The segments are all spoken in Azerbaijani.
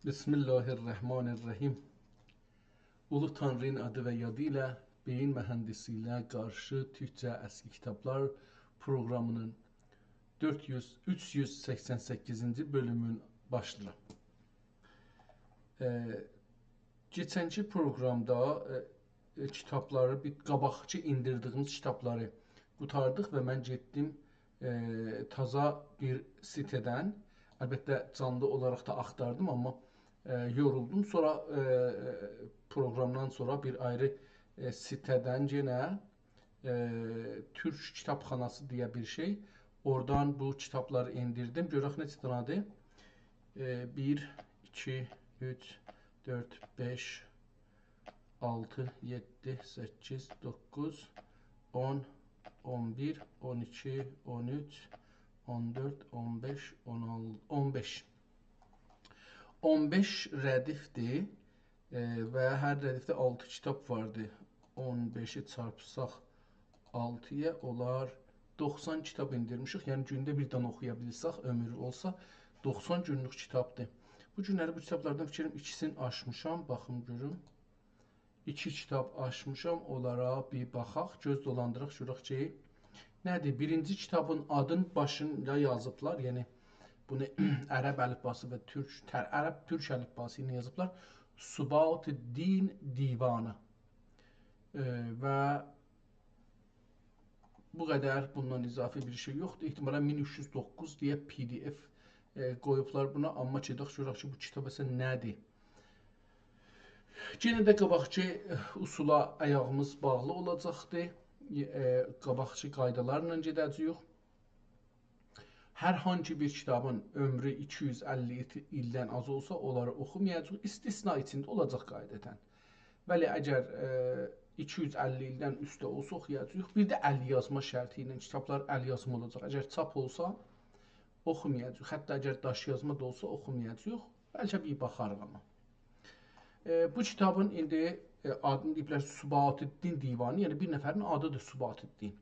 Bismillahirrahmanirrahim. Ulu Tanrı'nın adı ve yadıyla beyin mühendisiyle karşı Türkçe eski kitaplar programının 388. bölümün başlığı. Geçenki programda kitapları, bir qabaqçı indirdiğimiz kitapları qurtardıq və mən getdim taza bir siteden, əlbəttə canlı olaraq da axtardım, amma yoruldum. Sonra programdan sonra bir ayrı siteden yenə Türk Kitabxanası diye bir şey. Oradan bu kitapları indirdim. Görək neçə dənədir? 1, 2, 3, 4, 5, 6, 7, 8, 9, 10, 11, 12, 13, 14, 15, 16, 15. 15 rədifdir və hər rədifdə 6 kitab vardı. 15'i çarpsaq 6'ya olar 90 kitab indirmişik. Yəni gündə bir dənə oxuya bilsək, ömür olsa 90 günlük kitabdır. Bu günləri bu kitablardan fikrim ikisini aşmışam. Baxın görün. 2 kitab aşmışam. Onlara bir baxaq. Göz dolandıraq, görək ki, nədir? Birinci kitabın adın başında yazıblar. Yəni bunu ərəb əlifbası və Ərəb-Türk əlifbası ilə yazıblar. Subat-ı-Din Divanı. Və bu qədər, bundan izafi bir şey yoxdur. İhtimalən 1309 deyə PDF qoyublar buna. Amma gedək görək ki, bu kitab əsə nədir? Yenə də qabaqçı usula ayağımız bağlı olacaqdır. Qabaqçı qaydalarla gedəcəyik. Hər hangi bir kitabın ömrü 250 ildən az olsa, onları oxumayacaq. İstisna içində olacaq qaydətən. Bəli, əgər 250 ildən üstə olsa oxuyacaq. Bir də əl yazma şərti ilə kitablar əl yazma olacaq. Əgər çap olsa oxumayacaq. Hətta əgər daş yazma da olsa oxumayacaq. Bəlkə bir baxarıq amma. Bu kitabın indi adını deyiblər Subat-ı-Din Divanı, yəni bir nəfərin adıdır Subat-ı-Din.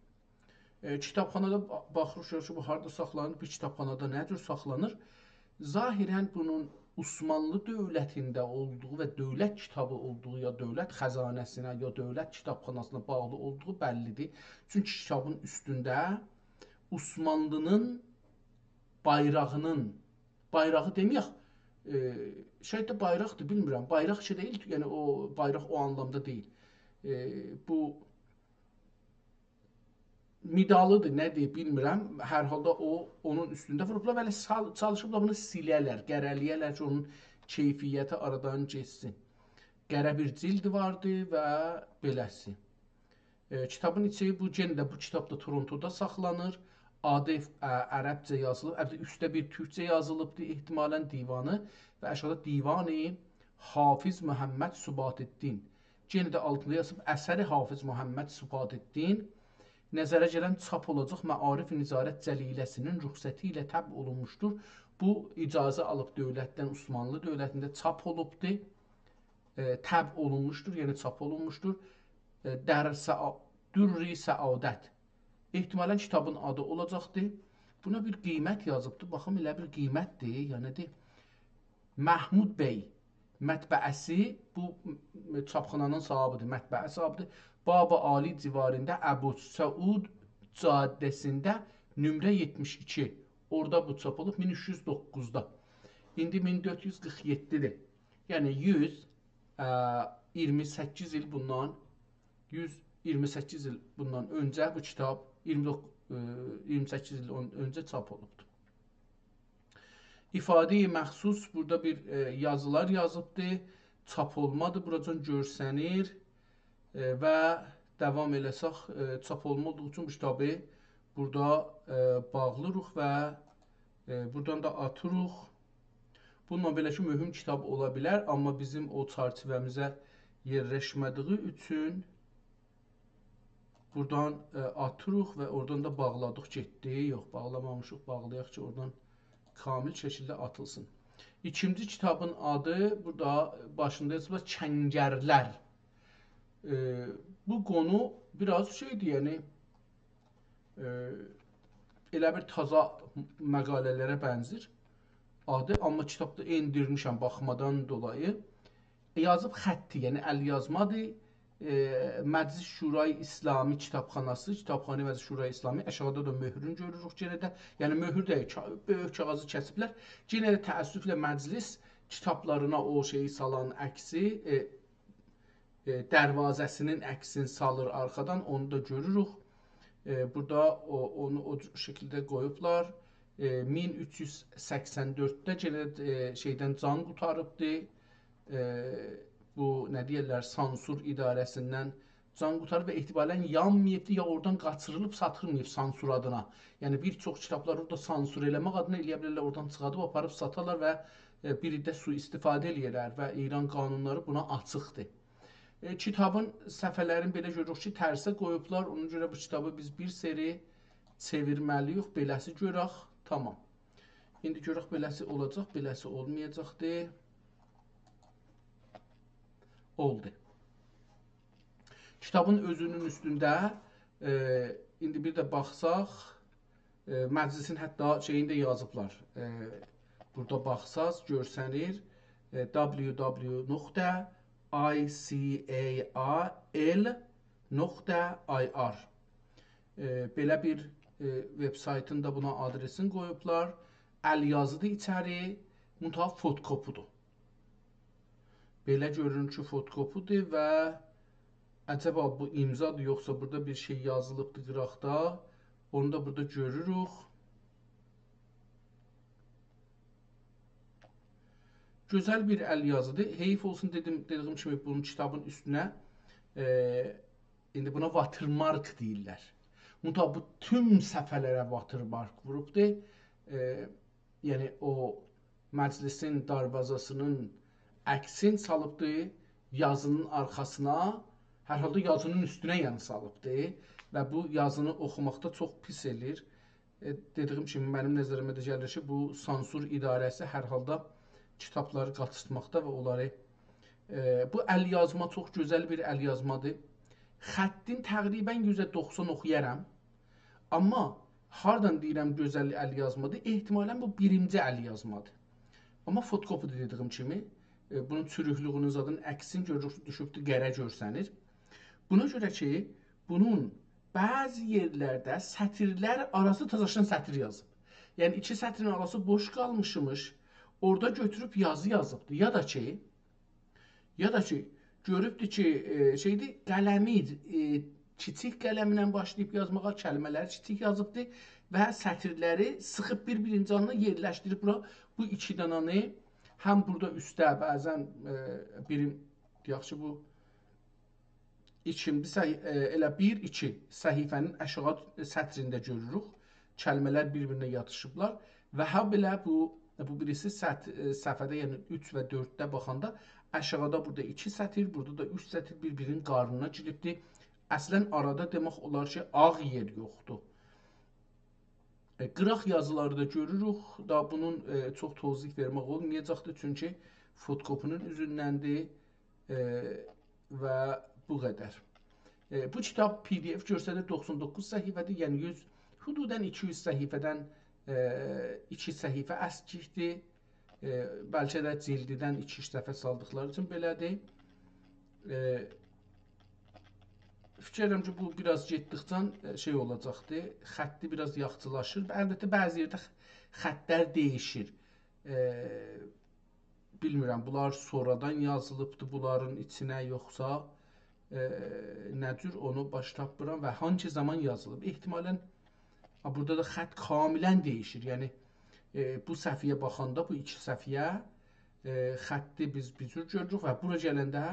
Kitabxanada baxırıq ki, bu harada saxlanır, bir kitabxanada nə cür saxlanır? Zahirən bunun Osmanlı dövlətində olduğu və dövlət kitabı olduğu, ya dövlət xəzanəsinə, ya dövlət kitabxanasına bağlı olduğu bəllidir. Çünki kitabın üstündə Osmanlının bayrağının, bayrağı deməyək, şeydə bayraqdır, bilmirəm. Bayraq şey deyil, yəni o bayraq o anlamda deyil. Bu midalıdır, nədir, bilmirəm. Hər halda onun üstündə vurublar və çalışıblar bunu silərlər, qərəliyərlər ki, onun keyfiyyəti aradan geçsin. Qərə bir cildi vardı və beləsi. Kitabın içi, bu yenə bu kitab da Torontoda saxlanır. Adı ərəbcə yazılıb, üstdə bir türkcə yazılıbdır, ehtimalən divanı və aşağıda Divani Hafiz Muhammed Subat-ı-Din. Yenə də altında yazıb əsəri Hafiz Muhammed Subat-ı-Din nəzərə gələn çap olacaq Məarif Nizarət Cəliləsinin rüxsəti ilə təb olunmuşdur. Bu icazə alıb dövlətdən, Osmanlı dövlətində çap olubdur, təb olunmuşdur, yəni çap olunmuşdur. Dürri Səadət. Ehtimalən kitabın adı olacaqdır. Buna bir qiymət yazıbdır. Baxım, elə bir qiymətdir. Yəni, Məhmud bəy mətbəəsi, bu çapxananın sahibidir, mətbəə sahibidir. Bab-ı Ali civarında Əbu Səud caddəsində nömrə 72. Orada bu çap olub 1309'da. İndi 1447'dir. Yəni 128 il bundan 128 il bundan öncə bu kitab 28 il öncə çap olubdur. İfadə-i məxsus burada bir yazılar yazıbdır. Çap olmadı, buradan görsənir və davam eləsək, çap olmadığı üçün bu kitabı burada bağlırıq və buradan da atırıq. Bununla belə ki, mühüm kitab ola bilər, amma bizim o çərçivəmizə yerləşmədiyi üçün buradan atırıq və oradan da bağladıq, getdi. Yox, bağlamamışıq, bağlayaq ki, oradan kamil şəkildə atılsın. İkinci kitabın adı burada başında yazılır Kəngərlər. Bu konu biraz şeydir, yəni elə bir taza məqalələrə bənzir. adı, amma kitabda endirmişəm baxmadan dolayı. Yazıb xətti, yəni əl yazmadır. Məclis Şurayı İslami Kitabxanası, Kitabxana Məclis Şurayı İslami, aşağıda da möhrünü görürük yenə də. Yəni möhür deyil, böyük kağızı kəsiblər. Yenə də təəssüflə məclis kitablarına o şeyi salan əksi, dərvazəsinin əksini salır arxadan, onu da görürük. Burada onu o şəkildə qoyublar. 1384-də yenə şeydən can qurtarıbdı. Bu nə deyirlər, sansur idarəsindən can qurtarıb və etibarən yanmayıbdı, ya oradan qaçırılıb satılmayıb sansur adına. Yəni bir çox kitablar orada sansur eləmək adına eləyə bilərlər, oradan çıxadıb aparıb satarlar və biri də sui-istifadə eləyirlər və İran qanunları buna açıqdır. Kitabın səhifələrini belə görürük ki, tərsə qoyublar. Ona görə bu kitabı biz bir seri çevirməliyik. Beləsi görək. Tamam. İndi görək beləsi olacaq, beləsi olmayacaqdır. Oldu. Kitabın özünün üstündə indi bir də baxsaq, məclisin hətta şeyində yazıblar. Burada baxsaq görsənir www.ical.ir belə bir web saytında buna adresini qoyublar. Əl yazıdır içəri, mütəv fotokopudur. Belə görünür ki, fotokopudur və əcəba bu imzadır, yoxsa burada bir şey yazılıbdır qıraqda. Onu da burada görürük. Gözəl bir əl yazıdır. Heyif olsun dediyim kimi bunun kitabın üstünə indi buna watermark deyirlər. Mütəv bu tüm səhifələrə watermark vurubdur. Yəni o məclisin darvazasının əksin salıbdır, yazının arxasına, hər halda yazının üstünə yəni salıbdır və bu yazını oxumaqda çox pis eləyir. Dediyim kimi mənim nəzərimə də gəlir ki, bu sansur idarəsi hər halda kitabları qaçırtmaqda və onları bu əl yazma çox gözəl bir əl yazmadır. Xəttin təqribən %90 oxuyaram. Amma hardan deyirəm gözəl əl yazmadır? Ehtimalən bu birinci əl yazmadır. Amma fotokopu dediyim kimi bunun çürüklüyünün zadın əksini görürük, düşübdür, qərə görsənir. Buna görə ki, bunun bəzi yerlərdə sətirlər arası tazaşan sətir yazıb. Yəni iki sətrin arası boş qalmışmış, orada götürüb yazı yazıbdır. Ya da ki, görübdür ki, şeydir, qələmi, kiçik qələmlə başlayıb yazmağa kəlmələri kiçik yazıbdır və sətirləri sıxıb bir-birinin canına yerləşdirib bura bu iki dənəni həm burada üstdə bəzən birim, yaxşı bu ikinci elə bir, iki səhifənin aşağı sətrində görürük. Kəlmələr bir-birinə yatışıblar və hə belə bu birisi səhifədə, yəni 3 və 4-də baxanda aşağıda burada 2 sətir, burada da 3 sətir bir-birinin qarnına giribdir. Əslən arada demək olar ki, ağ yer yoxdur. Qıraq yazıları da görürük. Da bunun çox tozlik vermək olmayacaqdır, çünki fotokopunun üzündəndir və bu qədər. Bu kitab PDF göstərir 99 səhifədir, yəni hududən 200 səhifədən 2 səhifə əskikdir. Bəlkə də cildidən 2-3 dəfə saldıqları üçün belədir. Fikirəm ki, bu biraz getdikcə şey olacaqdır, xətti biraz yaxçılaşır. Əlbəttə, bəzi yerdə xəttlər dəyişir. Bilmirəm, bunlar sonradan yazılıbdır bunların içinə, yoxsa nə cür onu baş tapmıram və hangi zaman yazılıb. Ehtimalən, burada da xətt kamilən dəyişir. Yəni, bu səhifəyə baxanda, bu iki səhifəyə xətti biz bir cür görürük və bura gələndə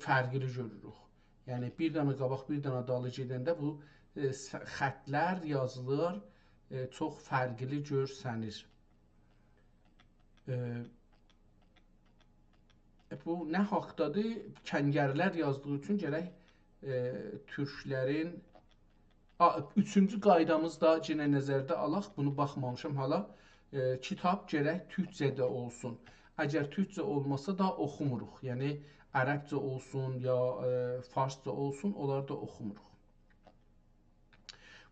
fərqli görürük. Yəni, bir dənə qabaq, bir dənə dalı gedəndə bu xəttlər, yazılır, çox fərqli görsənir. Bu nə haqdadır? Kəngərlər yazdığı üçün gərək türklərin üçüncü qaydamız da yenə nəzərdə alaq. Bunu baxmamışam hala. Kitab gərək türkcədə olsun. Əgər türkcə olmasa da oxumuruq. Yəni, ərəbcə olsun ya farsca olsun, onları da oxumuruq.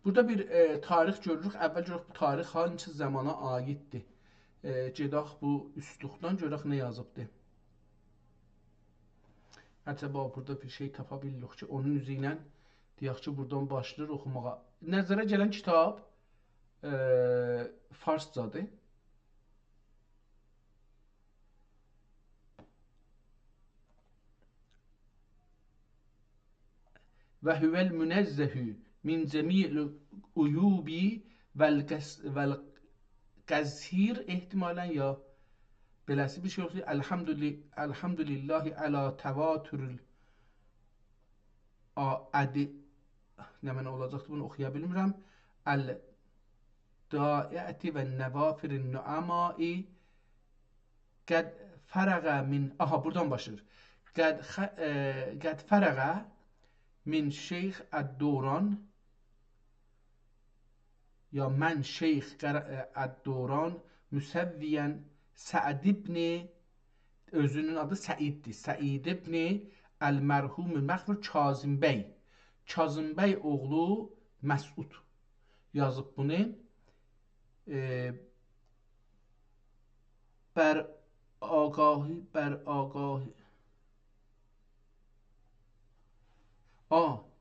Burada bir tarix görürük. Əvvəl görürük bu tarix hansı zamana aiddir. Gedək bu üsluqdan görək nə yazıbdır. Acaba burada bir şey tapa bilirik ki, onun üzü ilə deyək ki, buradan başlayır oxumağa. Nəzərə gələn kitab farscadır. Və hüvel münezzehü min cemi'l uyubi vel gazhir ehtimalen ya beləsi bir şey olsa elhamdülillahi ala tevatürül adi nə mənə olacaqdı bunu oxuya bilmirəm. El daiəti və nəvafirin nuamai qəd fərəqə min buradan başlayır. Qəd fərəqə min şeyx ed-Duran ya mən şeyx ed-Duran müsəvviyən Sa'd ibn özünün adı Səiddir. Səid ibn el-mərhum məğfur Kazım bəy. Kazım bəy oğlu Məsud yazıb bunu. Bər ağahi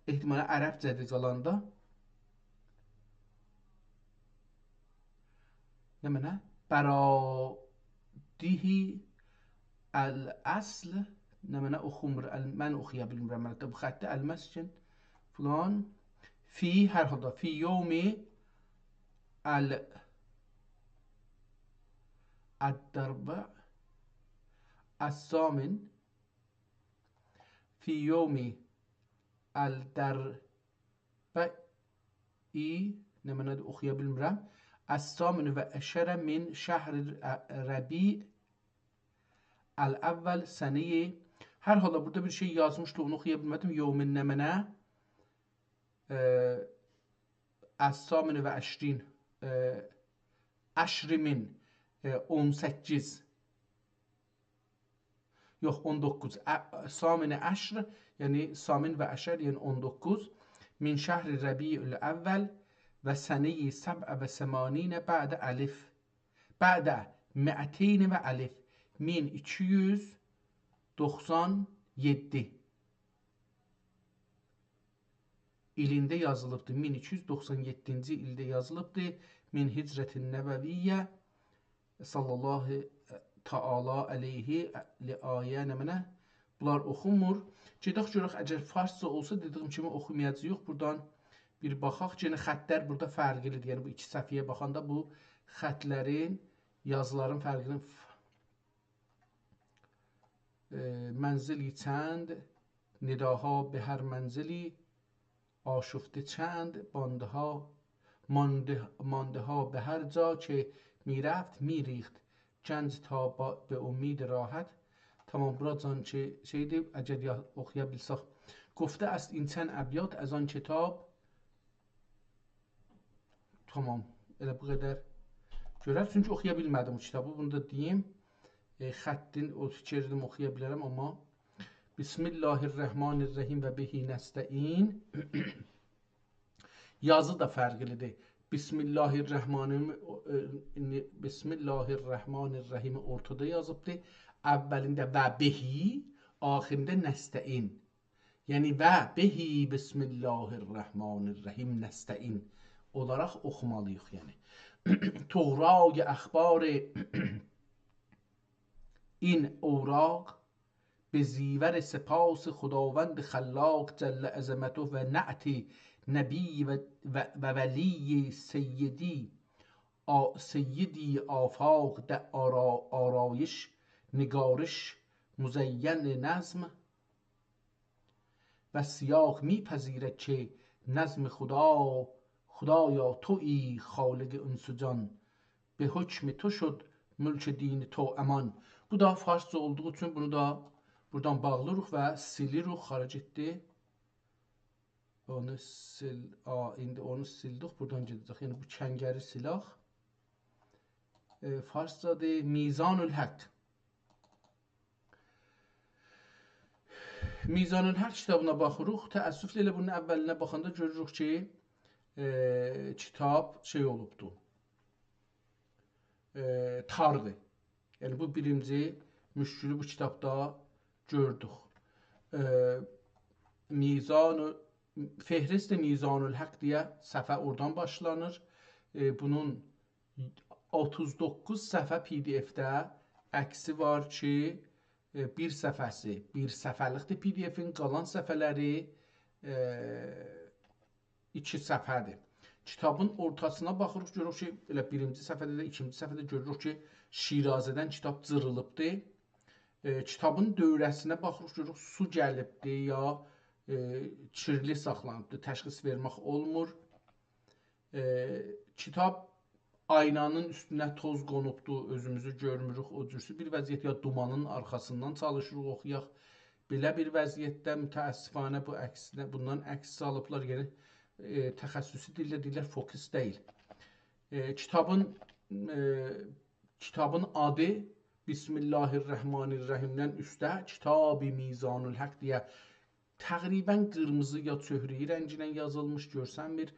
ehtimalen Ərəbcədir qalanda. Nə mənə? Bəradihi el-əsl nə mənə oxumur. Mən oxuya bilmirəm. Bu xətti el-məskin falan fi hər halda fi yevmi el-darba as-samin fi yevmi el-darba nə mənə oxuya bilmirəm. As-samin və əşərə min şəhr Rəbi el-əvvəl səniyi. Hər halda burada bir şey yazmışdı, onu oxuya bilmədim. Yevmin nə mənə? As-samin və əşrin əşri min 18 yox 19 samin əşr yəni samin və əşər yəni 19 min şəhri Rəbiül əvvəl və səniyi səbə və səmaninə bədə əlif bədə mə'teyn və əlif 1297 ilində yazılıbdır. 1297-ci ildə yazılıbdır. Min hicrətin nəbəviyyə sallallahu taala aleyhi li ayə nə mənə? Bunlar oxunmur. Gedək görək, əgər farsça olsa dediyim kimi oxumayacağıq. Buradan bir baxaq. Yenə xəttlər burada fərqlidir. Yəni bu iki səhifəyə baxanda bu xəttlərin, yazıların fərqini mənzili çənd, nidaha به هر منزلی آشفته چند مانده ها به هر جا که میرفت میریخت گنج تا به امید راحت. تمام buradan şeydi اگر oxuya bilsək. گفته است این چند ابیات از آن کتاب. Tamam. Elə bu qədər görər. Çünki oxuya bilmədim o kitabı. Bunu da deyim. Xəttin o fikirdim oxuya bilərəm amma Bismillahirrahmanirrahim və bihi nəstəin yazı da fərqlidir. Bismillahirrahmanirrahim ortada yazıbdır. Əvvəlində və bihi, axirində nəstəin. Yəni və bihi Bismillahirrahmanirrahim nəstəin olaraq oxumalıyıq. Yəni Tuğraq əxbar این اوراق به زیور سپاس خداوند خلاق جل عظمته و نعت نبی و ولی سیدی آفاق در آرایش نگارش مزین نظم و سیاق میپذیرد که نظم خدایا تویی خالق انس و جان به حکم تو شد mülk dini to aman. Bu da farsça olduğu için bunu da buradan bağlırıq və silirik, xaric etdi. Onu indi onu sildik, buradan gedəcək. Yəni bu kəngəri silaq. Farscadır, Mizanül Haqq. Mizanül Haqq kitabına baxırıq. Təəssüflə elə bunun əvvəlinə baxanda görürük ki, kitab şey olubdu, tardır. Yəni bu birinci müşkülü bu kitabda gördük. E, Mizan Fehrist Mizanül Haq deyə səhifə oradan başlanır. Bunun 39 səhifə PDF-də əksi var ki, bir səhifəsi bir səfəlikdir PDF-in, qalan səhifələri 2 səhifədir. Kitabın ortasına baxırıq, görürük ki, elə birinci səhifədə də, ikinci səhifədə görürük ki, Şirazədən kitab cırılıbdır. Kitabın dövrəsinə baxırıq, görürük, su gəlibdir ya kirli saxlanıbdır, təşxis vermək olmur. Kitab aynanın üstünə toz qonubdur, özümüzü görmürük, o cürsü bir vəziyyət, ya dumanın arxasından çalışırıq, oxuyaq. Belə bir vəziyyətdə mütəəssifanə bu əksinə, bundan əks alıblar, yəni təxəssüsü dillə deyirlər, fokus deyil. Kitabın adı Bismillahirrahmanirrahimdən üstə Kitab-ı Mizanül Haq deyə təqribən qırmızı ya çöhrəyi rənginə yazılmış, görsənmir.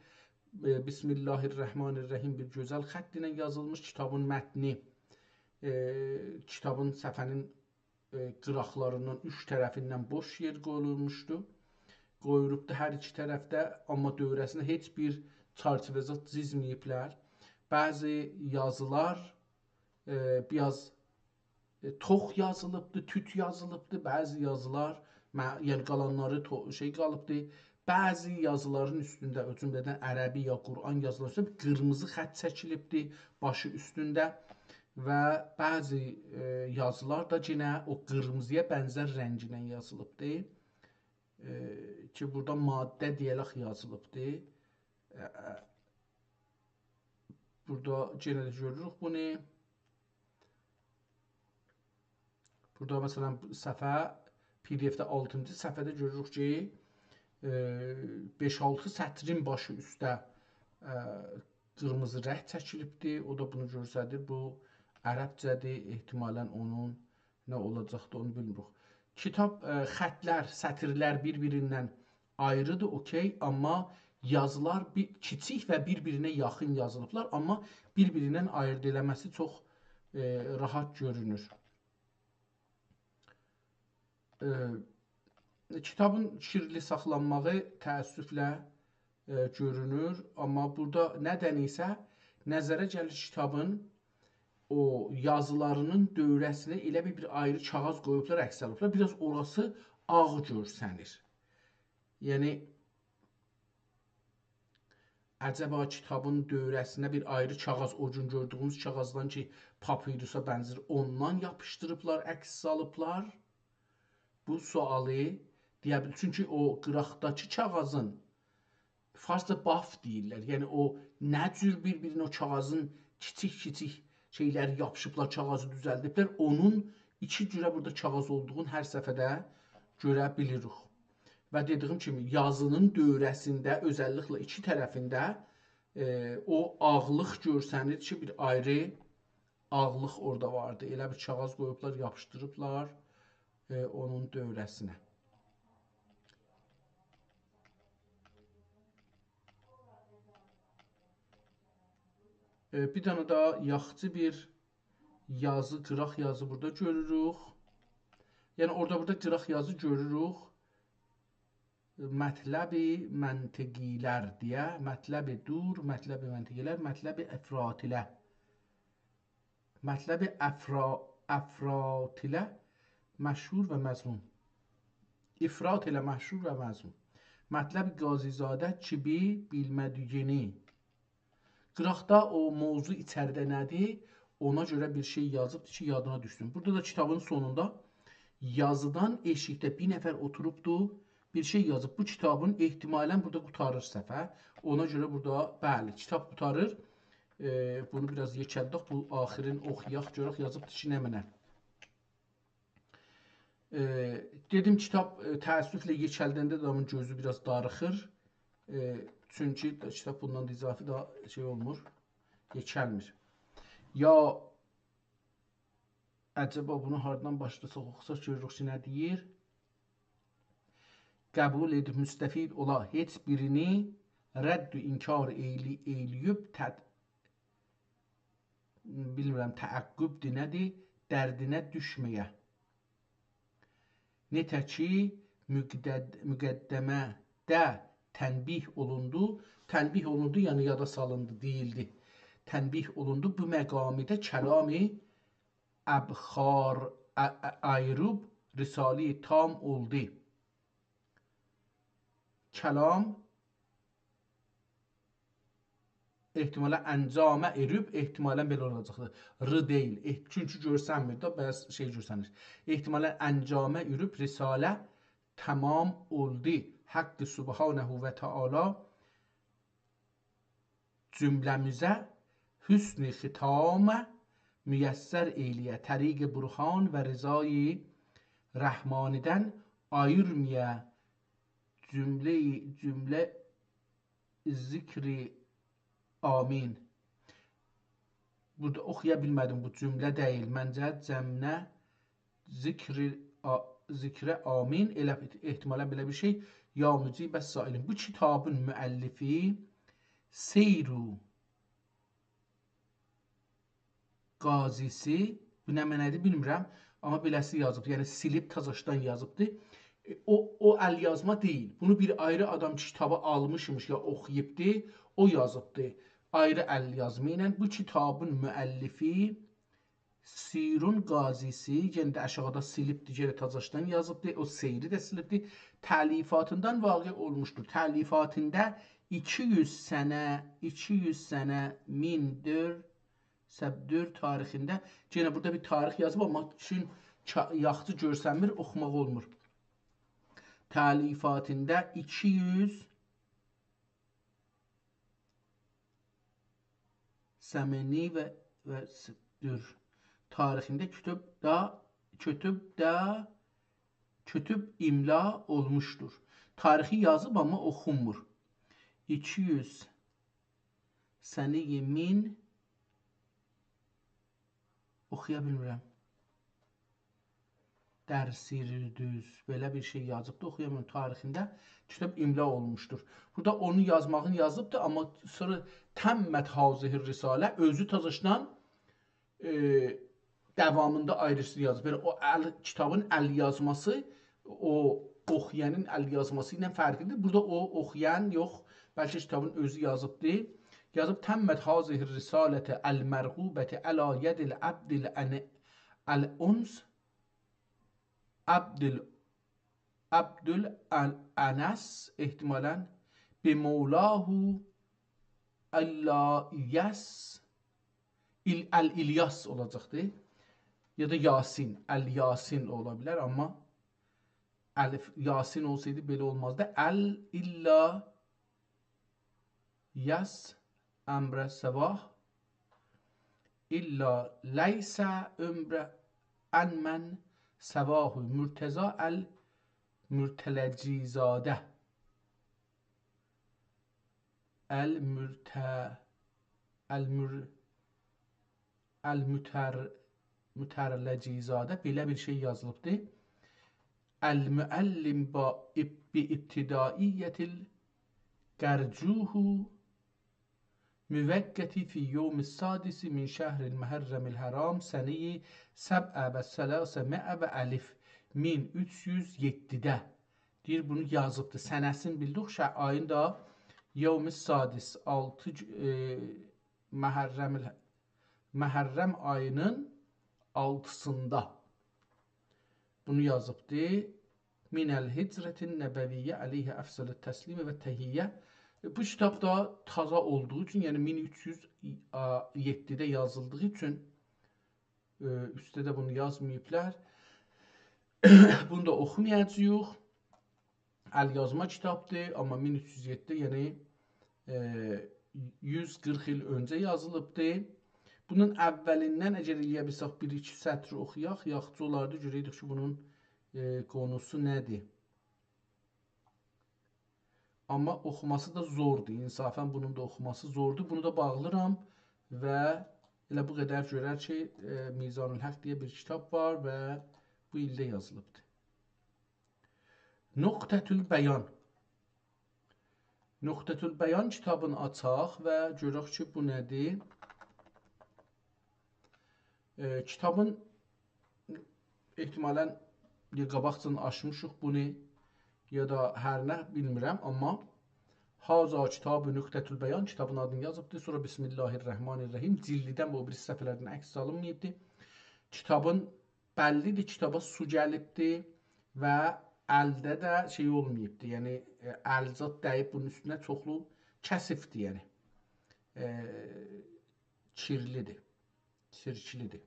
Bismillahirrahmanirrahim bir gözəl xətt ilə yazılmış. Kitabın mətni kitabın səhifənin qıraqlarından üç tərəfindən boş yer qoyulmuşdu. Qoyulubdu hər iki tərəfdə, amma dövrəsində heç bir çarçıvezat çizməyiblər. Bəzi yazılar biraz tox yazılıbdı, tüt yazılıbdı. Bəzi yazılar, yəni qalanları şey qalıbdı. Bəzi yazıların üstündə, o cümlədən ərəbi ya Quran yazıları üstündə qırmızı xətt çəkilibdi başı üstündə və bəzi yazılar da yenə o qırmızıya bənzər rənginə yazılıbdı ki, burada maddə deyərək yazılıbdı. Burada yenə də görürük bunu. Burada məsələn səhifə PDF-də 6-cı səhifədə görürük ki, 5-6 sətrin başı üstə qırmızı rəng çəkilibdir. O da bunu göstərir. Bu ərəbcədir. Ehtimalən onun nə olacaqdı onu bilmirik. Kitab xətlər, sətirlər bir-birindən ayrıdır, okey, amma yazılar kiçik və bir-birinə yaxın yazılıblar, amma bir-birindən ayırd eləməsi çox rahat görünür. Kitabın kirli saxlanmağı təəssüflə görünür, amma burada nədənisə nəzərə gəlir kitabın o yazılarının dövrəsinə elə bir ayrı kağız qoyublar, əks alıblar. Biraz orası ağ görsənir. Yəni, əcəba kitabın dövrəsinə bir ayrı kağız, o gün gördüyümüz kağızdan ki, papirusa bənzər, ondan yapışdırıblar, əks alıblar. Bu sualı deyə bilir. Çünki o qıraqdakı kağızın farsda baf deyirlər. Yəni o nə cür bir-birinə o kağızın kiçik-kiçik şeyləri yapışıblar, kağızı düzəldiblər. Onun iki cürə burada kağız olduğunu hər səfədə görə bilirik. Və dediyim kimi yazının dövrəsində özəlliklə iki tərəfində o ağlıq görsənir ki, bir ayrı ağlıq orada vardı. Elə bir kağız qoyublar, yapışdırıblar onun dövrəsinə. Bir dənə daha yaxçı bir yazı, qıraq yazı burada görürük. Yəni orada qıraq yazı görürük. Mətləbi məntiqilər deyə, mətləbi dur, mətləbi məntiqilər, mətləbi əfratilə. Mətləbi əfratilə məşhur və məzmun. İfrat ilə məşhur və məzmun. Mətləbi qazizadə kibi bilmədiyini. Qıraqda o mövzu içəridə nədir? Ona görə bir şey yazıbdır ki, yadına düşsün. Burada da kitabın sonunda yazıdan eşikdə bir nəfər oturubdur, bir şey yazıb. Bu kitabın ehtimalən burada qutarır səhifə. Ona görə burada, bəli, kitab qutarır. Bunu biraz yekəldək. Bu axirin oxuyaq, görək yazıbdır ki, nə mənə. Dedim, kitab təəssüflə yekəldəndə adamın gözü biraz darıxır. Çünki kitab bundan da izafi daha şey olmur, yekəlmir. Ya əcəba bunu hardan başlasaq oxusaq görürük ki, nə deyir? Qəbul edib müstəfid ola heç birini rədd inkar eləyib bilmirəm təəqqübdür nədir, dərdinə düşməyə. Netə ki, müqəddəmədə tənbih olundu, yəni yada salındı, deyildi. Tənbih olundu, bu məqamidə kəlami əbxar ayrıb risali tam oldu. Kəlam ehtimalən əncamə erib, ehtimalən belə olacaqdır. R deyil. Çünki görsənmir də, bəs şey görsənir. Ehtimalən əncamə erib, risalə tamam oldu. Haqqı Subhanahu və Teala cümləmizə hüsn-i xitamə müyəssər eyliyə. Təriq-i burhan və rizayı rəhmanidən ayırmaya cümlə zikri amin. Burada oxuya bilmədim, bu cümlə deyil. Məncə cəmnə zikrə amin, elə ehtimalən belə bir şey. Ya mücibəs sailin. Bu kitabın müəllifi Seyru qazisi, bu nə mənədir bilmirəm, amma beləsi yazıb, yəni silib tazaşdan yazıbdır. O əl yazma deyil. Bunu bir ayrı adam kitabı almışmış ya oxuyubdur, o yazıbdır. Ayrı əl yazma ilə bu kitabın müəllifi Sirun qazisi, yenə də aşağıda silibdir, yenə tazaşdan yazıbdır, o seyri də silibdir. Təlifatından vaqe olmuşdur. Təlifatında 200 sənə 1404 tarixində, yenə burada bir tarix yazıb, amma üçün yaxşı görsənmir, oxumaq olmur. Təlifatında 200 səməni və dür tarixində kütüb imla olmuşdur. Tarixi yazıb, amma oxunmur. 200 səni-i min oxuya bilmirəm. Dərsir-düz belə bir şey yazıbdır, oxuyamıyorum. Tarixində kitab imla olmuşdur. Burada onu yazmağını yazıbdır, amma sonra təmmət hazihir risalə özü tazaşdan davamında ayrısı yazıb. Belə o kitabın əl yazması o oxuyanın əl yazması ilə fərqlidir. Burada o oxuyan yox, bəlkə kitabın özü yazıbdır. Yazıb təmmət hazihir risalətə əl-mərğubəti əla yədil əbdil əl-uns Abdül Ənas ehtimalən bimevlahu İlyas olacaqdır. Ya da Yasin, Əl-Yasin ola bilər, amma Yasin olsaydı belə olmazdı. Əl-İlyas əmrə səvah İlla leysə ömrə ənmən səvahu mürtəza əl-mürtələcizadə Əl-mütərləcizadə belə bir şey yazılıbdır. Əl-müəllim bi ibtidaiyyətil qərcuhu müvəqqəti fi yevmis sadisi min şəhril məhərrəmil haram səneyi səb'ə və sələsə mə'ə və əlif 1307'də deyir, bunu yazıbdır. Sənəsini bildik, ayın da yevmis sadis 6 Məhərrəm ayının 6'sında bunu yazıbdır. Minəl hicrətin nəbəviyyə əleyhə əfsələt təslimi və təhiyyə. Bu kitab da taza olduğu üçün, yəni 1307'də yazıldığı üçün üstə də bunu yazmayıblar. Bunu da oxumayacağıq. Əl yazma kitabdır, amma 1307'də, yəni 140 il öncə yazılıbdır. Bunun əvvəlindən əgər eləyə bilsək bir-iki sətri oxuyaq, yaxşı olardı, görəydik ki, bunun konusu nədir. Amma oxuması da zordur, insafən bunun da oxuması zordur. Bunu da bağlıram və elə bu qədər görər ki, Mizanul Haq deyə bir kitab var və bu ildə yazılıbdır. Nöqtətül bəyan. Nöqtetül Bəyan kitabını açaq və görək ki, bu nədir? Kitabın ehtimalən ya qabaqcadan açmışıq bunu, ya da hər nə bilmirəm, amma Haza kitabı Nöqtetül Bəyan kitabın adını yazıbdır. Sonra Bismillahirrahmanirrahim. Cildidən bu birisi səhifələrdən əks alınmayıbdır. Kitabın bəllidir, kitaba su gəlibdir və əldə də şey olmayıbdır. Yəni əlzad dəyib bunun üstünə çoxlu kəsifdir, yəni. Kirlidir, sirklidir.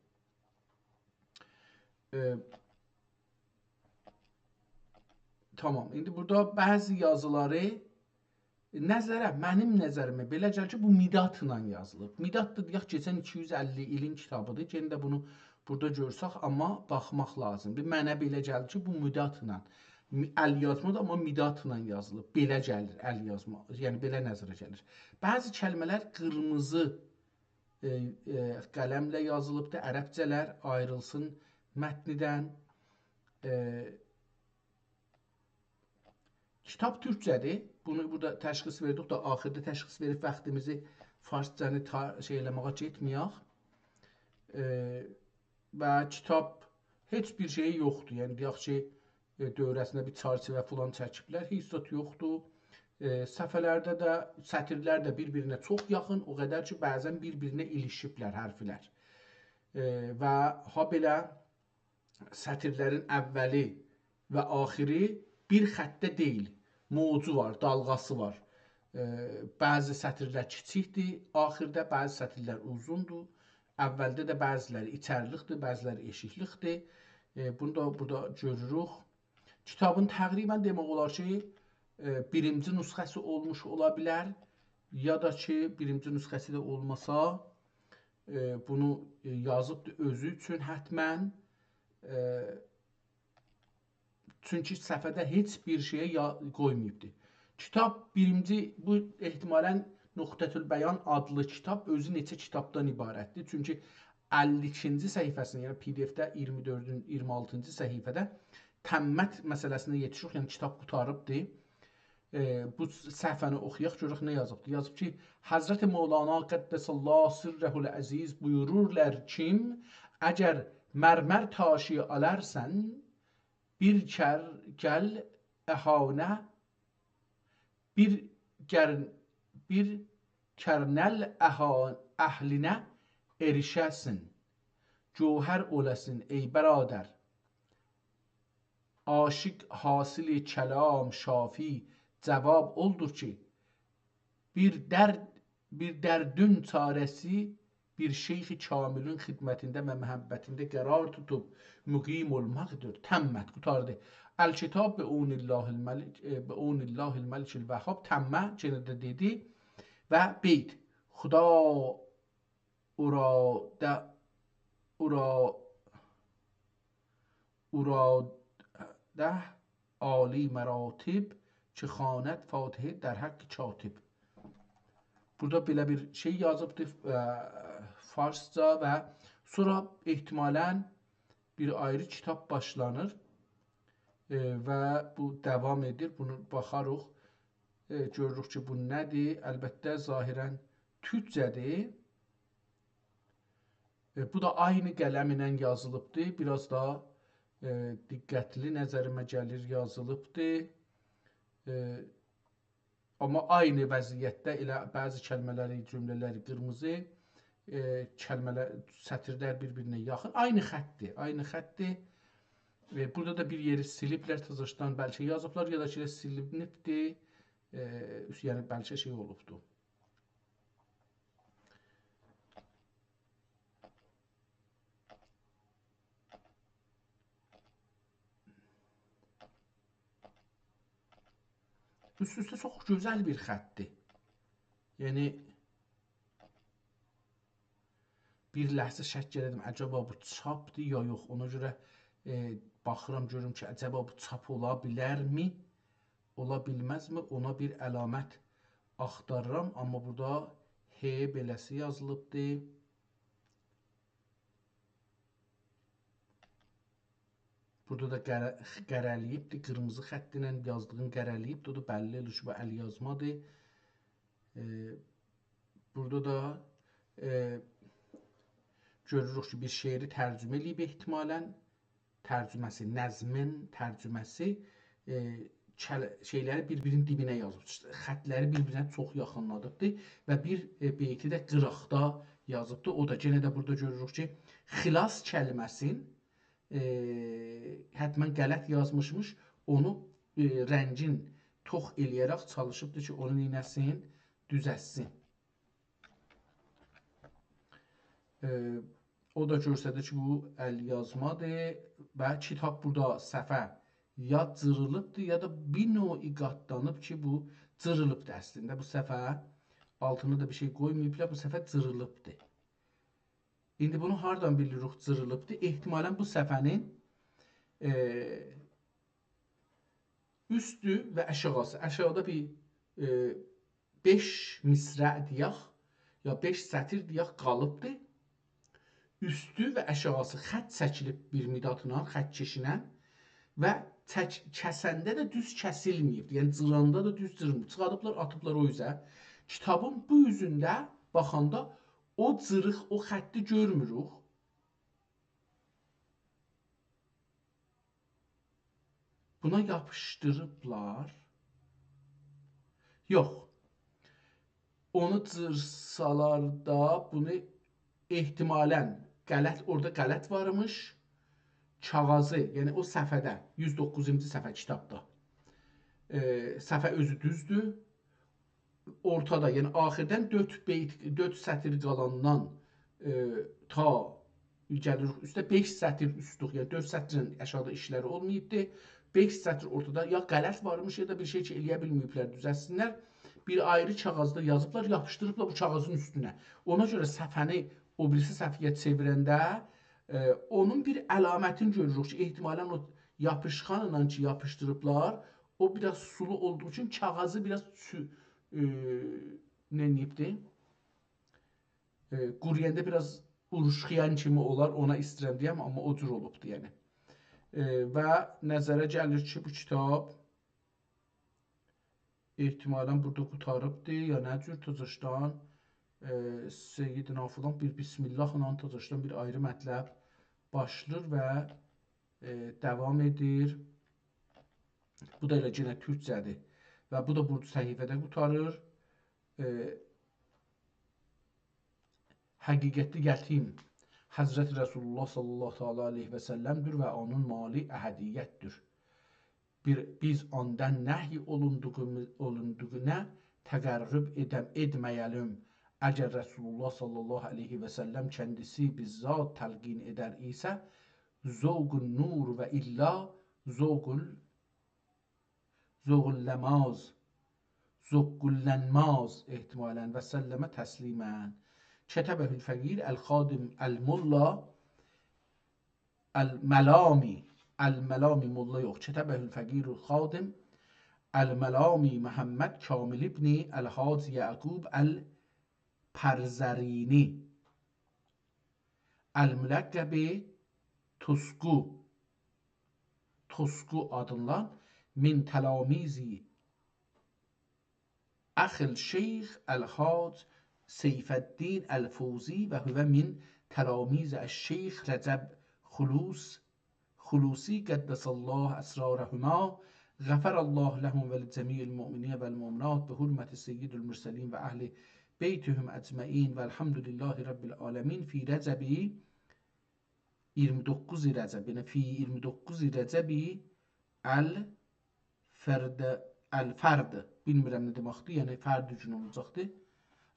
Tamam, indi burada bəzi yazıları mənim nəzərimə belə gəlir ki, bu midatla yazılıb. Midat da deyək, keçən 250 ilin kitabıdır. Yenə də bunu burada görsək, amma baxmaq lazımdır. Mənə belə gəlir ki, bu midatla, əl yazmadır, amma midatla yazılıb. Belə gəlir əl yazma, yəni belə nəzərə gəlir. Bəzi kəlmələr qırmızı qələmlə yazılıbdır, ərəbcələr ayrılsın mətnidən. Kitab türkcədir. Bunu burada təşxis verdik da, axırda təşxis verib vaxtımızı farscəni şey eləməyə getməyək. Və kitab heç bir şeyi yoxdur. Yəni deyək ki, dövrəsində bir çərçivə falan çəkiblər, heç zət yoxdur. Səhifələrdə də, sətirlər də bir-birinə çox yaxın, o qədər ki, bəzən bir-birinə ilişiblər hərflər. Və ha belə sətirlərin əvvəli və axiri bir xəttdə deyil. Mocu var, dalğası var. Bəzi sətirlər kiçikdir, axırda bəzi sətirlər uzundur. Əvvəldə də bəziləri içərlikdir, bəziləri eşiklikdir. Bunu da burada görürük. Kitabın təqribən demək olar ki, birinci nüsxəsi olmuş ola bilər, ya da ki, birinci nüsxəsi də olmasa, bunu yazıbdır özü üçün hətmən. Çünki səhifədə heç bir şeyə qoymayıbdır. Kitab birinci, bu ehtimalən Nöqtetül Bəyan adlı kitab özü neçə kitabdan ibarətdir. Çünki 52-ci səhifəsində, yəni PDF-də 24-ün 26-cı səhifədə təmmət məsələsinə yetişirik, yəni kitab qutarıbdır. Bu səhifəni oxuyaq, görək nə yazıbdır. Yazıb ki, Həzrət Mevlana Qəddəsallahu sirrəhul əziz buyururlar kim, əgər mərmər taşı alərsən, bir gəl əhanə, bir kərnəl əhlinə erişəsin, cövhər olasın ey bəradər, aşıq hasili kəlam şafi cavab oldur ki, bir dərdün çarəsi bir şeyx-i kamilin xidmətində və məhəbbətində qərar tutub müqim olmaqdır. Təmmət qutardı. Əl-kitab bi unillahil məlikil vəhhab. Təmmə yenə də dedi və beyd. Xuda uradə ali məratib ki xanət fatihə der haqq katib. Burada belə bir şey yazıbdır farsca və sonra ehtimalən bir ayrı kitab başlanır və bu davam edir. Bunu baxarıq, görürük ki, bu nədir? Əlbəttə, zahirən türkcədir. Bu da aynı qələm ilə yazılıbdır. Biraz da diqqətli nəzərimə gəlir yazılıbdır. Amma aynı vəziyyətdə elə bəzi kəlmələri, cümlələri qırmızı, sətirlər bir-birinə yaxın. Aynı xəttdir. Burada da bir yeri siliblər, təzəşdən bəlkə yazıblar, ya da ki, silinibdir, yəni bəlkə şey olubdur. Üst-üstə çox gözəl bir xəttdir. Yəni, bir ləhzə şək elədim, əcəba bu çapdır ya yox, ona görə baxıram, görürüm ki, əcəba bu çap ola bilərmi, ola bilməzmi, ona bir əlamət axtarıram, amma burada H beləsi yazılıbdır. Burada da qərəliyibdir, qırmızı xətti ilə yazdığım qərəliyibdir, o da bəlli olur ki, bu əl yazmadır. E, burada da görürük ki bir şeiri tərcümə edib ehtimalən tərcüməsi, nəzmin tərcüməsi şeyləri bir-birinin dibinə yazıb, xətləri bir-birinə çox yaxınladıbdı və bir beyti də qıraqda yazıbdı. O da yenə də burada görürük ki, xilas kəlməsin həttəmən qələt yazmışmış, onu rəngin tox eləyərək çalışıbdı ki, onu neynəsin, düzəssin. O da göstərir ki, bu əl yazmadır və kitab burada səhvə ya cırılıbdır, ya da bir növ qatlanıb ki, bu cırılıbdır əslində. Bu səhvə altına da bir şey qoymayıblar, bu səhvə cırılıbdır. İndi bunu hardan bilirik cırılıbdır? Ehtimalən bu səhvənin üstü və aşağısı. Aşağıda bir 5 misrə deyək, ya 5 sətir deyək qalıbdır. Üstü və aşağısı xətt çəkilib bir midatla, xətt keşinə və kəsəndə də düz kəsilməyib. Yəni cıranda da düz cırmır. Çıxarıblar, atıblar o üzə. Kitabın bu üzündə baxanda o cırıq, o xətti görmürük. Buna yapışdırıblar. Yox. Onu cırsalar da bunu ehtimalən orada qələt varmış. Kağızı, yəni o səhvədə, 109-cu səhvə kitabda. Səhvə özü düzdür. Ortada, yəni axirdən 4 sətir qalandan ta gəlirik üstə 5 sətir üstlük, yəni 4 sətrin aşağıda işləri olmayıbdır. 5 sətir ortada ya qələt varmış, ya da bir şey ki, eləyə bilməyiblər, düzəlsinlər. Bir ayrı kağızda yazıblar, yapışdırıblar bu kağızın üstünə. Ona görə səhvəni o birisi səhvəyə çevirəndə onun bir əlamətini görürük ki, ehtimalən o yapışqanla ki, yapışdırıblar, o biraz sulu olduğu üçün kağızı biraz nə deyibdir? Quruyəndə biraz uruşxıyan kimi olar, ona istirəm deyəm, amma o cür olubdur, yəni. Və nəzərə gəlir ki, bu kitab ehtimalən burada qutarıbdır, ya nə cür tızışdan Seyyidina filan bir Bismillahla tızışdan bir ayrı mətləb başlayır və davam edir. Bu da elə yenə türkcədir və bu da bu səhifədə qutarır. Həqiqətli yetim Həzrət Rasulullah sallallahu aleyhi və səlləmdir və onun mali əhədiyyətdir. Biz ondan nəhy olunduğuna təqərrüb etməyəlim. Əgər Rasulullah sallallahu aleyhi və səlləm kəndisi bizzat təlqin edər isə, zovqun nur və illa zovqullənmaz ehtimalən və səlləmə təslimən. Kətəbəhül fəqir əl-xadim əl-mulla əl-məlami molla yox. Kətəbəhül fəqir əl-xadim əl-məlami Məhəmməd Kamil ibni əl-Hac Yəqub əl-Pərzarini əl-müləqqəbi Tosqu adınla min təlamizi əxil şeyx əl-Hac Seyfəddin əl-Fawzi və hüvə min təlamiz əş-şeyx Rəcəb Xulusi qəddəsallah əsrarəhümə Ғəfərəllah ləhum və licəmiyyil müminiyyə vəl-müminat bi hurməti seyyidül mürsəlin və əhli beytihüm əcməin və elhamdülillahi rabbil aləmin fi Rəcəbi 29 Rəcəb, yəni fi 29 Rəcəbi əl-fərd, bilmirəm nə deməkdir, yəni fərd üçün olacaqdır.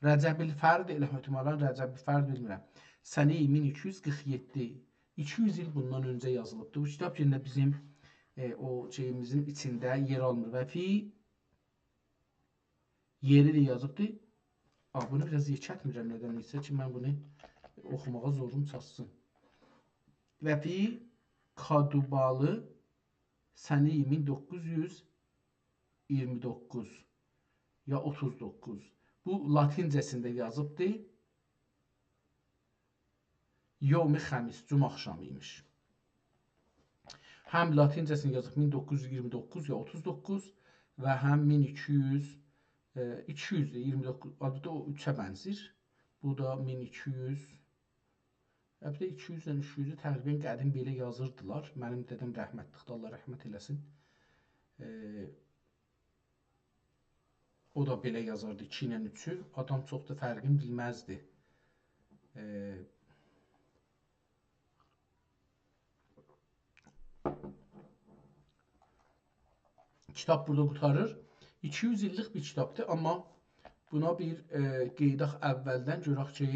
Rəcəbil fərd, elə hötümalan Rəcəbil fərd bilmirəm. Səni 1247, 200 il bundan öncə yazılıbdır. Bu kitab yerində bizim o şeyimizin içində yer almır və fi yeri də yazıbdır. Bunu biraz yekətmirəm nədənsə ki, mən bunu oxumağa zorum çatsın. Və fi Kadubalı səni 1929 ya 39. Bu latincəsində yazıbdır. Yevmi xəmis, cuma axşamı imiş. Həm latincəsini yazıb 1929 ya 39 və həm 1200 200'dür, 29 adı da o 3-ə bənzir. Bu da 1200. Hətta 200 ilə 300-ü təqribən qədim belə yazırdılar. Mənim dedəm rəhmətlikdə, Allah rəhmət eləsin. O da belə yazardı 2 ilə 3-ü. Adam çox da fərqini bilməzdi. Kitab burada qurtarır. 200 illik bir kitabdır, amma buna bir qeydaq əvvəldən görək ki,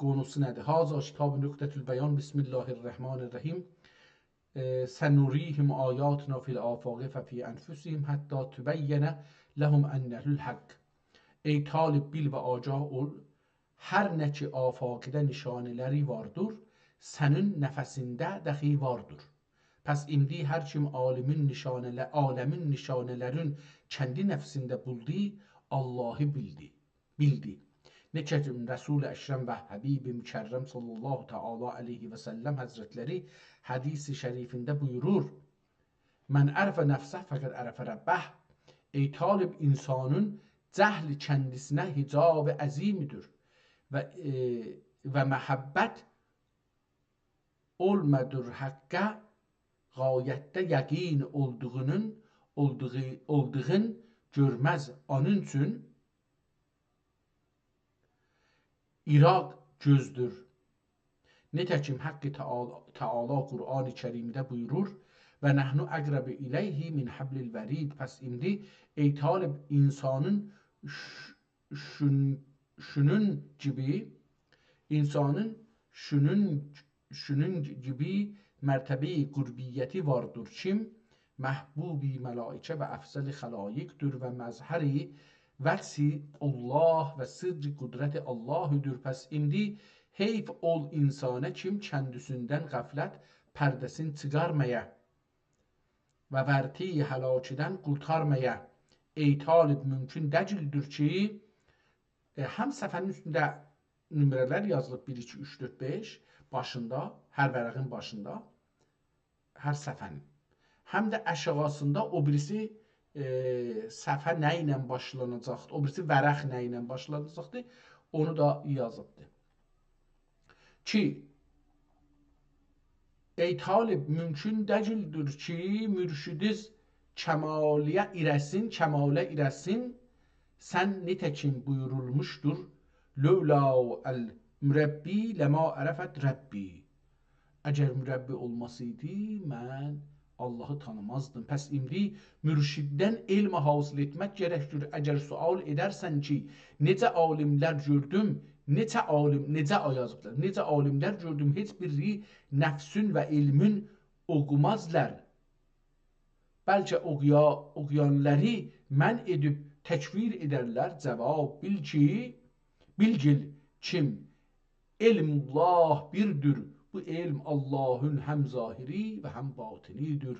konusu nədir? Haza kitab-ı nüqtətül bəyan. Bismillahirrahmanirrahim. Sənurihim ayatina fil afaqi və fi ənfusihim hətta tübəyyənə ləhum ennəhül haqq. Ey talib bil və aca ol, hər nə ki afaqidə nişanələri vardır, sənin nəfəsində dəxi vardır. Pəs indi hər kim alemin nişanələrin kəndi nəfsində buldu, Allahı bildi. Neçəkim Rəsul-i Əkrəm və Həbib-i Mükərrəm sallallahu teala aleyhi və səlləm həzrətləri hədis-i şərifində buyurur: Mən ərfə nəfsə fəqət ərfə rəbbəh. Ey talib, insanın cəhli kendisinə hicab-ı əzimidir və məhəbbət olmədir həqqə gayətdə yəqin olduğun görməz. Onun üçün İraq gözdür. Nətəkim Haqqı Teala Qur'an-ı Kərimdə buyurur: Və nəhnu əqrəbi iləyhi min hablil vərid. Pəs indi ey talib, insanın şunun gibi mərtəbe-i qurbiyyəti vardır. Kim məhbubi mələikə və əfzəli xəlayiqdir və məzhəri vəsi Allah və sırrı qudrəti Allahüdür. Pəs indi heyf ol insana kim kəndisindən qəflət pərdəsini çıxarmaya və vərti həlakədən qurtarmaya. Ey talib, mümkün dəcildir ki, həm səfərin üstündə nümerələr yazılıb 1, 2, 3, 4, 5 başında, hər vərəqin başında, hər səfənin. Həm də əşğasında o birisi səfə nə ilə başlanacaqdır, o birisi vərəq nə ilə başlanacaqdır, onu da yazıbdır. Ki, ey talib, mümkün dəcildir ki, mürşidiz kəmalə irəsin, sən nitəkin buyurulmuşdur, Lövla el-mürəbbi ləma ərəfət rəbbi. Əgər mürəbbi olmasıydı, mən Allahı tanımazdım. Pəs indi mürşiddən elm hasil etmək gərəkdir. Əgər sual edərsən ki, necə alimlər gördüm, necə alimlər gördüm, heç biri nəfsün və ilmin oqumazlar. Bəlkə oquyanları mən edib təkvir edərlər. Cavab bilgil kim? Elmullah birdir. Bu elm Allahın həm zahiri və həm batinidir.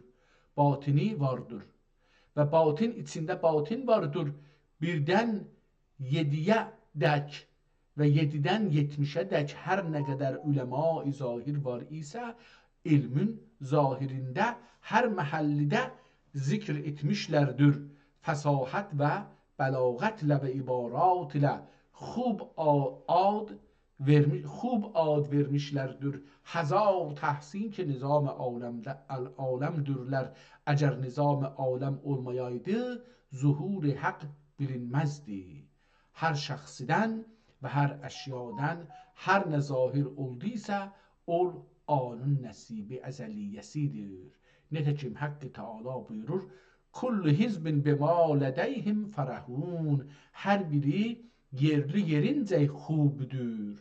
Batini vardır. Və batin içində batin vardır. Birdən 7-yə dək və 7-dən 70-ə dək hər nə qədər üləma-i zahir var isə, ilmin zahirində hər məhəllidə zikr etmişlərdir. Fəsahət və bəlağətlə və ibarat ilə xub ad vermişlərdir. Həzar təhsin ki, nizam aləmdürlər. Əgər nizam aləm olmayaydı, zuhur haqq bilinməzdi. Hər şəxsidən və hər əşyadan hər nə zahir olduysa, ol anın nəsibi əzəliyyəsidir. Nətəkim Haqqı Teala buyurur: Kullu hizbin bima ledeyhim farahun. Hər biri yerli yerincə xubdur.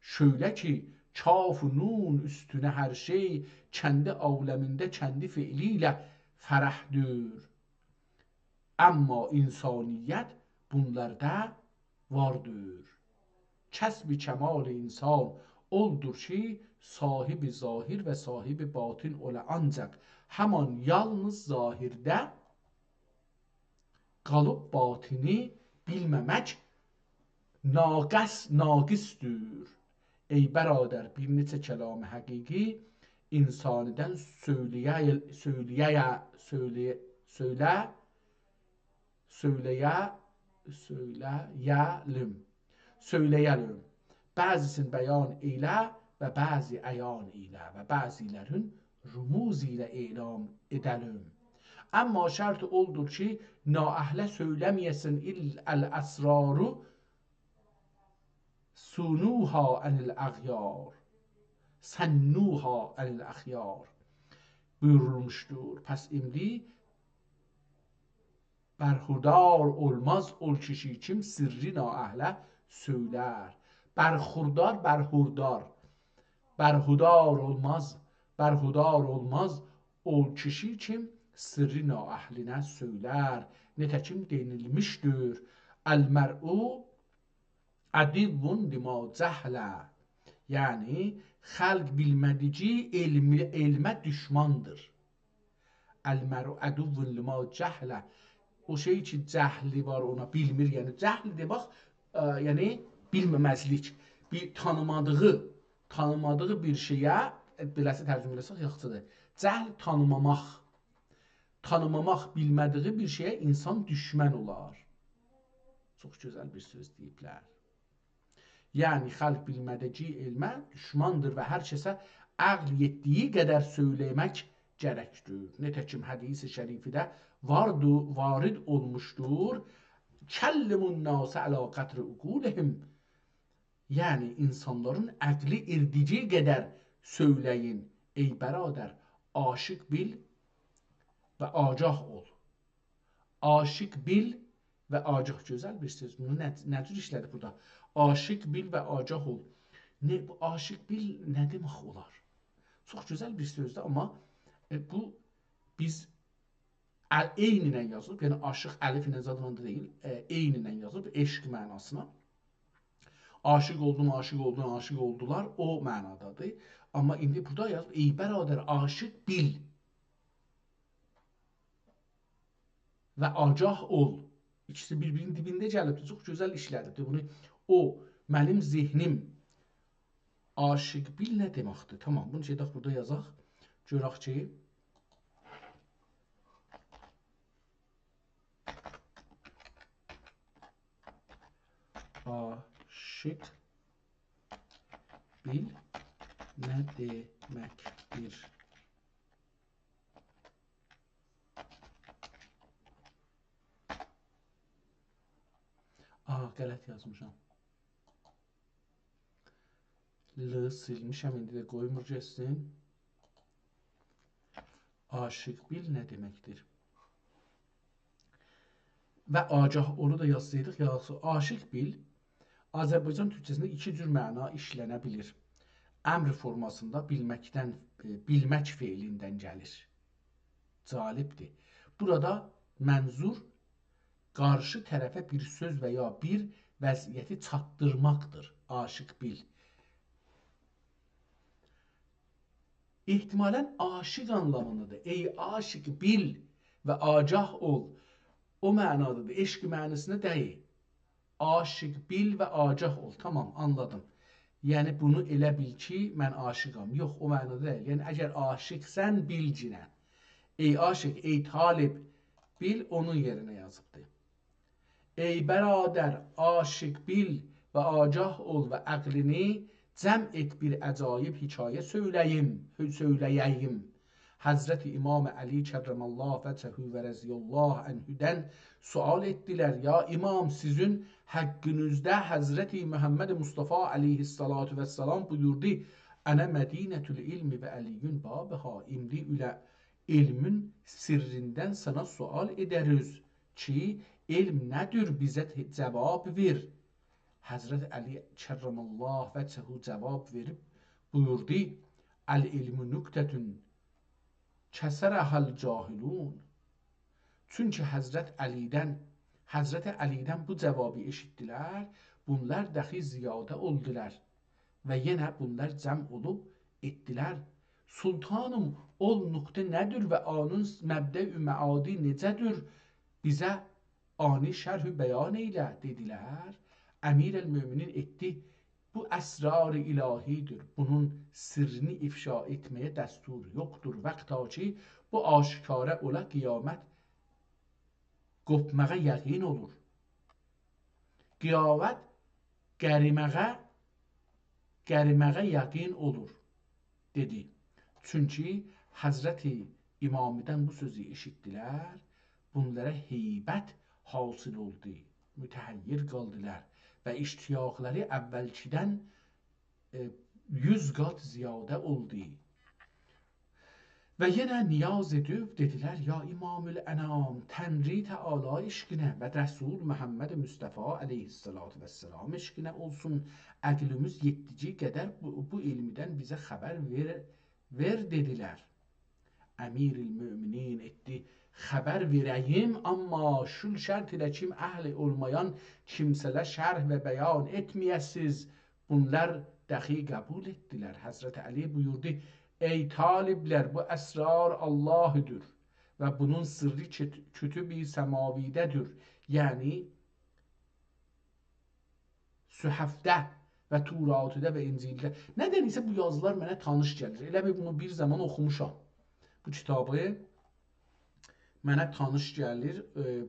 Şöyle ki, kaf-ı nun üstüne hər şey kendi aleminde kendi fiiliyle ferahdır. Amma insaniyet bunlarda vardır. Kəsb-i kemal insan oldur ki, sahibi zahir ve sahibi batin ola, ancak hemen yalnız zahirde kalıp batini bilməmək naqisdir. Ey bəradər, bir neçə kəlam-ı həqiqi insanidən Söyləyəlim. Bəzisini bəyan eylə və bəzi əyan eylə və bəzilərin rumuz ilə elam edəlim. Amma şərt oldur ki, naəhlə söyləməyəsin el-əsraru sunuha anil əğyar, sənnuha anil əxyar buyurulmuşdur. Pəs indi berhudar olmaz ol kişi kim sirri naəhlə söylər. Berhudar, berhudar olmaz ol kişi kim sirri naəhlinə söylər. Nətəkim denilmişdir. El-mər'u adivun lima cəhlə. Yəni, xalq bilmədici elmə düşmandır. El-mər'u adivun lima cəhlə. O şey ki, cəhli var ona bilmir. Yəni, cəhli demək, yəni bilməməzlik. Bir tanımadığı bir şeyə, beləsi tərcümə eləsək yaxşıdır. Cəhl tanımamaq. Tanımamaq, bilmədiği bir şeyə insan düşmən olar. Çox gözəl bir söz deyiblər. Yəni, xalq bilmədici elmə düşmandır və hər kəsə əql yetdiyi qədər söyləmək gərəkdir. Nətəkim hədis-i şərifidə varid olmuşdur. Kəllimun nasə ələ qətri uqulihim. Yəni, insanların əqli irdici qədər söyləyin. Ey bəradər, aşıq bil və agah ol. Aşıq bil və agah. Gözəl bir söz. Bunu nə cür işlədi burada? Aşıq bil və agah ol. Bu aşıq bil nə demək olar? Çox gözəl bir sözdür, amma bu biz eyni ilə yazılıb, yəni aşıq əlif ilə zadlandı deyil, eyni ilə yazılıb, eşq mənasına. Aşıq oldum, aşıq oldun, aşıq oldular, o mənadadır. Amma indi burada yazıb, ey bəradər, aşıq bil və agah ol. İkisi bir-birinin dibində gəlibdir, çox gözəl işlədibdir. Bunu mənim zihnim aşıq bil nə deməkdir? Tamam, bunu şeydək burada yazaq. Görək ki, aşıq bil nə deməkdir? Qələt yazmışam. L silmişəm, indi də qoymur gəlsin. Aşıq bil nə deməkdir? Və agah onu da yazsaydıq, aşıq bil Azərbaycan türkçəsində iki cür məna işlənə bilir. Əmr formasında bilmək feilindən gəlir. Calibdir. Burada mənzur qarşı tərəfə bir söz və ya bir vəziyyəti çatdırmaqdır. Aşıq bil. İhtimalən aşıq anlamındadır. Ey aşıq bil və agah ol. O mənadadır. Eşq mənasına deyil. Aşıq bil və agah ol. Tamam, anladım. Yəni, bunu elə bil ki, mən aşıqam. Yox, o mənada deyil. Yəni, əgər aşıqsən, bilcinə. Ey aşıq, ey talib, bil, onun yerinə yazıbdır. Ey bəradər, aşıq bil və agah ol və əqlini cəm et bir əcaib hikayə söyləyəyim. Həzrəti İmam Əli kərrəməllah vəcəhü və rəziyallah ənhüdən sual etdilər. Ya İmam, sizin haqqınızda Həzrəti Muhammed Mustafa aleyhissalatu vesselam buyurdu. Ənə mədinətül ilmi və əliyyün babıha. İmdi ülə ilmin sirrindən sana sual edəriz ki, ilm nədir bizə cavab ver. Həzrət Əli kərrəməllah vəcəhü cavab verib buyurdu. Əl-ilmü nüqtətün kəsərəhəl cahilun. Çünki Həzrət Əlidən bu cavabı eşitdilər, bunlar dəxi ziyadə oldular və yenə bunlar cəm olub etdilər. Sultanım, ol nüqtə nədir və anın məbdə-ü məadi necədir? Bizə ani şərh-ü bəyan eylə, dedilər. Əmir-el-müminin etdi, bu əsrar-ı ilahidir. Bunun sirrini ifşa etməyə dəstur yoxdur. Vaxta ki, bu aşikara ola qiyamət qopmağa yəqin olur. Qiyavət qəriməyə yəqin olur, dedi. Çünki Həzrəti İmamidən bu sözü eşitdilər, bunlara heybət hasıl oldu, mütəhayyir qaldılar və iştiyaqları əvvəlkidən 100 qat ziyadə oldu. Və yenə niyaz edib dedilər, ya İmamül Ənam, Tənri Teala eşqinə və Rəsul Məhəmməd Müstəfa əleyhissalatu vəssalam eşqinə olsun, əqlimiz yetdici qədər bu ilmidən bizə xəbər ver dedilər. Əmir-i müminin etdi, xəbər verəyim, amma şul şərt ilə kim əhli olmayan kimsələr şərh və bəyan etməyəsiz, bunlar dəxi qəbul etdilər. Həzrət Əli buyurdu, ey taliblər, bu əsrar Allah'ıdır və bunun sırrı kütüb-i səmavidədir. Yəni Sühəfdə və Turatədə və İncildə. Nədən isə bu yazılar mənə tanış gəlir. Elə bir bunu bir zaman oxumuşam. Bu kitabı mənə tanış gəlir,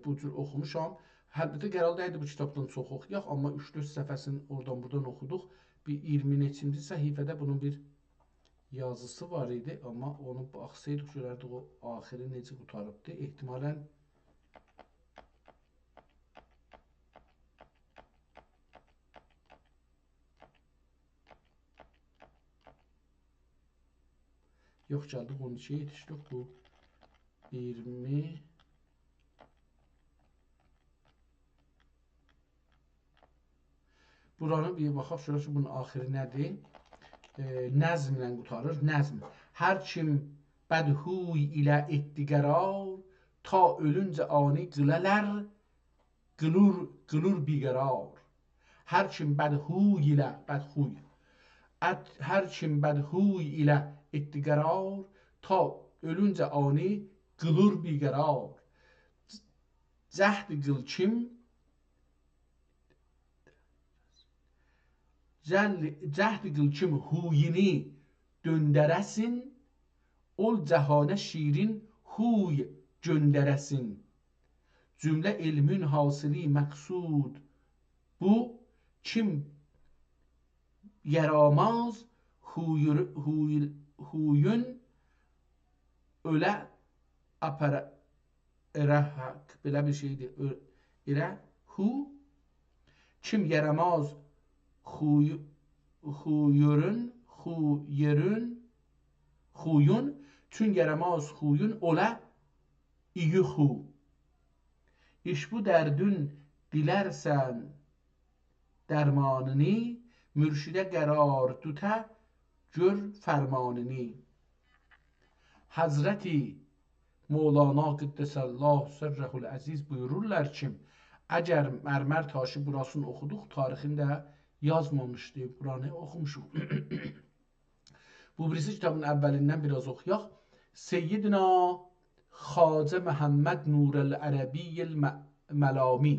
bu cür oxumuşam. Həqiqətən qərar idi bu kitabdan çox oxuyaq, amma 3-4 səhifəsini oradan buradan oxuduq. Bir 20 neçinci səhifədə bunun bir yazısı var idi, amma onu baxsaydıq görərdik o axiri necə qutarıbdı. Ehtimalən yox, gəldik 12-yə yetişdik, bu 20 buranı bir baxaq, şöyle ki, bunun axiri nədir? Nəzmlə qutarır, nəzm. Hər kim bədhuy ilə etdi qərar, ta ölüncə ani qılələr, qılur biqərar. Hər kim bədhuy ilə, hər kim bədhuy ilə etdi qərar, ta ölüncə ani qılur biqərar. Cəhd qıl kim, cəhd qıl kim huyini döndərəsin, ol cəhanə şirin huy göndərəsin. Cümlə ilmin hasili məqsud bu, kim yaramaz huyun ölə apərəhək, belə bir şeydir, kim yaramaz huyun, çün yaramaz huyun ola iyi hu. İş bu dərdün dilərsən dərmanını, mürşidə qərar tutə gör fərmanını. Həzrəti Mevlana Qüddəsəllahu sirrəhul əziz buyururlar ki, əgər mərmər taşı burasını oxuduq, tarixində yazmamışdı, buranı oxumuşuq. Bu birisi kitabın əvvəlindən biraz oxuyaq. Seyyidina Xacə Məhəmməd Nurəl-Ərəbiyyəl Məlami.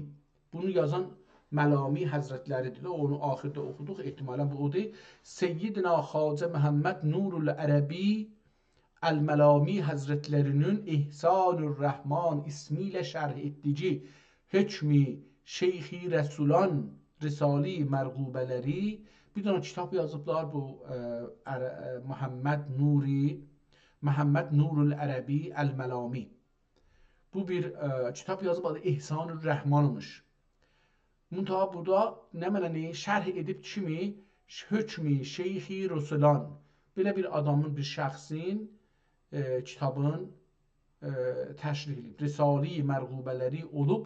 Bunu yazan Məlami həzrətləridir. Onu axirdə oxuduq, ehtimalən bu odur. Seyyidina Xacə Məhəmməd Nurəl-Ərəbi Əl-Məlami həzrətlərinin İhsanur-Rəhman ismi ilə şərh etdici Hükmi Şeyxi Rəsulan Risali Mərqubələri bir dənə kitab yazıblar, bu Məhəmməd Nurul-Ərəbi Əl-Məlami. Bu bir kitab yazıb, adı İhsanur-Rəhmanmış. Müntəha burada nə mənəni şərh edib kimi Hükmi Şeyxi Rəsulan, belə bir adamın, bir şəxsin kitabın təşrih edib. Risali Mərqubələri olub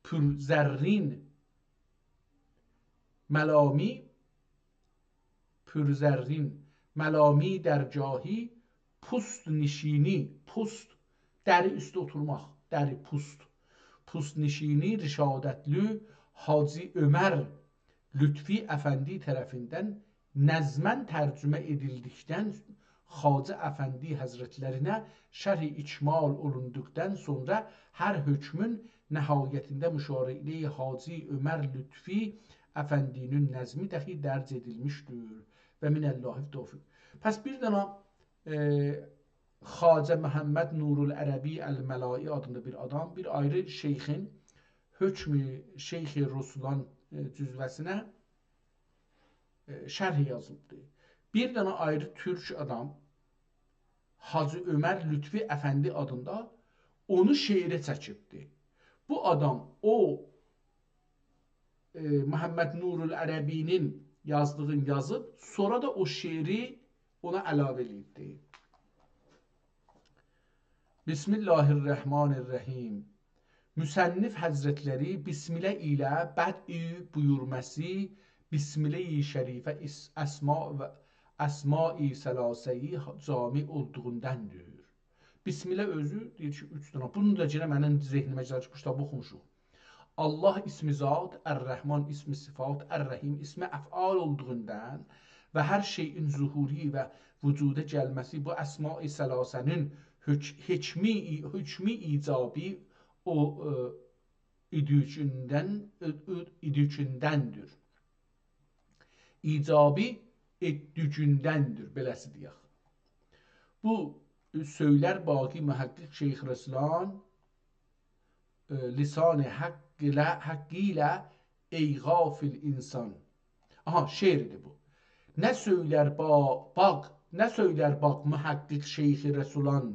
Pürzərrin Məlami dərgahı pust nişini, pust, dəri üstə oturmaq, dəri pust, pust nişini rişadətli Hacı Ömər Lütfi Əfəndi tərəfindən nəzmən tərcümə edildikdən Xacə Əfəndi həzrətlərinə şərh-i ikmal olunduqdan sonra hər hökmün nəhayətində müşarə-i Hacı Ömər Lütfi Əfəndinin nəzmi dəxi dərc edilmişdir və minəllahi tövfiq. Pəs bir dənə Xacə Məhəmməd Nurul Ərəbi Əl-Məlai adında bir adam bir ayrı şeyxin hökmü Şeyx-i Rusulan cüzvəsinə şərh yazıbdır. Bir dənə ayrı türk adam Hacı Ömər Lütfi Əfəndi adında onu şeirə çəkibdir. Bu adam o Məhəmməd Nurul Ərəbinin yazdığını yazıb, sonra da o şeiri ona əlavə edibdir. Bismillahirrahmanirrahim. Müsənnif Həzrətləri Bismilə ilə bəd'i buyurməsi Bismilə-i şərifə əsma-i səlasəyi cami olduğundandır. Bismilə özü deyir ki, 3 dənə. Bunu da yenə mənim zehnimə gəldi ki, bu kitabı oxumuşuq. Allah ismi zat, Ər-Rəhman ismi sifat, Ər-Rəhim ismi əf'al olduğundan və hər şeyin zuhuri və vücuda gəlməsi bu əsma-i səlasənin hükmi icabi o idükündəndir. İcabi etdükündəndir, beləsi deyək. Bu söylər baqi mühəqqiq Şeyx Rəslan lisan-ı haqqı ilə ey qafil insan. Aha, şeirdir bu. Nə söylər baq mühəqqiq Şeyx Rəslan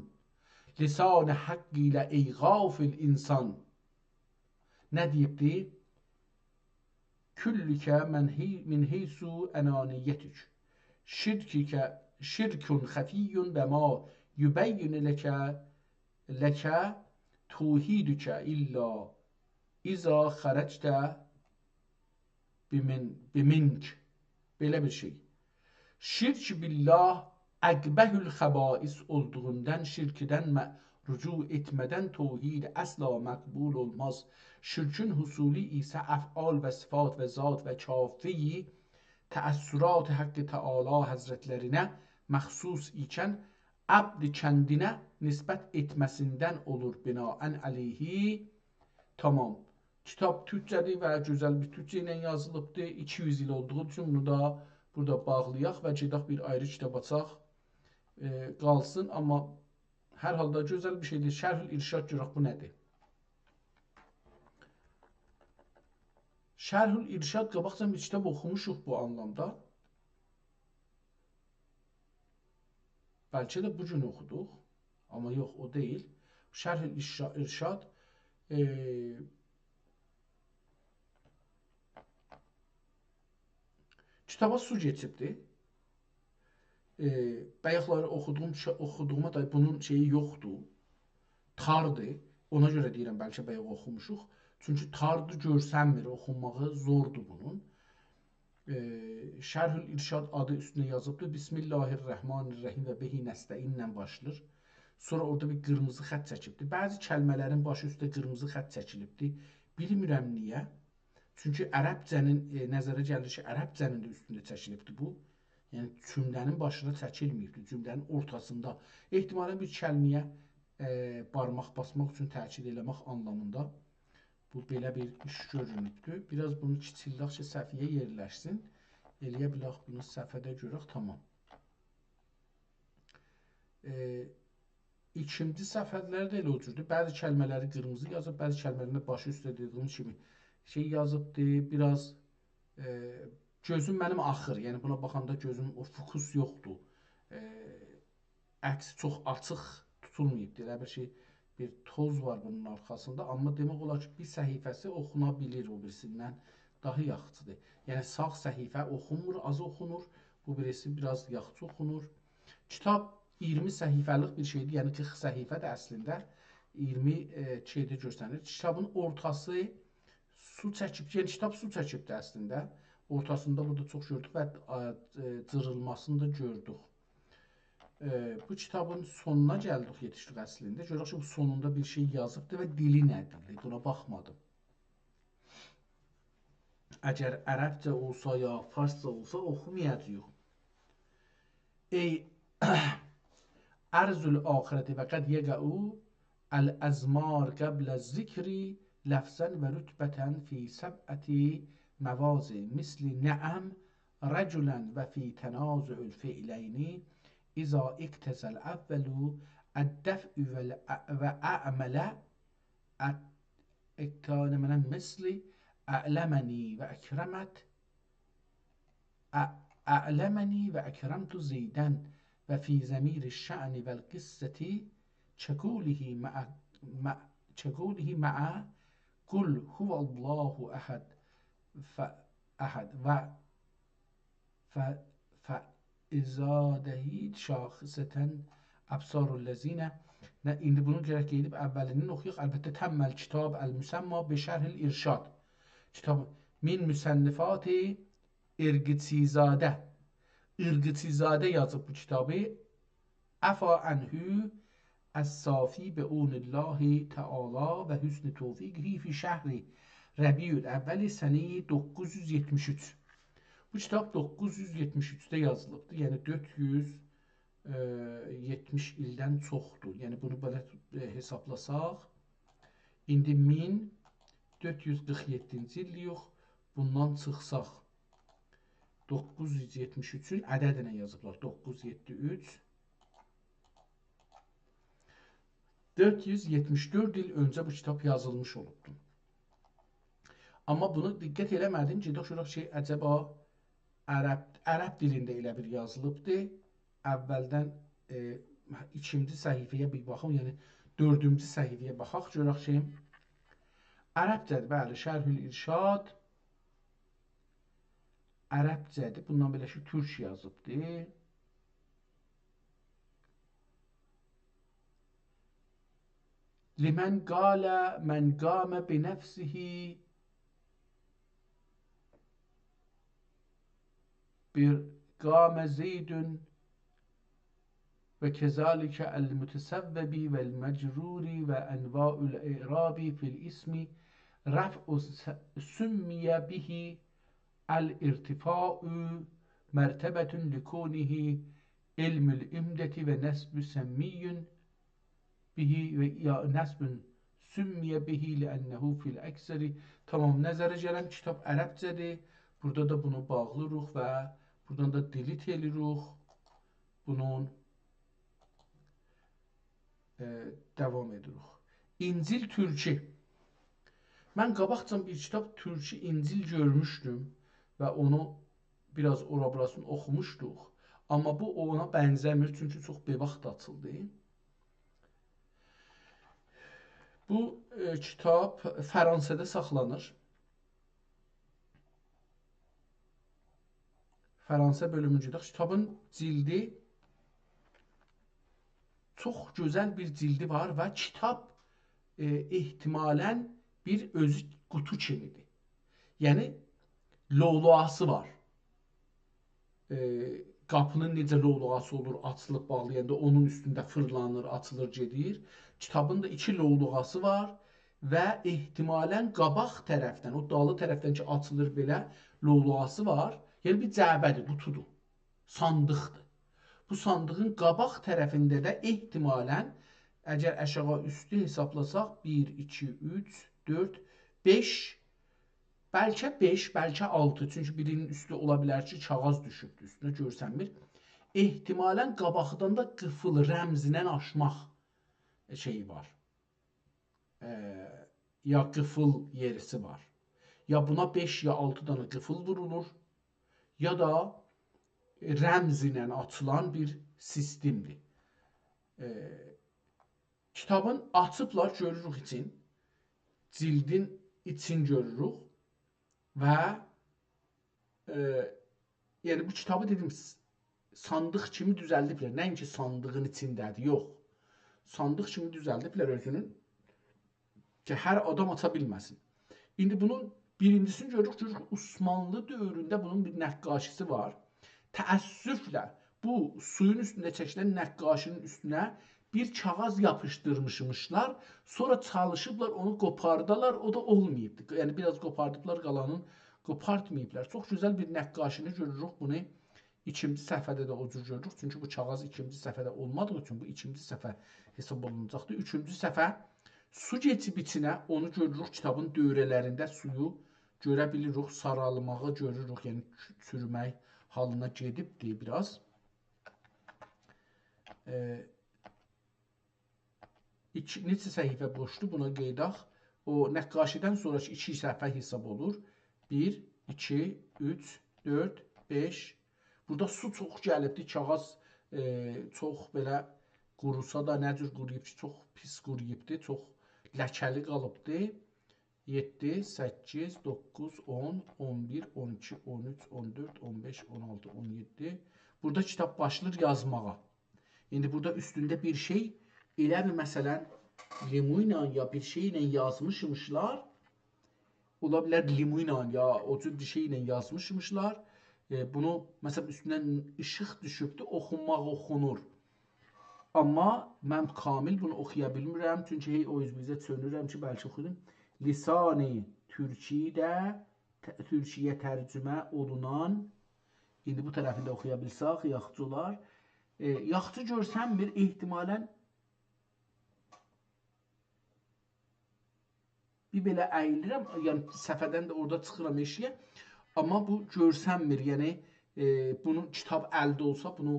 lisan-ı haqqı ilə ey qafil insan. Nə deyibdir? Küllükə min heysu ənaniyyətük. Şirkun xəfiyyun və ma yübəyyün ləkə tuhidükə illa İza xərəcdə bimink. Belə bir şey. Şirk billah əqbəhül xəbais olduğundan şirkdən rücu etmədən tevhid əsla məqbul olmaz. Şirkin husuli isə əf'al və sifat və zat və kafiyi təəssürat Haqqı Teala Həzrətlərinə məxsus ikən əbd kəndinə nisbət etməsindən olur binaən əleyhi. Tamam. Kitab türkçədir və gözəl bir türkçə ilə yazılıbdır. 200 il olduğu üçün bunu da burada bağlayaq və gedək bir ayrı kitab açaq. Qalsın, amma hər halda gözəl bir şeydir. Şərh-ül İrşad görək bu nədir? Şərh-ül İrşad qabaqcan bir kitab oxumuşuq bu anlamda. Bəlkə də bu gün oxuduq, amma yox, o deyil. Şərh-ül İrşad kitaba su geçibdir. Bayaqları oxuduğuma da bunun şeyi yoxdur. Tardır. Ona görə deyirəm, bəlkə bayaq oxumuşuq. Çünki tardır, görsənmir, oxunmağı zordur bunun. Şərh-ül İrşad adı üstünə yazıbdır. Bismillahirrahmanirrahim və behi nəstəinlə başlayır. Sonra orada bir qırmızı xət çəkibdir. Bəzi kəlmələrin başı üstə qırmızı xət çəkilibdir. Bilmirəm niyə. Çünki ərəbcənin nəzərə gəlir ki, ərəbcənin də üstündə çəkilibdir bu. Yəni cümlənin başına çəkilməyibdir, cümlənin ortasında. Ehtimalən bir kəlməyə barmaq basmaq üçün təkid eləmək anlamında bu belə bir iş görünübdür. Biraz bunu kiçildək ki, səhvəyə yerləşsin. Eləyə bilək bunu səhvədə görək, tamam. İkinci səhvələr də elə o cürdür. Bəzi kəlmələri qırmızı yazıb, bəzi kəlmələrini başı üstə dediyim kimi şey yazıbdır. Biraz gözüm mənim axır. Yəni buna baxanda gözüm o fokus yoxdur. Əksi çox açıq tutulmayıb. Elə bir şey, bir toz var bunun arxasında. Amma demək olar ki, bir səhifəsi oxuna bilir o birisindən daha yaxçıdır. Yəni sağ səhifə oxunmur, az oxunur. Bu birisi biraz yaxçı oxunur. Kitab 20 səhifəlik bir şeydir. Yəni 40 səhifə də əslində 20 şeydə görsənir. Kitabın ortası su çəkib, yəni kitab su çəkibdir əslində. Ortasında burada çox gördük və cırılmasını da gördük. Bu kitabın sonuna gəldik, yetişdik əslində. Görək ki, bu sonunda bir şey yazıbdır və dili nədir? Buna baxmadım. Əgər ərəbcə olsa ya farsça olsa oxumayacaq. Ey ərzül axirəti və qəd yəqəu əl-əzmar qəblə zikri ləfzən və rütbətən fi səb'əti məvazi misli nəəm rəculən və fi tənazü'ül fi'ləyni İza iktəzəl əvvəlu الدفء وأعمل كان من مثل أعلمني وأكرمت أعلمني وأكرمت زيدا وفي ضمير الشأن والقصة شكوله مع قل هو الله أحد فأحد فإزاده şahseten absarüllezine. İndi bunu gerek edib əvvəlini oxuyaq. Əlbəttə təmməl kitab əl-müsəmma beşərhil irşad. Kitab min müsənnifati İrqitizadə. İrqitizadə yazıb bu kitabı. Əfa ənhü əs-safi be'unillahi təala və hüsnü tevfiqihi fi şəhri Rəbiül əvvəli səni 973. Bu kitab 973'də yazılıbdır. Yəni 470 ildən çoxdur. Yəni bunu belə hesablasaq, indi 1447-ci illiyik. Bundan çıxsaq 973-ün ədədinə yazıblar. 973 474 il öncə bu kitab yazılmış olubdur. Amma bunu diqqət eləmədim. Gedək şey əcəba ərəb dilində elə bir yazılıbdır. Əvvəldən ikinci səhifəyə bir baxım, yəni dördüncü səhifəyə baxaq, görək şey. Ərəbcədir, bəli, Şərhül İrşad ərəbcədir. Bundan belə ki, türk yazıbdır. Limən qalə mən qamə binəfsihi bir qamə zeydün ve kezalike el-mütesevvebi vel-mecruri ve enva'ul-i'rabi fil-ismi raf'u sümmiye bihi el-irtifa'u mertebetun likunihi ilmül-imdeti ve nesbü semmiyyün bihi ve nesbün sümmiye bihi li'ennehu fil-ekseri. Tamam, nəzərə gələn kitab ərəbcədir. Burada da bunu bağlırıq və buradan da delete edirik. Bunun devam edirik. İncil türkü. Mən qabaqcan bir kitab türkü İncil görmüşdüm və onu biraz ora-burasını oxumuşduq. Amma bu ona bənzəmir, çünki çox bevaxt açıldı. Bu kitab Fransada saxlanır. Fransa bölümüncüdə. Kitabın cildi çox gözəl bir cildi var və kitab ehtimalən bir özü qutu kimidir. Yəni loğluğası var. Qapının necə loğluğası olur, açılıb bağlayanda onun üstündə fırlanır, açılır, gedir. Kitabın da iki loğluğası var və ehtimalən qabaq tərəfdən, o dalı tərəfdən ki açılır belə loğluğası var. Yəni bir cəbədir, qutudur, sandıqdır. Bu sandığın qabaq tərəfində də ehtimalən, əgər aşağı üstü hesablasaq, 1, 2, 3, 4, 5, bəlkə 5, bəlkə 6, çünki birinin üstü ola bilər ki, kağız düşübdür, üstünə görsənmir. Ehtimalən qabaqdan da qıfıl rəmzinə aşmaq şeyi var. Ya qıfıl yerisi var. Ya buna 5 ya 6 dana qıfıl vurulur, ya da rəmz ilə açılan bir sistemdir. Kitabın açıblar, görürük için, cildin için görürük və yəni bu kitabı dedim, sandıq kimi düzəldiblər. Nəinki sandığın içindədir, yox. Sandıq kimi düzəldiblər özünün ki, hər adam aça bilməsin. İndi bunun birincisini görürük, Osmanlı dövründə bunun bir nəqqaşisi var. Təəssüflə bu suyun üstündə çəkilən nəqqaşının üstünə bir kağız yapışdırmışlar. Sonra çalışıblar, onu qopardalar, o da olmayıbdı. Yəni biraz qopardıblar, qalanın qopartmayıblar. Çox gözəl bir nəqqaşını görürük. Bunu ikinci səhifədə də o cür görürük. Çünki bu kağız ikinci səhifədə olmadığı üçün bu ikinci səhifə hesab olunacaqdır. Üçüncü səhifə su keçib içinə, onu görürük. Kitabın dövrələrində suyu görə bilirik, saralmağı görürük, yəni çürümək halına gedibdir biraz. neçə səhifə boşdur, buna qeydaq. O nəqqaşidən sonraki 2 səhifə hesab olur. 1, 2, 3, 4, 5. Burada su çox gəlibdi, kağız çox belə qurusa da nə cür quruyub ki, çox pis quruyubdu, çox ləkəli qalıbdı. 7, 8, 9, 10, 11, 12, 13, 14, 15, 16, 17. Burada kitab başlayır yazmağa. İndi burada üstündə bir şey, elə bir məsələn limu ilə ya bir şey ilə yazmışmışlar. Ola bilər limu ilə ya o cür bir şey ilə yazmışmışlar. Bunu məsələn üstündən işıq düşübdü, oxunmaq oxunur. Amma mən kamil bunu oxuya bilmirəm, çünki o üzbüzə çönürəm ki, bəlkə oxuyum. Lisan-ı Türkiyə tərcümə olunan, indi bu tərəfində oxuya bilsək, yaxçılar, yaxçı görsənmir, ehtimalən bir belə əyilirəm, yəni səfədən də orada çıxıram eşiyə, amma bu görsənmir, yəni bunu kitab əldə olsa, bunu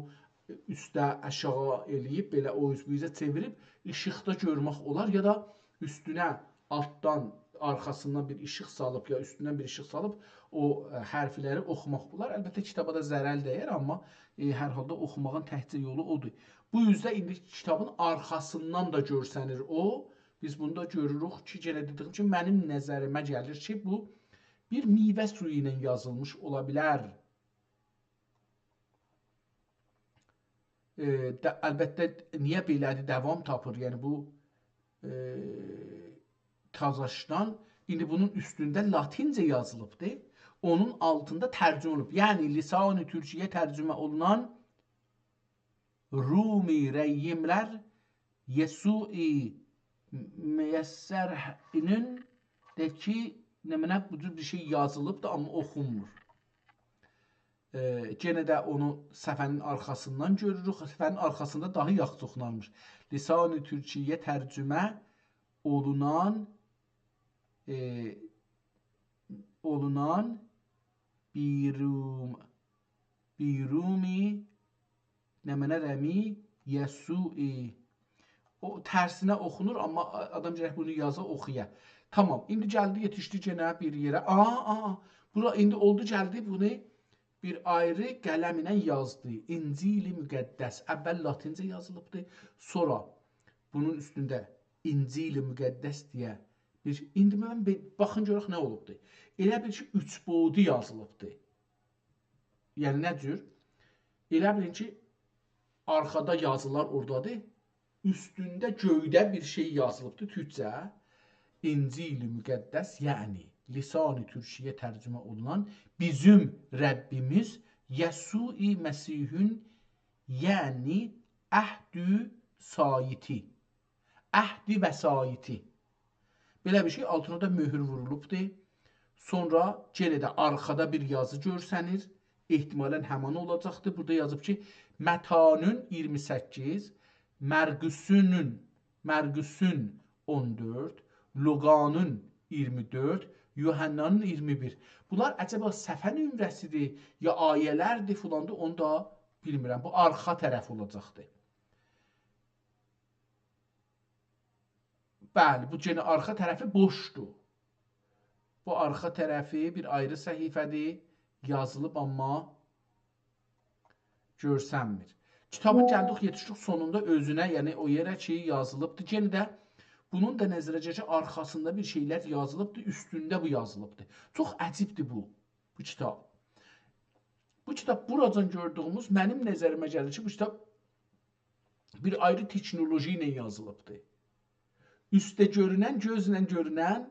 üstə aşağı eləyib, belə o üzbüzə çevirib, işıqda görmək olar, ya da üstünə altdan, arxasından bir işıq salıb ya üstündən bir işıq salıb o hərfləri oxumaq olar. Əlbəttə kitaba da zərər dəyər, amma hər halda oxumağın təkcə yolu odur. Bu üzdə indi kitabın arxasından da görsənir o. Biz bunu da görürük ki, yenə dediyim ki, mənim nəzərimə gəlir ki, bu bir meyvə suyu ilə yazılmış ola bilər. Əlbəttə niyə belədir, davam tapır. Yəni bu Tazaşdan, indi bunun üstündə latincə yazılıbdır. Onun altında tərcümə olub. Yəni Lisan-ı Türkiyə tərcümə olunan Rumi rəyyimlər Yesu-i Müyəssərinin də ki, nəmənə bu cür bir şey yazılıbdır, amma oxunmur. Genə də onu səfənin arxasından görürük. Səfənin arxasında daha yaxşı oxunarmış. Lisan-ı Türkiyə tərcümə olunan birumi nəmənə rəmi Yesu-i. O tərsinə oxunur, amma adam gərək bunu yaza oxuya. Tamam, indi gəldi, yetişdi genə bir yerə. Bura indi oldu, gəldi bunu bir ayrı qələm ilə yazdı. İncil-i Müqəddəs. Əvvəl latincə yazılıbdı, sonra bunun üstündə İncil-i Müqəddəs deyə indi mən baxın görək nə olubdur. Elə bir ki, 3 boydu yazılıbdır. Yəni nə cür? Elə bilin ki, arxada yazılar oradadır. Üstündə göydə bir şey yazılıbdır türkcə. İncil-i Müqəddəs, yəni Lisan-ı Türkiyə tərcümə olunan bizim Rəbbimiz Yəsu-i Məsihün, yəni Əhd-ü Sayiti. Əhd-i Vəsaiti. Belə bir şey, altına da möhür vurulubdur. Sonra yenə də arxada bir yazı görsənir. Ehtimalən həman olacaqdır. Burada yazıb ki, Mətanün 28, Mərqüsün 14, Luqanın 24, Yuhannanın 21. Bunlar əcəba səfə nömrəsidir, ya ayələrdir filandır, onu da bilmirəm. Bu arxa tərəf olacaqdır. Bəli, bu yenə arxa tərəfi boşdur. Bu arxa tərəfi bir ayrı səhifədir, yazılıb, amma görsənmir. Kitabın gəldik, yetişdik sonunda özünə, yəni o yerə ki, yazılıbdır. Yenə də bunun da nəzərəcə ki, arxasında bir şeylər yazılıbdır, üstündə bu yazılıbdır. Çox əcibdir bu kitab. Bu kitab buradan gördüyümüz mənim nəzərimə gəlir ki, bu kitab bir ayrı teknoloji ilə yazılıbdır. Üstdə görünən, gözlə görünən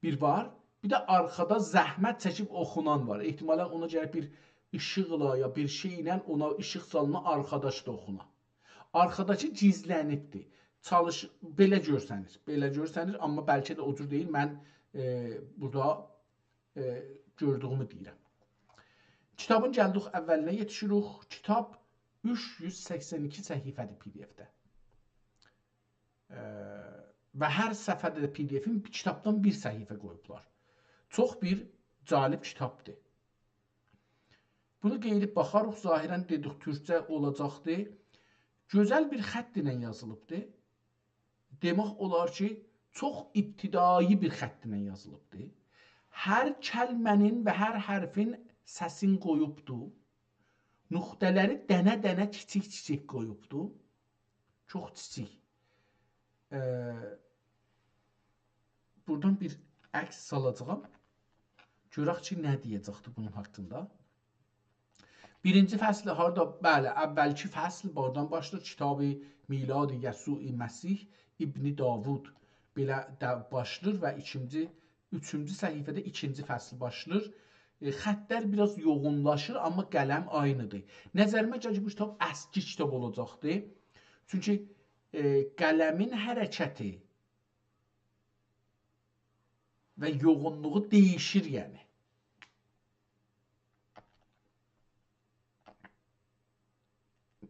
bir var. Bir də arxada zəhmət çəkib oxunan var. Ehtimalən ona gələk bir işıqla ya bir şeylə ona işıq salına arxadaşı da oxuna. Arxadakı gizlənibdir. Belə görsənir, amma bəlkə də o cür deyil. Mən burada gördüyümü deyirəm. Kitabın gəldik əvvəlinə yetişirik. Kitab 382 səhifədir PDF-də. Və hər səfədə PDF-in kitabdan bir səhifə qoyublar. Çox bir cəlib kitabdır. Bunu qeydib baxarıq, zahirən dedik türkcə olacaqdır. Gözəl bir xətt ilə yazılıbdır. demək olar ki, çox ibtidai bir xətt ilə yazılıbdır. Hər kəlmənin və hər hərfin səsin qoyubdu. Nöqtələri dənə-dənə kiçik-kiçik qoyubdu. Çox kiçik. Buradan bir əks salacağam. Görək ki, nə deyəcəkdir bunun haqqında. Birinci fəsli harada? Bəli, əvvəlki fəsl buradan başlayır. Kitab-ı Milad-ı Yəsu-i Məsih İbn Davud belə başlayır və üçüncü səhifədə ikinci fəsl başlayır. Xəttlər biraz yoğunlaşır, amma qələm aynıdır. Nəzərimə gəlir ki, bu kitab əski kitab olacaqdır. Çünki qələmin hərəkəti və yoğunluğu dəyişir yəni.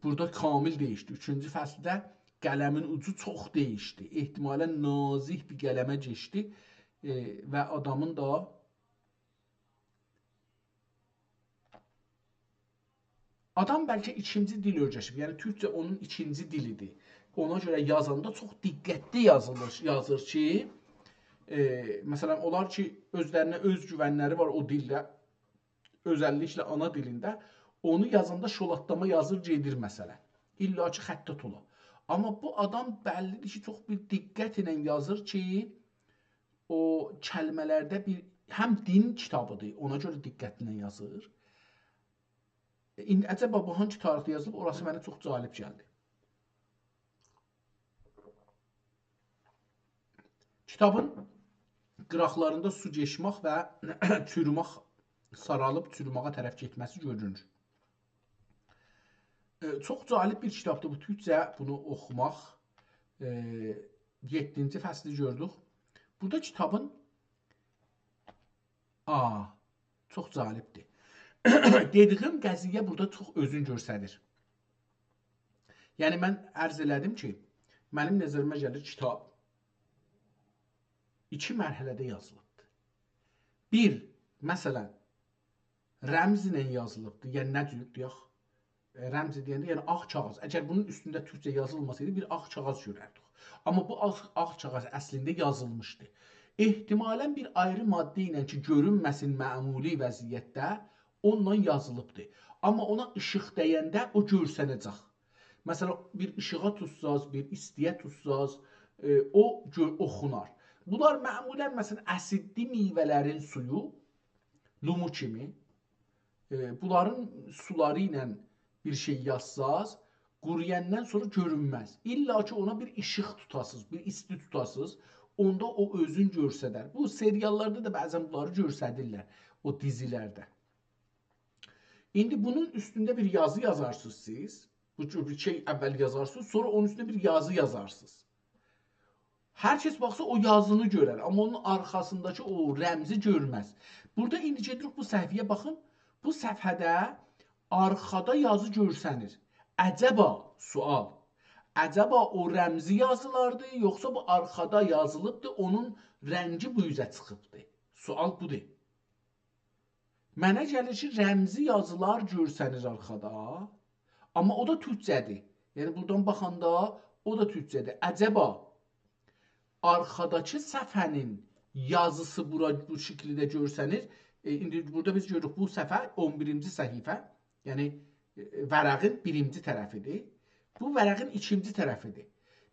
Burada kamil dəyişdi. Üçüncü fəsildə qələmin ucu çox dəyişdi. Ehtimalən nazik bir qələmə keçdi və adamın da adam bəlkə ikinci dil öyrəşib. Yəni türkcə onun ikinci dilidir. Ona görə yazanda çox diqqətli yazır ki, məsələn, olar ki, özlərinə öz güvənləri var o dildə, özəlliklə ana dilində. Onu yazanda şolatlama yazır, gedir məsələn. İlla ki, xəttat ola. Amma bu adam bəllidir ki, çox bir diqqət ilə yazır ki, o kəlmələrdə bir, həm din kitabıdır, ona görə diqqətlə yazır. İndi əcəba bu hangi tarixdə yazılıb, orası mənə çox cəlib gəldi. Kitabın qıraqlarında su geçmək və çürümək, saralıb çürüməyə tərəf getməsi görünür. Çox cəlib bir kitabdır bu türkcə, bunu oxumaq. 7-ci fəsli gördük. Burada kitabın çox cəlibdir. Dediyim qəziyyə burada çox özünü göstərir. Yəni mən ərz elədim ki, mənim nəzərimə gəlir kitab 2 mərhələdə yazılıbdır. Bir, məsələn, rəmz ilə yazılıbdır. Yəni nə deyək? Rəmzi deyəndə, yəni ağ kağız. Əgər bunun üstündə türkcə yazılmasaydı, bir ağ kağız görərdik. Amma bu ağ kağız əslində yazılmışdı. Ehtimalən bir ayrı maddə ilə ki, görünməsin məmuli vəziyyətdə onunla yazılıbdır. Amma ona işıq dəyəndə o görsənəcək. Məsələn, bir işığa tutsaz, bir istiyə tutsaz, o oxunar. Bunlar məmulən, məsələn, əsidli meyvələrin suyu, lumu kimi, bunların suları ilə bir şey yazsaz, quruyəndən sonra görünməz. İlla ki, ona bir işıq tutasız, bir isti tutasız, onda o özün görsədər. Bu seriallarda da bəzən bunları görsədirlər, o dizilərdə. İndi bunun üstündə bir yazı yazarsınız siz, bu bir şey əvvəl yazarsınız, sonra onun üstündə bir yazı yazarsınız. Hər kəs baxsa o yazını görər, amma onun arxasındakı o rəmzi görməz. Burada indi gedirik bu səhifəyə baxın, bu səfhədə arxada yazı görsənir. Əcəba, sual. Əcəba o rəmzi yazılardır, yoxsa bu arxada yazılıbdır, onun rəngi bu üzə çıxıbdır. Sual budur. Mənə gəlir ki, rəmzi yazılar görsənir arxada, amma o da türkcədir. Yəni, buradan baxanda o da türkcədir. Əcəba, arxadakı səfhənin yazısı bu şəkildə görsənir. İndi burada biz görürük, bu səfhə 11-ci səhifə. Yəni, vərəqin birinci tərəfidir. Bu vərəqin ikinci tərəfidir.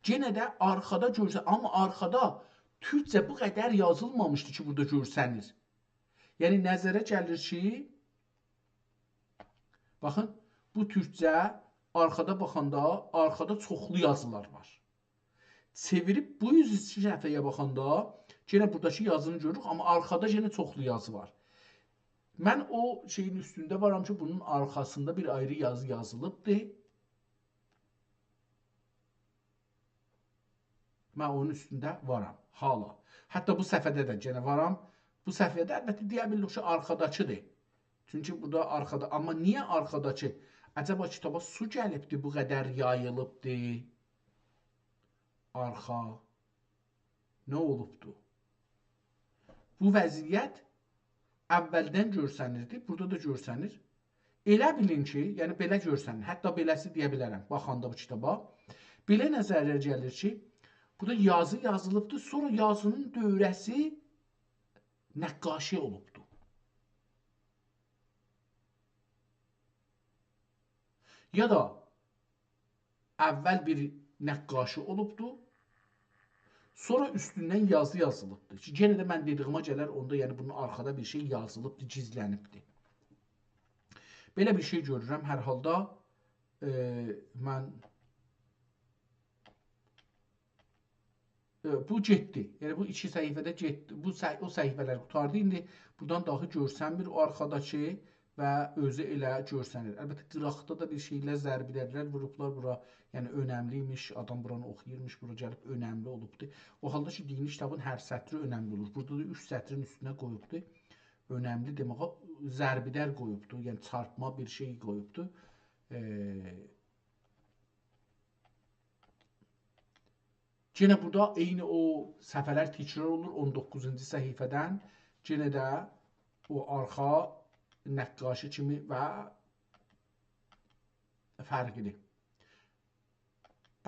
Yenə də arxada görsənir. Amma arxada türkcə bu qədər yazılmamışdı ki, burada görsənir. Yəni, nəzərə gəlir ki, baxın, bu türkcə arxada baxanda, arxada çoxlu yazılar var. Çevirib bu 102 səhifəyə baxanda, yenə buradakı yazını görürük, amma arxada yenə çoxlu yazı var. Mən o şeyin üstündə varam ki, bunun arxasında bir ayrı yazı yazılıbdır. Mən onun üstündə varam, hala. Hətta bu səhifədə də yenə varam. Bu səhifədə əlbəttə deyə bilirik ki, arxadakıdır. Çünki burada arxada. Amma niyə arxadakı? Əcəba kitaba su gəlibdir, bu qədər yayılıbdır. Arxa. Nə olubdur? Bu vəziyyət əvvəldən görsənirdi, burada da görsənir. Elə bilin ki, yəni belə görsənir. Hətta beləsi deyə bilərəm, baxanda bu kitaba. Belə nəzərə gəlir ki, Burada yazı yazılıbdır. Sonra yazının dövrəsi nəqqaşi olubdur. Ya da əvvəl bir nəqqaşi olubdur. Sonra üstündən yazı yazılıbdır. Ki, yenə də mən dediyimə gələr, onda yəni bunun arxada bir şey yazılıbdır, gizlənibdir. Belə bir şey görürəm. Hər halda mən bu getdi. Yəni bu iki səhifədə getdi. Bu o səhifələr qurtardı. İndi buradan dahi görsənmir o arxadakı və özü elə görsənir. Əlbəttə qıraqda da bir şeylər, zərbələr vurublar bura. Yəni önəmliymiş, adam buranı oxuyurmuş, bura gəlib önəmli olubdu. O halda ki, dini kitabın hər sətri önəmli olur. Burada da 3 sətrin üstünə qoyubdu. Önəmli deməyə zərbidər qoyubdu. Yəni çarpma bir şey qoyubdu. Yenə burada eyni o səfələr təkrar olur 19-cu səhifədən. Yenə də o arxa nəqqaşı kimi və fərqlidir.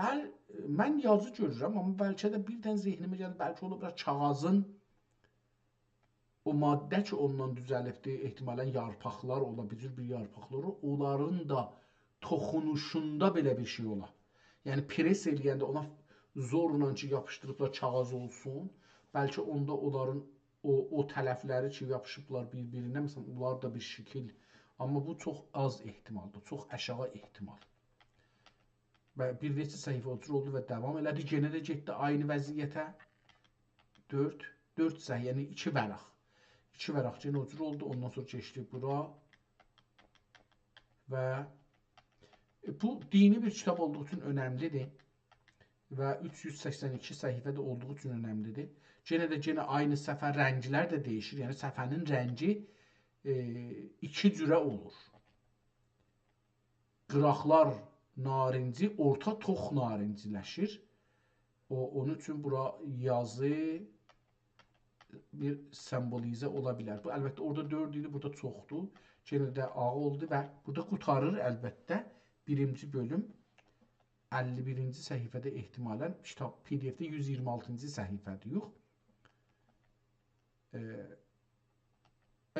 Mən yazı görürəm, amma bəlkə də birdən zehnimə gəlir, bəlkə ola bilər kağızın o maddə ki, ondan düzəlibdir, ehtimalən yarpaqlar ola bilir, bir yarpaqları, onların da toxunuşunda belə bir şey ola. Yəni pres eləyəndə ona zorla ki, yapışdırıblar kağız olsun, bəlkə onda onların o tələfləri ki, yapışıblar bir-birinə, məsələn, onlar da bir şəkil, amma bu çox az ehtimaldır, çox aşağı ehtimal. Və bir neçə səhifə otur oldu və davam elədi. Yenə də getdi aynı vəziyyətə. 4 səhifə, yəni 2 vəraq. 2 vəraq yenə otur oldu. Ondan sonra keçdi bura. Və bu dini bir kitab olduğu üçün önəmlidir. Və 382 səhifədə olduğu üçün önəmlidir. Yenə aynı səfə rənglər də dəyişir. Yəni səfənin rəngi 2 cürə olur. Qıraqlar narinci, orta tox narinciləşir. Onun üçün bura yazı bir sembolizə ola bilər. Bu, əlbəttə, orada 4 idi, burada çoxdur. Yenə də A oldu və burada qutarır, əlbəttə. Birinci bölüm 51-ci səhifədə ehtimalən, kitab PDF-də 126-cı səhifədir, yox.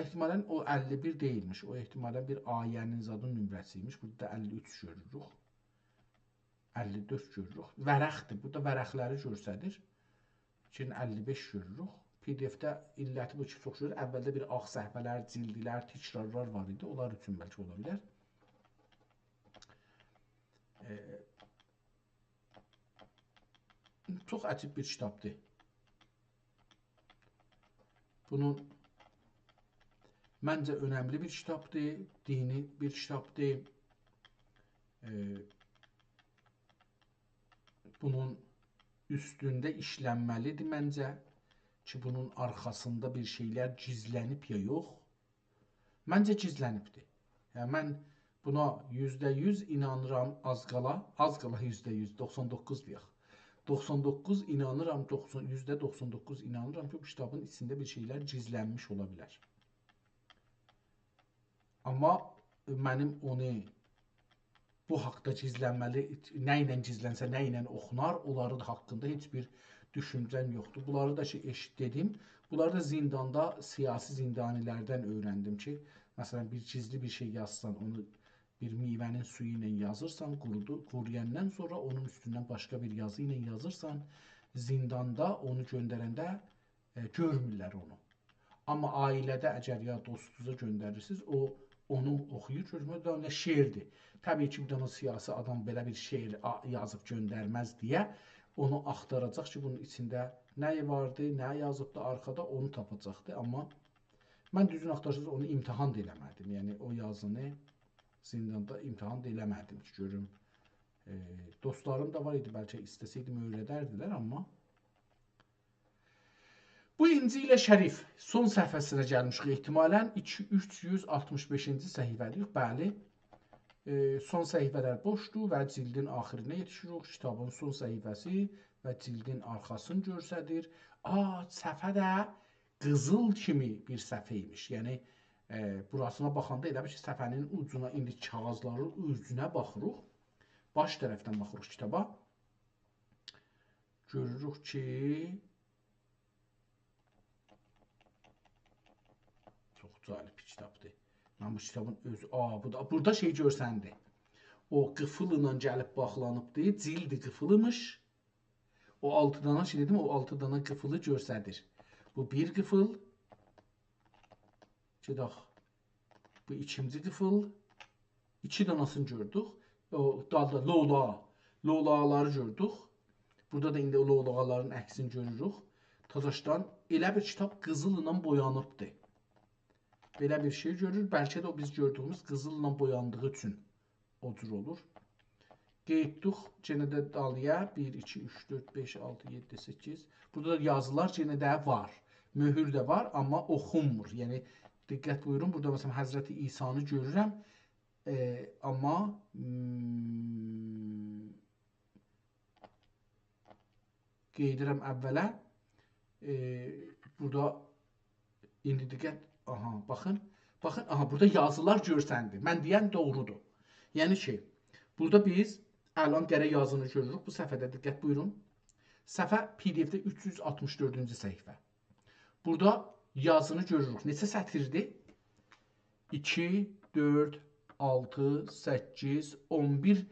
Ehtimalən o 51 deyilmiş, o ehtimalən bir ayənin zadın nömrəsiymiş. Burada da 53 görürük. 54 görürük. Vərəqdir. Burada vərəqləri göstərir. Şimdi 55 görürük. PDF-də illəti bu ki, çox görür. Əvvəldə bir ağ səhifələr, cildilər, təkrarlar var idi. Onlar üçün bəlkə ola bilər. Çox əcib bir kitabdır. Bunun məncə önəmli bir kitabdır. Dini bir kitabdır. Bunun üstündə işlənməlidir məncə ki, bunun arxasında bir şeylər gizlənib ya yox. Məncə gizlənibdir. Yəni, mən buna %100 inanıram, az qala %100, 99 deyək. 99 inanıram, %99 inanıram ki, bu kitabın içində bir şeylər gizlənmiş ola bilər. Amma mənim onu bu haqda gizlənməli, nə ilə gizlənsə, nə ilə oxunar, onların haqqında heç bir düşüncəm yoxdur. Bunları da dedim, bunları da zindanda, siyasi zindanilərdən öyrəndim ki, məsələn, bir gizli bir şey yazsan, onu bir meyvənin suyu ilə yazırsan, quruyandan sonra onun üstündən başqa bir yazı ilə yazırsan, zindanda onu göndərəndə görmürlər onu. Amma ailədə əgər ya dostunuza göndərirsiniz, onu oxuyur, görmür, da şeirdir. Təbii ki, bir dənə siyasi adam belə bir şeir yazıb göndərməz deyə onu axtaracaq ki, bunun içində nə vardı, nə yazıb da arxada onu tapacaqdır. Amma mən düzün axtarsız onu imtihan da eləmədim. Yəni, o yazını zindanda imtihan da eləmədim ki, görüm. Dostlarım da var idi, bəlkə istəsəydim öyrədərdilər, amma bu İncil ilə Şərif son səhifəsinə gəlmişik. Ehtimalən 365-ci səhifədir. Bəli, son səhifələr boşdur və cildin axirinə yetişirik. Kitabın son səhifəsi və cildin arxasını göstərir. Səhifə də qızıl kimi bir səhifə imiş. Yəni, burasına baxanda elə bir ki, səhifənin ucuna, indi kağızların ucuna baxırıq. Baş tərəfdən baxırıq kitaba. görürük ki çox cəlib kitabdır. Mən bu kitabın özü, burada şey görsəndi. O qıfılla gəlib bağlanıbdı, cildi qıfılımış. O 6 dana şey dedim, o 6 dana qıfılı görsədir. Bu bir qıfıl. Gedək. Bu ikinci qıfıl. 2 danasını gördük. O dalda lolağaları gördük. Burada da indi o lolağaların əksini görürük. Tazaşdan elə bir kitab qızılla boyanıbdı. Belə bir şey görür. Bəlkə də o biz gördüyümüz qızılla boyandığı üçün o cür olur. Qeyddik. Yenə də dalıya 1, 2, 3, 4, 5, 6, 7, 8. Burada da yazılar yenə də var. Möhür də var, amma oxunmur. Yəni diqqət buyurun. Burada məsələn Həzrəti İsa'nı görürəm. Amma qeydirəm əvvələ. Burada indi diqqət, baxın. Baxın, burada yazılar görsəndi. Mən deyən doğrudur. Yəni ki, burada biz əlan qərə yazını görürük. Bu səhvədə diqqət buyurun. Səhvə PDF-də 364-cü səhifə. Burada yazını görürük. Neçə sətirdir? 2, 4, 6, 8, 11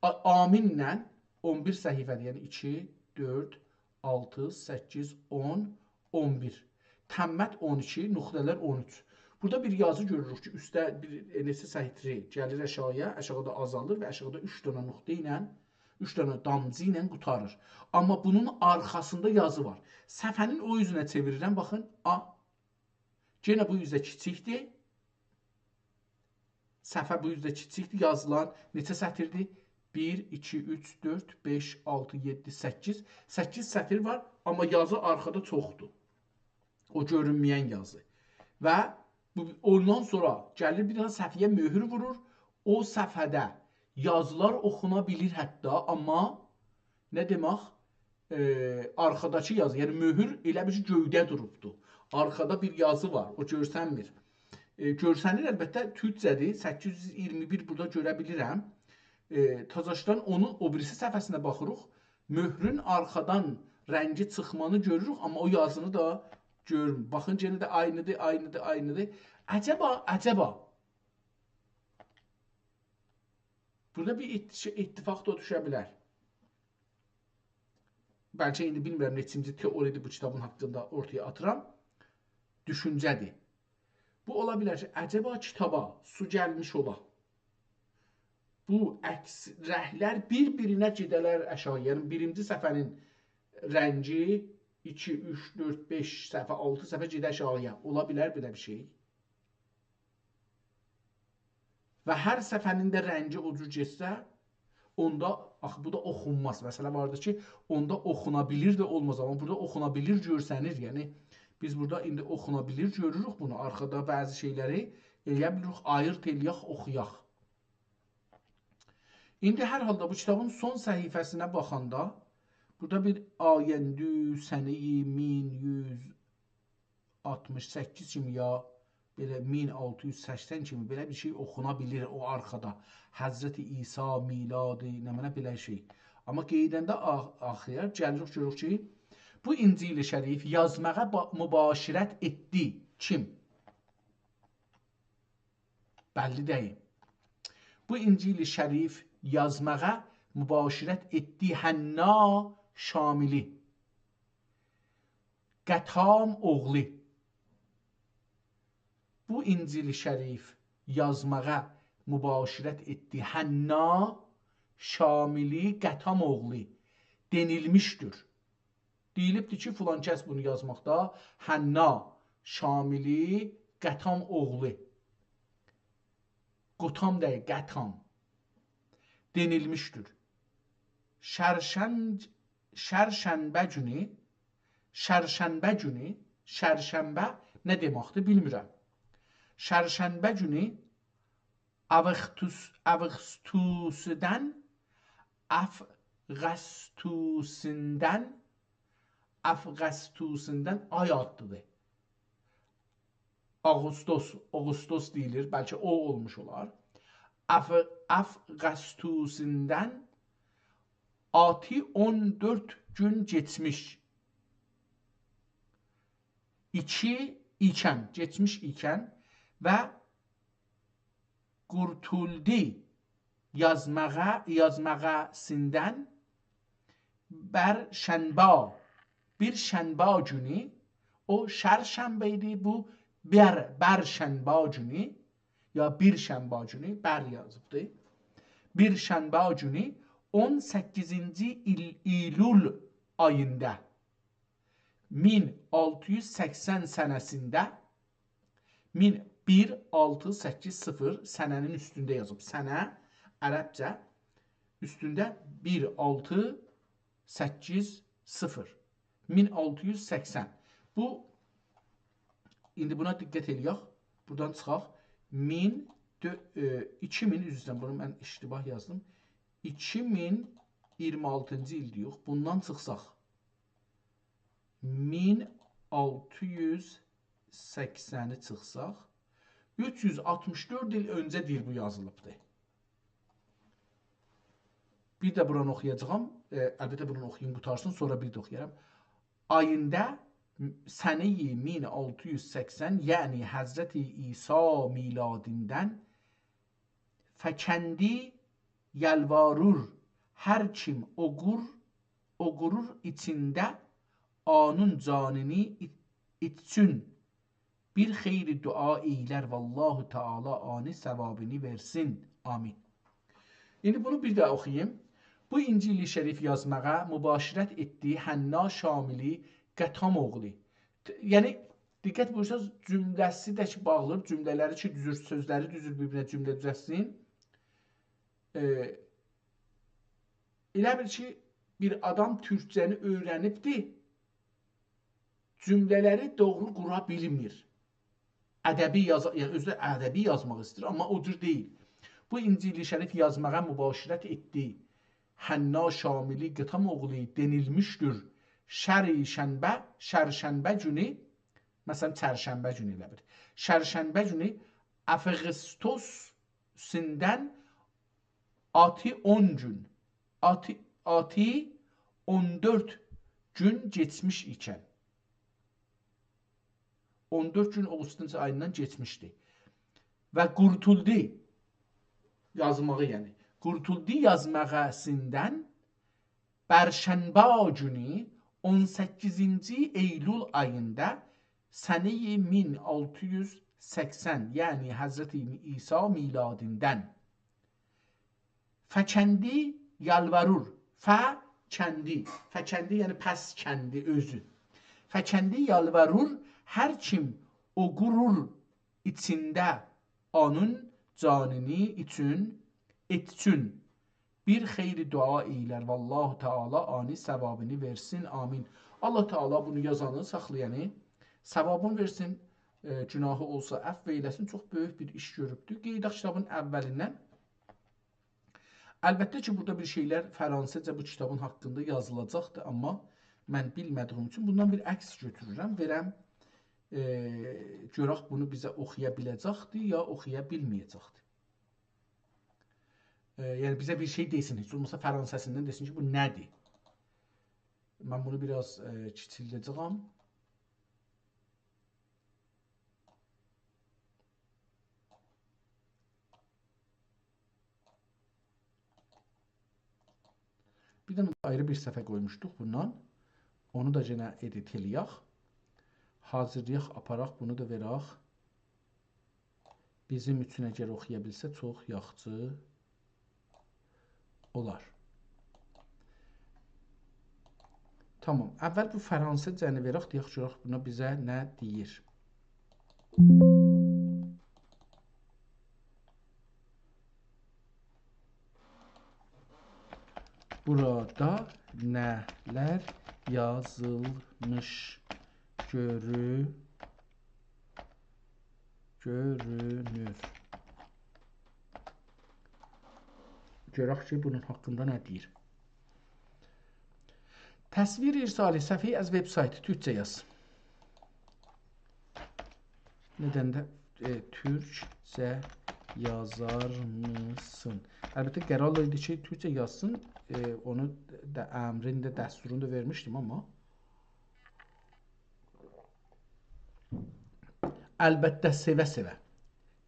aminlə 11 səhifədir. Yəni 2, 4, 6, 8, 10, 11. Təmmət 12, nöqtələr 13. Burada bir yazı görürük ki, üstdə bir neçə sətri gəlir aşağıya, aşağıda azalır və aşağıda 3 dənə nöqtə ilə, 3 dənə damcı ilə qutarır. Amma bunun arxasında yazı var. Səhifənin o üzünə çevirirəm, baxın, yenə bu üzdə kiçikdir. Səhifə bu üzdə kiçikdir, yazılan neçə sətirdir? 1, 2, 3, 4, 5, 6, 7, 8. 8 sətir var, amma yazı arxada çoxdur. O görünməyən yazı. Və ondan sonra gəlir bir dənə səhifəyə möhür vurur. O səhifədə yazılar oxuna bilir hətta, amma nə demək? Arxadakı yazı, yəni möhür elə bir göydə durubdur. Arxada bir yazı var, o görsənmir. Görsənir əlbəttə türkcədir, 821 burada görə bilirəm. Tazaşdan onun o birisi səhifəsinə baxırıq. Möhrün arxadan rəngi çıxmanı görürük, amma o yazını da görmür. Baxın, yenə də aynıdır. Əcəba. Burada bir ittifaq da düşə bilər. Bəlkə indi bilmirəm neçinci teoridir bu kitabın haqqında ortaya atıram. Düşüncədir. Bu ola bilər ki, əcəba kitaba su gəlmiş ola. Bu əks rəhlər bir-birinə gedələr aşağı. Yəni birinci səhifənin rəngi 2, 3, 4, 5 səhifə, 6 səhifə gedə aşağıya. Ola bilər belə bir şey. Və hər səhifənin də rəngi o cür getsə, onda, bu da oxunmaz. Məsələ vardır ki, onda oxuna bilir də olmaz. Amma burada oxuna bilir görsənir. Yəni, biz burada indi oxuna bilir görürük bunu. Arxada bəzi şeyləri eləyə bilirik, ayırt eləyək, oxuyaq. İndi hər halda bu kitabın son səhifəsinə baxanda, burada bir ayəndü səni-i 1168 kimi ya belə 1680 kimi belə bir şey oxuna bilir o arxada. Həzrəti İsa miladı, nə mənə belə şey. Amma qeydəndə axıya gəlirik, görürük ki, bu İncil-i Şərif yazmağa mübaşirət etdi. Kim? Bəlli deyil. Bu İncil-i Şərif yazmağa mübaşirət etdi Hənna Şamili. Qətam oğlu. Bu İncil-i Şərif yazmağa mübaşirət etdi Hənna Şamili Qətam oğlu denilmişdir. Deyilibdir ki, filan kəs bunu yazmaqda Hənna Şamili Qətam oğlu. Qotam deyil, Qətam denilmişdir. Şərşənbə günü, şərşənbə nə deməkdir bilmirəm. Şərşənbə günü Əfqəstusindən ay adlıdır. Ağustos deyilir, bəlkə o olmuş olar. Əfqəstusindən ati 14 gün keçmiş. 2 ikən, keçmiş ikən və qurtuldu yazmağasindən Bərşənba. Bir şənba günü, o şərşənbə idi, bu Bərşənba günü ya bir şənba günü, bər yazıbdı. Bir şənba günü 18-ci İyul ayında 1680 sənəsində 1680 sənənin üstündə yazıb. Sənə ərəbcə üstündə 1680 1680. Bu indi buna diqqət eləyək. Buradan çıxaq. 2000 üzrdən bunu mən iştibah yazdım. 2026-cı ildir yox. Bundan çıxsaq 1680-i çıxsaq 364 il öncə deyil bu yazılıbdır. Bir də buranı oxuyacağım. Əlbəttə bunu oxuyayım qutarsın, sonra bir də oxuyaram. Ayında səni-i 1680, yəni Həzrəti İsa miladindən fəkəndi yalvarur hər kim oqurur içində anın canini içsün. Bir xeyri dua eylər vallahu Teala ani səvabını versin. Amin. İndi bunu bir də oxuyayım. Bu İncil-i Şərif yazmağa mübaşirət etdiyi Hənna Şamili Qətamoğlu. Yəni, diqqət buyursanız, cümləsi də ki, bağlıdır. Cümlələri ki, düzür, sözləri düzür, bir-birinə cümlə düzəlsin. Elə bir ki, bir adam türkcəni öyrənibdir, cümlələri doğru qura bilmir. Yəni, özü də ədəbi yazmaq istəyir, amma o cür deyil. Bu İncil-i Şərif yazmağa mübaşirət etdiyi Hənna Şamili Qətamoğlu denilmişdir. Şərşənbə günü, məsələn, çərşənbə günü elə bir. Şərşənbə günü Ağustosindən atı 10 gün, atı 14 gün geçmiş ikən. 14 gün Ağustos ayından geçmişdi. Və qurtuldu yazmağı, yəni. Qurtuldu yazmağasindən Bərşənba günü 18-ci Eylül ayında səni-i 1680, yəni Həzrəti İsa miladindən fəkəndi yalvarur. Fəkəndi, yəni pəs kəndi özü. Fəkəndi yalvarur, hər kim oqurur içində onun canini etsin. Bir xeyri dua eylər. Vallahu Teala ani səvabını versin. Amin. Allah Teala bunu yazanı, saxlayanı səvabını versin. Günahı olsa əfv eyləsin. Çox böyük bir iş görübdür. Qeydaq kitabın əvvəlindən. Əlbəttə ki, burada bir şeylər fransızca bu kitabın haqqında yazılacaqdır. Amma mən bilmədiyim üçün bundan bir əks götürürəm. Verəm, görək bunu bizə oxuya biləcəkdir, ya oxuya bilməyəcəkdir. Yəni bizə bir şey desin, heç olmasa fransəsindən desin ki, bu nədir? Mən bunu biraz kiçildəcəyəm. Bir də ayrı bir səhifə qoymuşduq bundan. Onu da yenə edit eləyək. Hazırlayaq, aparaq, bunu da verək. Bizim üçün əgər oxuya bilsə çox yaxşı olar. Tamam. Əvvəl bu fransızcanı verək, deyək görək buna bizə nə deyir. Burada nələr yazılmış görünür. Görək ki, bunun haqqında nə deyir. Təsvir irsali səfiyyə az web saytı türkçə yaz. Nədən də türkçə yazar mısın? Əlbəttə qərar idi ki, türkçə yazsın. Onu da əmrin də dəsturunu da vermişdim amma. Əlbəttə sevə-sevə.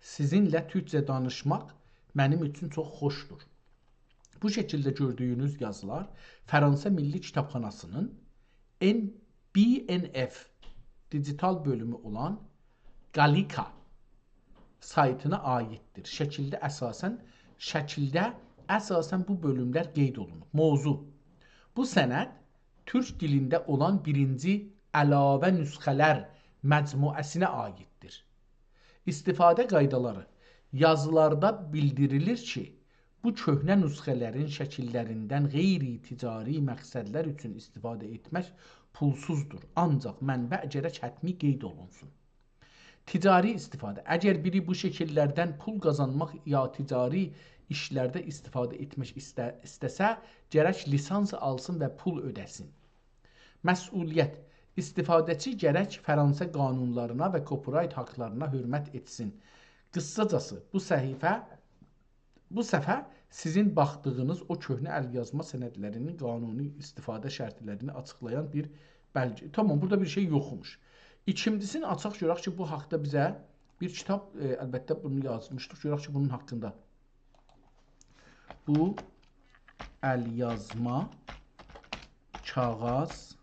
Sizinlə türkçə danışmaq mənim üçün çox xoşdur. Bu şəkildə gördüyünüz yazılar Fransa Milli Kitabxanasının BNF digital bölümü olan Galika saytına aiddir. Şəkildə əsasən bu bölümlər qeyd olunub. Mövzu: bu sənəd türk dilində olan birinci əlavə nüsxələr məcmuəsinə aiddir. İstifadə qaydaları: yazılarda bildirilir ki, bu köhnə nüsxələrin şəkillərindən qeyri-ticari məqsədlər üçün istifadə etmək pulsuzdur. Ancaq mənbə gərək hətmi qeyd olunsun. Ticari istifadə: əgər biri bu şəkillərdən pul qazanmaq ya ticari işlərdə istifadə etmək istəsə, gərək lisans alsın və pul ödəsin. Məsuliyyət: istifadəçi gərək Fransa qanunlarına və copyright haqlarına hörmət etsin. Qısacası, bu səfər sizin baxdığınız o köhnə əlyazma sənədlərinin qanuni istifadə şərtlərini açıqlayan bir bəlgə. Tamam, burada bir şey yoxmuş. İkincisini açaq görək ki, bu haqda bizə bir kitab, əlbəttə bunu yazmışdıq. Görək ki, bunun haqqında. Bu əlyazma kağız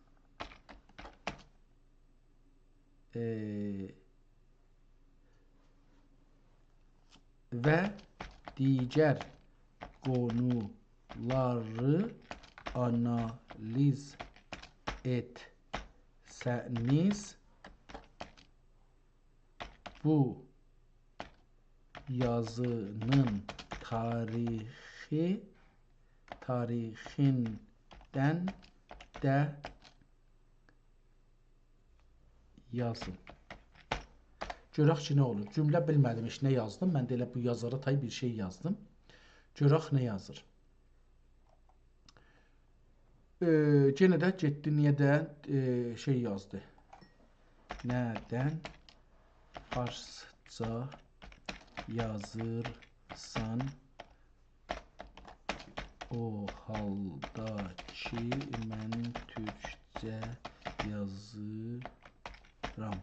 və digər konuları analiz etsəniz, bu yazının tarixindən də yazın. Görək ki, nə olur? Cümlə bilmədim, heç nə yazdım. Mən də elə bu yazara tay bir şey yazdım. Görək nə yazır. Yenə də getdi, niyə şey yazdı. Nədən farsça yazırsan o halda ki, mən türkçə yazıram.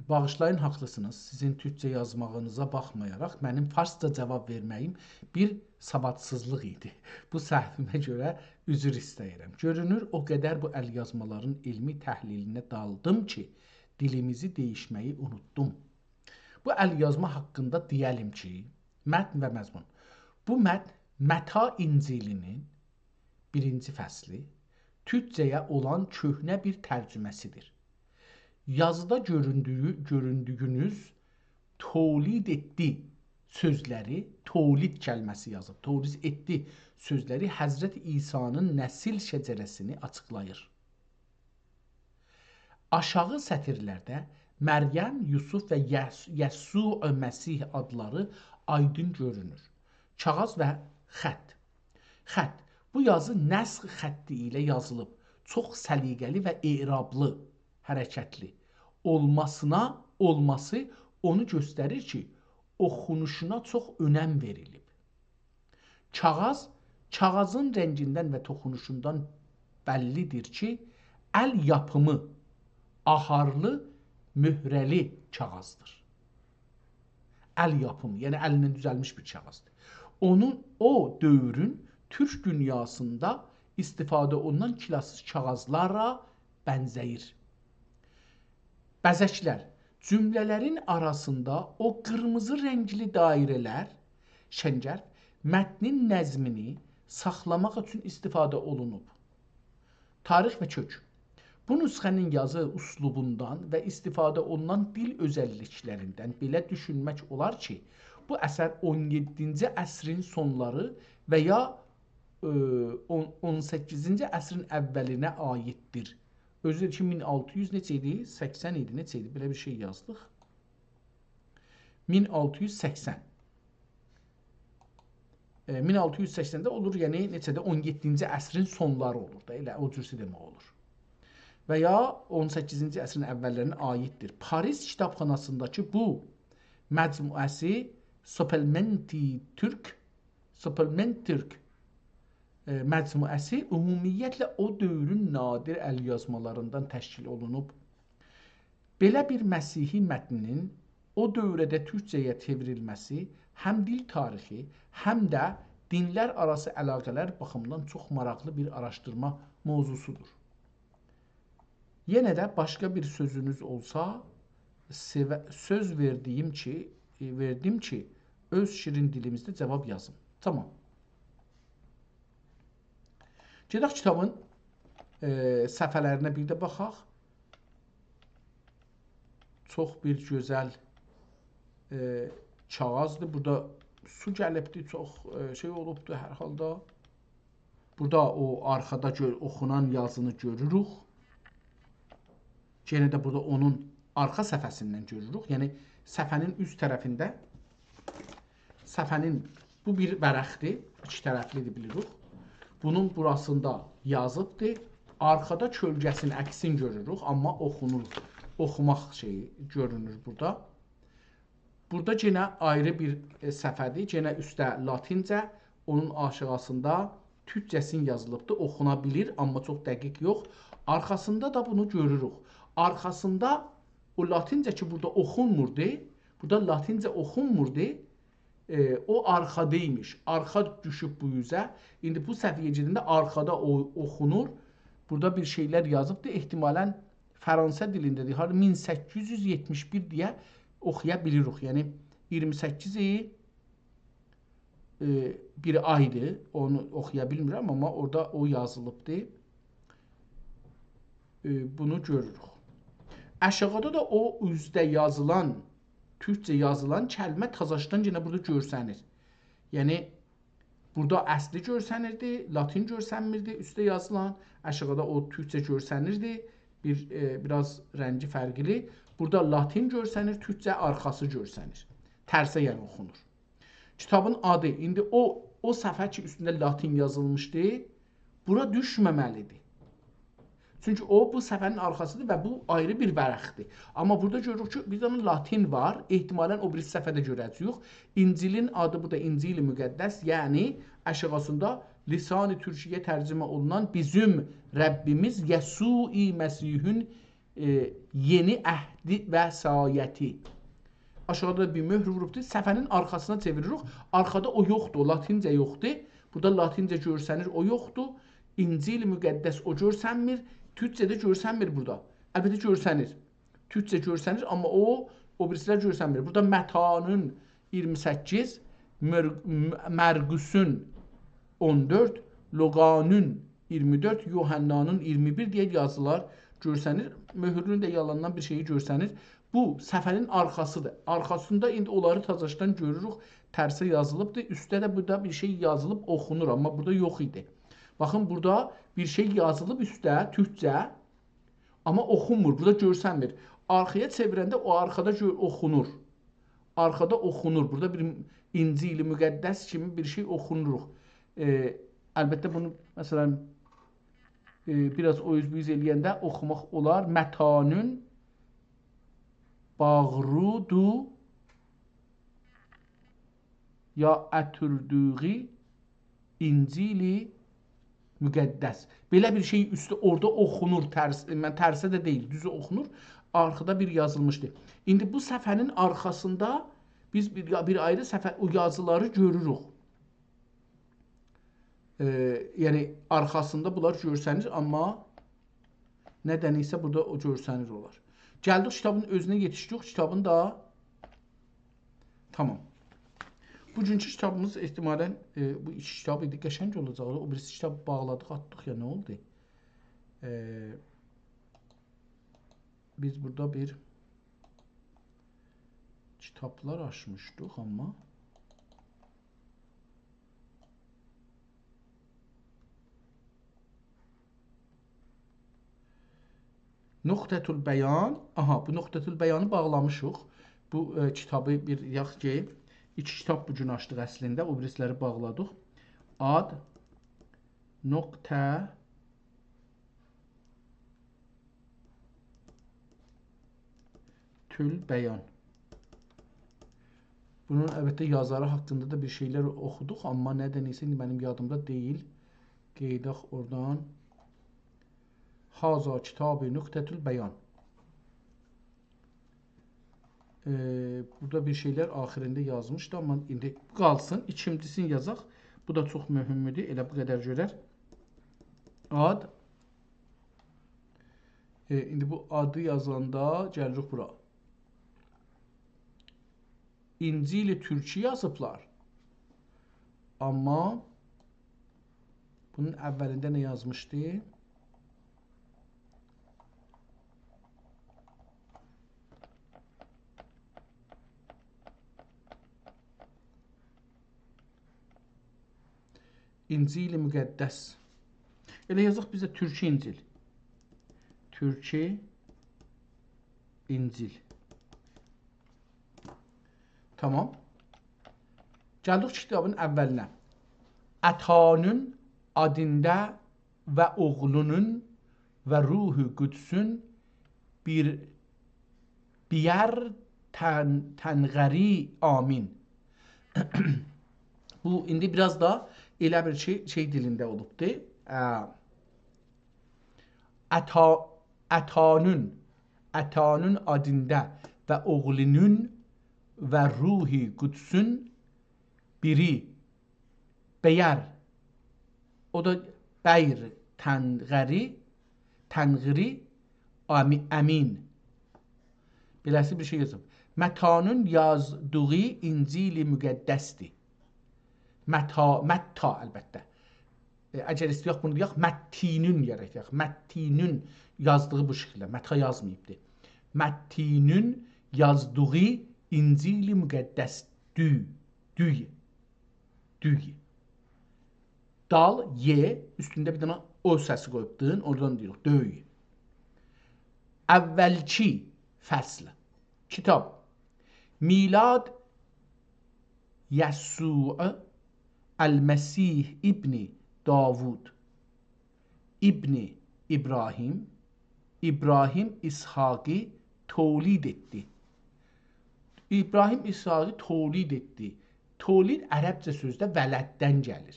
Bağışlayın, haqlısınız. Sizin türkçə yazmağınıza baxmayaraq mənim farsça cavab verməyim bir savadsızlıq idi. Bu səhvimə görə üzr istəyirəm. Görünür, o qədər bu əlyazmaların elmi təhlilinə daldım ki, dilimizi dəyişməyi unutdum. Bu əlyazma haqqında deyəlim ki, mətn və məzmun. Bu mətn Məta İncilinin 1-ci fəsli türkcəyə olan köhnə bir tərcüməsidir. Yazıda göründüyünüz tolid etdi sözləri, tolid kəlməsi yazıb, tolid etdi sözləri Həzrət İsa'nın nəsil şəcərəsini açıqlayır. Aşağı sətirlərdə Məryəm, Yusuf və Yəsu Məsih adları aydın görünür. Kağız və xətt. Xətt. Bu yazı nəsx xətti ilə yazılıb. Çox səliqəli və erablı, hərəkətli olması onu göstərir ki, oxunuşuna çox önəm verilib. Kağızın rəngindən və toxunuşundan bəllidir ki, əl yapımı, aharlı, mührəli kağızdır. Əl yapımı, yəni əlinə düzəlmiş bir kağızdır. O dövrün türk dünyasında istifadə olunan kilasız kağızlara bənzəyir. Bəzəklər. Cümlələrin arasında o qırmızı rəngli dairələr, şəngər, mətnin nəzmini saxlamaq üçün istifadə olunub. Tarix və kök. Bu nüsxənin yazı üslubundan və istifadə olunan dil özəlliklərindən belə düşünmək olar ki, bu əsər 17-ci əsrin sonları və ya 18-ci əsrin əvvəlinə aiddir. Özü ki, 1600 neçə idi? 80 idi, neçə idi? Belə bir şey yazdıq. 1680. 1680-də olur, yəni neçədə 17-ci əsrin sonları olur da, elə o cürsi demək olur. və ya 18-ci əsrin əvvəllərinə aiddir. Paris kitabxanasındakı bu məcmuəsi Supplement Türk məcmuəsi ümumiyyətlə o dövrün nadir əlyazmalarından təşkil olunub. Belə bir Məsihi mətnin o dövrədə türkcəyə çevrilməsi həm dil tarixi, həm də dinlər arası əlaqələr baxımından çox maraqlı bir araşdırma mövzusudur. Yenə də başqa bir sözünüz olsa, söz verdim ki, öz şirin dilimizdə cavab yazın. Tamam. Gedək kitabın səhifələrinə bir də baxaq. Çox bir gözəl kağızdır. Burada su gəlibdir, çox şey olubdur hər halda. Burada o arxada oxunan yazını görürük. Yenə də burada onun arxa səhifəsindən görürük. Yəni səhifənin üst tərəfində səhifənin bu bir vərəqdir, iki tərəflidir bilirik. Bunun burasında yazıbdır. Arkada kölgəsinin əksini görürük, amma oxunur. Oxumaq şeyi görünür burada. Burada yenə ayrı bir səhifədir. Yenə üstdə latincə, onun aşağısında türkcəsinin yazılıbdır. Oxuna bilir, amma çox dəqiq yox. Arxasında da bunu görürük. Arxasında o latincə ki, burada oxunmurdu. Burada latincə oxunmurdu. O arxadaymış. Arxa düşüb bu yüzə. İndi bu səhifəyə gedəndə arxada oxunur. Burada bir şeylər yazıbdır. Ehtimalən Fransa dilindədir. 1871 deyə oxuya bilirik. Yəni 28 bir aydır. Onu oxuya bilmirəm, amma orada o yazılıbdır. Bunu görürük. Aşağıda da o üzdə yazılan, türkcə yazılan kəlmə Tazaşdan yenə burada görsənir. Yəni burada əsli görsənirdi, latin görsənmirdi, üstdə yazılan, aşağıda o türkcə görsənirdi. Biraz rəngi fərqli. Burada latin görsənir, türkcə arxası görsənir. Tərsə yəni oxunur. Kitabın adı, indi o səhifə ki üstündə latin yazılmışdı, bura düşməməlidir. Çünki o bu səhifənin arxasıdır və bu ayrı bir vərəqdir. Amma burada görürük ki, bir dənə latin var. Ehtimalən o birisi səhifədə görəcəyik. İncilin adı bu da İncil-i Müqəddəs, yəni aşağısında lisan-ı türkiyə tərcümə olunan bizim Rəbbimiz Yəsui Məsihün yeni əhdi və sayəti. Aşağıda bir möhr vurubdur. Səhifənin arxasına çeviririk. Arxada o yoxdur, o latincə yoxdur. Burada latincə görsənir, o yoxdur. İncil-i Müqəddəs o görsənmir. Türkcədə görsənmir burada. Əlbəttə görsənir. Türkcə görsənir, amma o birisilər görsənmir. Burada Mətanın 28, Mərqüsün 14, Loqanın 24, Yuhannanın 21 deyə yazılar görsənir. Möhrünün də yalandan bir şeyi görsənir. Bu səhifənin arxasıdır. Arxasında indi onları Tazaşdan görürük. Tərsə yazılıbdır. Üstdə də burada bir şey yazılıb oxunur, amma burada yox idi. Baxın, burada bir şey yazılıb üstdə, türkcə, amma oxunmur, burada görsənmir. Arxaya çevirəndə o arxada oxunur. Arxada oxunur. Burada bir İncil-i Müqəddəs kimi bir şey oxunuruq. Əlbəttə bunu, məsələn, biraz o yüz eləyəndə oxumaq olar. Mətanün bağrudu ya ətürdüğü İncil-i Müqəddəs. Belə bir şey üstü orada oxunur. Tərsə də deyil, düzü oxunur. Arxada bir yazılmışdı. İndi bu səhifənin arxasında biz bir ayrı səhifə o yazıları görürük. Yəni arxasında bunlar görsənir, amma nədən isə burada o görsənir olar. Gəldik kitabın özünə yetişdik. Kitabın da tamam. Bugünkü kitabımız ehtimalən bu iki kitab idi. Qəşəng olacaq. O birisi kitab bağladıq, atdıq ya, nə oldu? Biz burada bir kitablar açmışdıq, amma Nöqtətül Bəyan. Aha, bu Nöqtətül Bəyanı bağlamışıq. Bu kitabı bir yax ki, iki kitab bugün açdıq əslində. O birisləri bağladıq. Ad, nöqtə, Bəyan. Bunun əlbəttə yazarı haqqında da bir şeylər oxuduq, amma nədənsə mənim yadımda deyil. Qeydaq oradan. Haza kitab-ı nüqtətül bəyan. Burada bir şeylər axirində yazmışdı, amma indi qalsın. İkincisini yazaq. Bu da çox mühümdür. Elə bu qədər görər. Ad. İndi bu adı yazanda gəlirik bura. İncil-i Türkçe yazıblar. Amma bunun əvvəlində nə yazmışdı? İncil-i Müqəddəs. Elə yazaq bizə Türkçe İncil. Türkçe İncil. Tamam. Gəldik kitabın əvvəlinə. Ətanın adında və oğlunun və ruhu qüdsün bir yer tənğəri amin. Bu indi biraz da elə bir şey dilində olubdur. Ətanın adında və oğlunun və ruhi qüdsün biri bəyər, o da bəyr tənğiri əmin. Beləsi bir şey yazıb. Mətanın yazdığı İncil-i Müqəddəsdir. Mətta əlbəttə. Əgər istəyək bunu deyək, Məttinün yarayaq. Məttinün yazdığı bu şəkildə. Mətta yazmayıbdır. Məttinün yazdığı İncil-i Müqəddəsdür. Düy. Dal, ye, üstündə bir dənə o səsi qoyubdun, oradan deyirik, döy. Əvvəlki fəsl. Kitab. Milad Yəssu' Əl-Məsih İbni Davud İbni İbrahim İshaqı tolid etdi. İbrahim İshaqı tolid etdi. Tolid ərəbcə sözdə vələddən gəlir.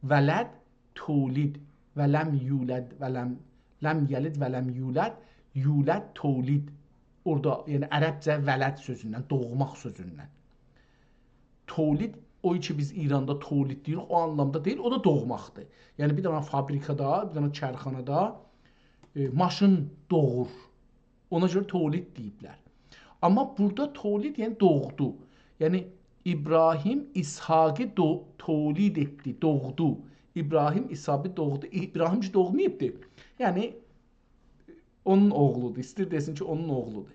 Vələd, tolid və ləm yulad və ləm yəlid və ləm yulad, yulad, tolid. Orada, yəni ərəbcə vələd sözündən, doğmaq sözündən. Tolid, o ki biz İranda tolid deyirik, o anlamda deyil, o da doğmaqdır. Yəni bir dənə fabrikada, bir dənə çərxanada maşın doğur. Ona görə tolid deyiblər. Amma burada tolid yəni doğdu. Yəni İbrahim İshaqı tolid etdi, doğdu. İbrahim İshaqı doğdu. İbrahim ki doğmayıbdır. Yəni onun oğludur. İstir desin ki onun oğludur.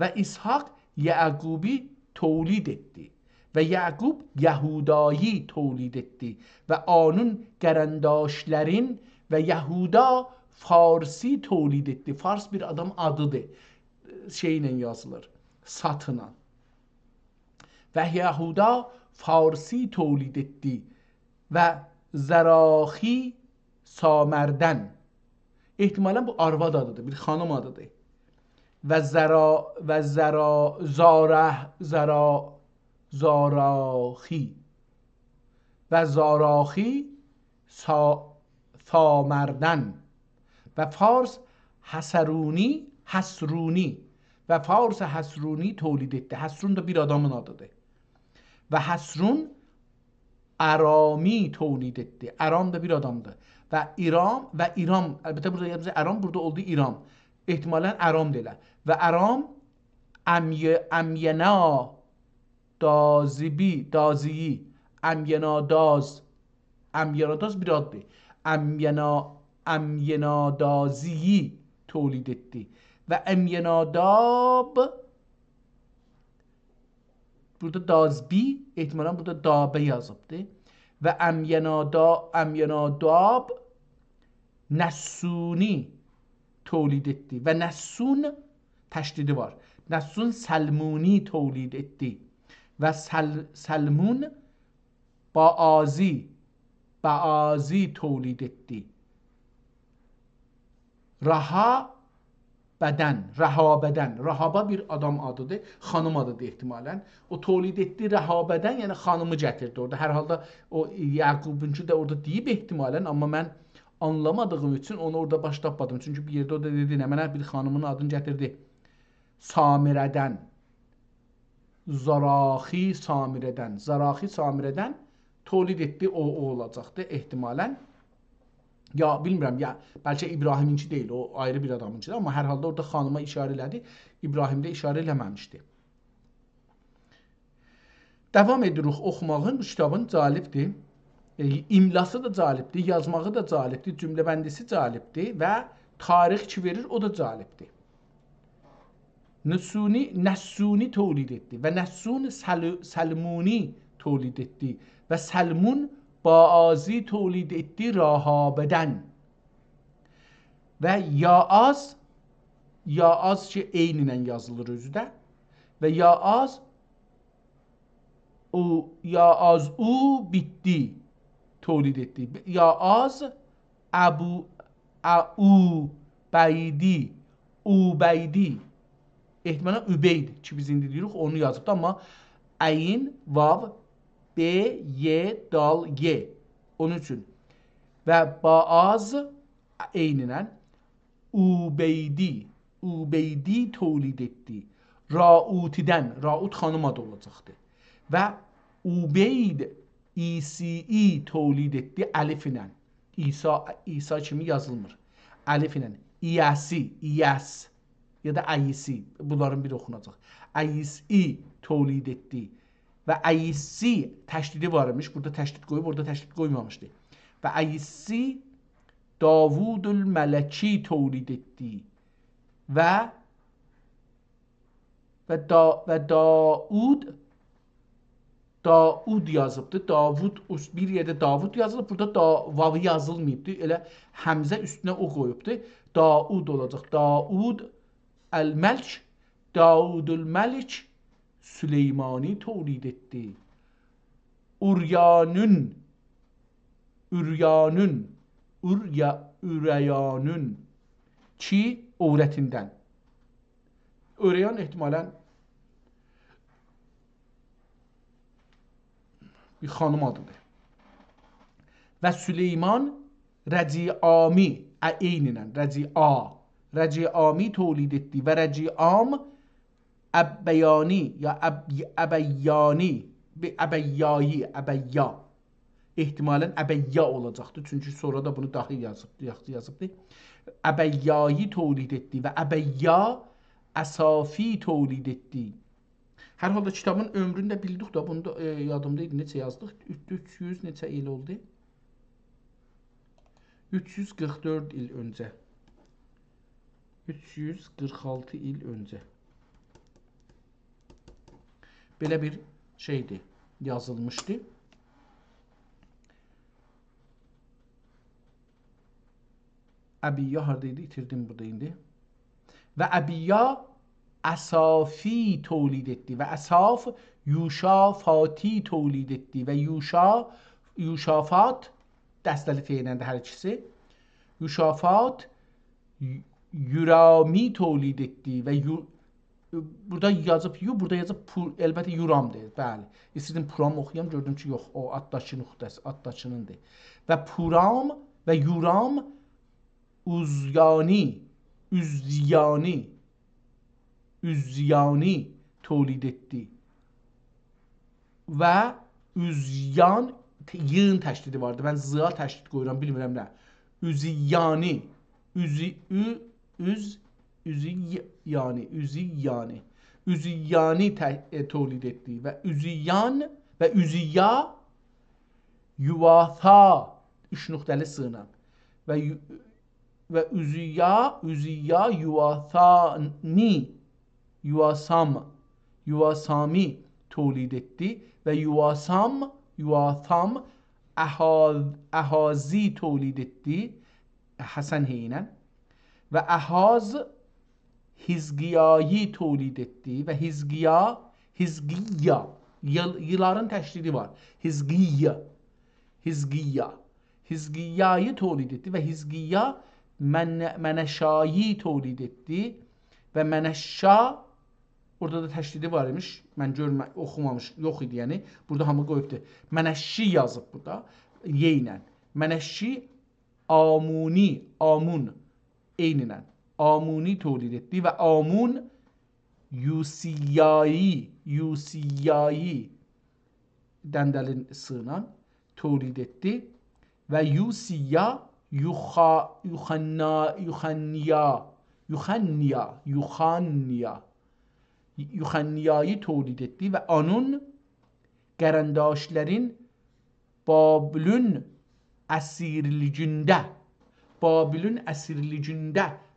Və İshaq Yəqubi tolid etdi. Və Yəqub Yəhudayı tolid etdi. Və onun qərəndaşlərin və Yəhuda Farsi tolid etdi. Fars bir adam adıdır. Şeylə yazılır. Satına. Və Yəhuda Farsi tolid etdi. Və Zəraxi Samərdən. Ehtimalən bu arvad adıdır, bir xanım adıdır. Və Zaraxi və Zaraxi Samərdən. Və Fars Həsruni və Fars Həsruni tolid etdi. Həsrun da bir adamın adıdır. Və Həsrun Ərami tolid etdi. Əram da bir adamdır. Və İram, əlbəttə burada yazılır, Əram burada oldu İram. Ehtimalən Əram deyilə. Və Əram Əmyəna Daziyi, Əmyəna Daz bir addır. Əmyəna Daziyi tolid etdi. Və Əmyəna Dab, burada Dazbi, ehtimalən burada Dabə yazıbdır. Və Əmyəna Dab Nəssuni tolid etdi. Və Nəssun təşdidi var. Nəssun Səlmuni tolid etdi. Və Səlmun Baazi tolid etdi. Raha bədən, rəhabədən. Rəhaba bir adam adıdır, xanım adıdır ehtimalən. O tövlid etdiyi rəhabədən, yəni xanımı gətirdi orada. Hər halda o Yaqubunki də orada deyib ehtimalən, amma mən anlamadığım üçün onu orada baş tapmadım. Çünki bir yerdə o da dedi, nə mənə bir xanımın adını gətirdi. Samirədən. Zaraxi Samirədən. Zaraxi Samirədən tövlid etdi, o olacaqdı ehtimalən. Ya bilmirəm, ya bəlkə İbrahiminki deyil, o ayrı bir adamınkidir, amma hər halda orada xanıma işarə elədi, İbrahimdə işarə eləməmişdi. Davam edirik oxumağın, bu kitabın calibdir. İmlası da calibdir, yazmağı da calibdir, cümləbəndisi calibdir və tarix ki verir, o da calibdir. Nəssuni tövlid etdi və Nəssun Səlmuni tövlid etdi və Səlmun Baazi tövlid etdi Rahabədən və Yaaz ki eyni ilə yazılır özü də və Yaaz bitdi tövlid etdi. Yaaz Ubeydi ehtimalən Übeyd ki biz indi deyirik onu yazıbdı, amma əyin, vav, B, Y, dal, Y. Onun üçün. Və Baaz eyninən Ubeydi tövlid etdi. Rautidən, Raut xanım adı olacaqdı. Və Ubeyd İsi tövlid etdi əliflə. İsa kimi yazılmır. Əliflə. İyas ya da Ayisi. Bunların biri oxunacaq. Ayisi tövlid etdi. Və Ayisi təşdidi varmış. Burada təşdid qoyub, orada təşdid qoymamışdı. Və Ayisi Davudul Mələki tövlid etdi. Və Daud yazıbdı. Davud bir yerdə Davud yazılıb, burada vav yazılmayıbdı. Elə həmzə üstünə o qoyubdu. Daud olacaq. Daud Əl-Məlk, Daudul Məlik Süleymani tövlid etdi. Ürəyanın ki övrətindən. Ürəyan ehtimalən bir xanım adıdır. Və Süleyman Rəciami eyninən Rəciami tövlid etdi və Rəciam Əbbəyani ya Əbəyya ehtimalən Əbəyya olacaqdı. Çünki sonra da bunu dahi yazıbdı. Əbəyyayı tövlid etdi və Əbəyya Əsafi tövlid etdi. Hər halda kitabın ömrünü də bildik da, bunu da yadımda idi, neçə yazdıq? 300 neçə il oldu? 344 il öncə. 346 il öncə. Belə bir şeydir, yazılmışdı. Əbiyya haradaydı? İtirdim burada indi. Və Əbiyya Əsafi tövlid etdi və Əsaf Yuşafati tövlid etdi və Yuşafat dəstəli fe'ləndir hər ikisi. Yuşafat Yurami tövlid etdi və burada yazıb burada yazıb əlbəttə Yuramdır. Bəli. İstədim Puram oxuyam, gördüm ki, yox, o Atdaçı nöqtəsi, Atdaçınındır. Və Puram və Yuram Üzyani tövlid etdi. Və Üzyan yığın təşdidi vardı. Mən zıya təşdid qoyuram, bilmirəm nə. Üzyani tövlid etdi və Üzyan və Üziyya Yuvatha 3 nöqtəli sığınan və Üziyya Yuvasami tövlid etdi və Yuvatham Əhazi tövlid etdi Həsən heynən və Əhaz Hizqiyayı tövlid etdi və Hizqiyya yılların təşdidi var. Hizqiyyayı tövlid etdi və Hizqiyya Mənəşayi tövlid etdi və mənəşşa, orada da təşdidi var imiş. Mən oxumamış, yox idi yəni. Burada hamı qoyubdur. Mənəşşi yazıb burada. Y ilə. Mənəşşi amuni, amun eyninə. Amuni tolid etdi və amun Yusiyayı dəndəlin sığla tolid etdi və Yusiya Yuxanniyayı tolid etdi və onun qərandaşların Babilün əsirligində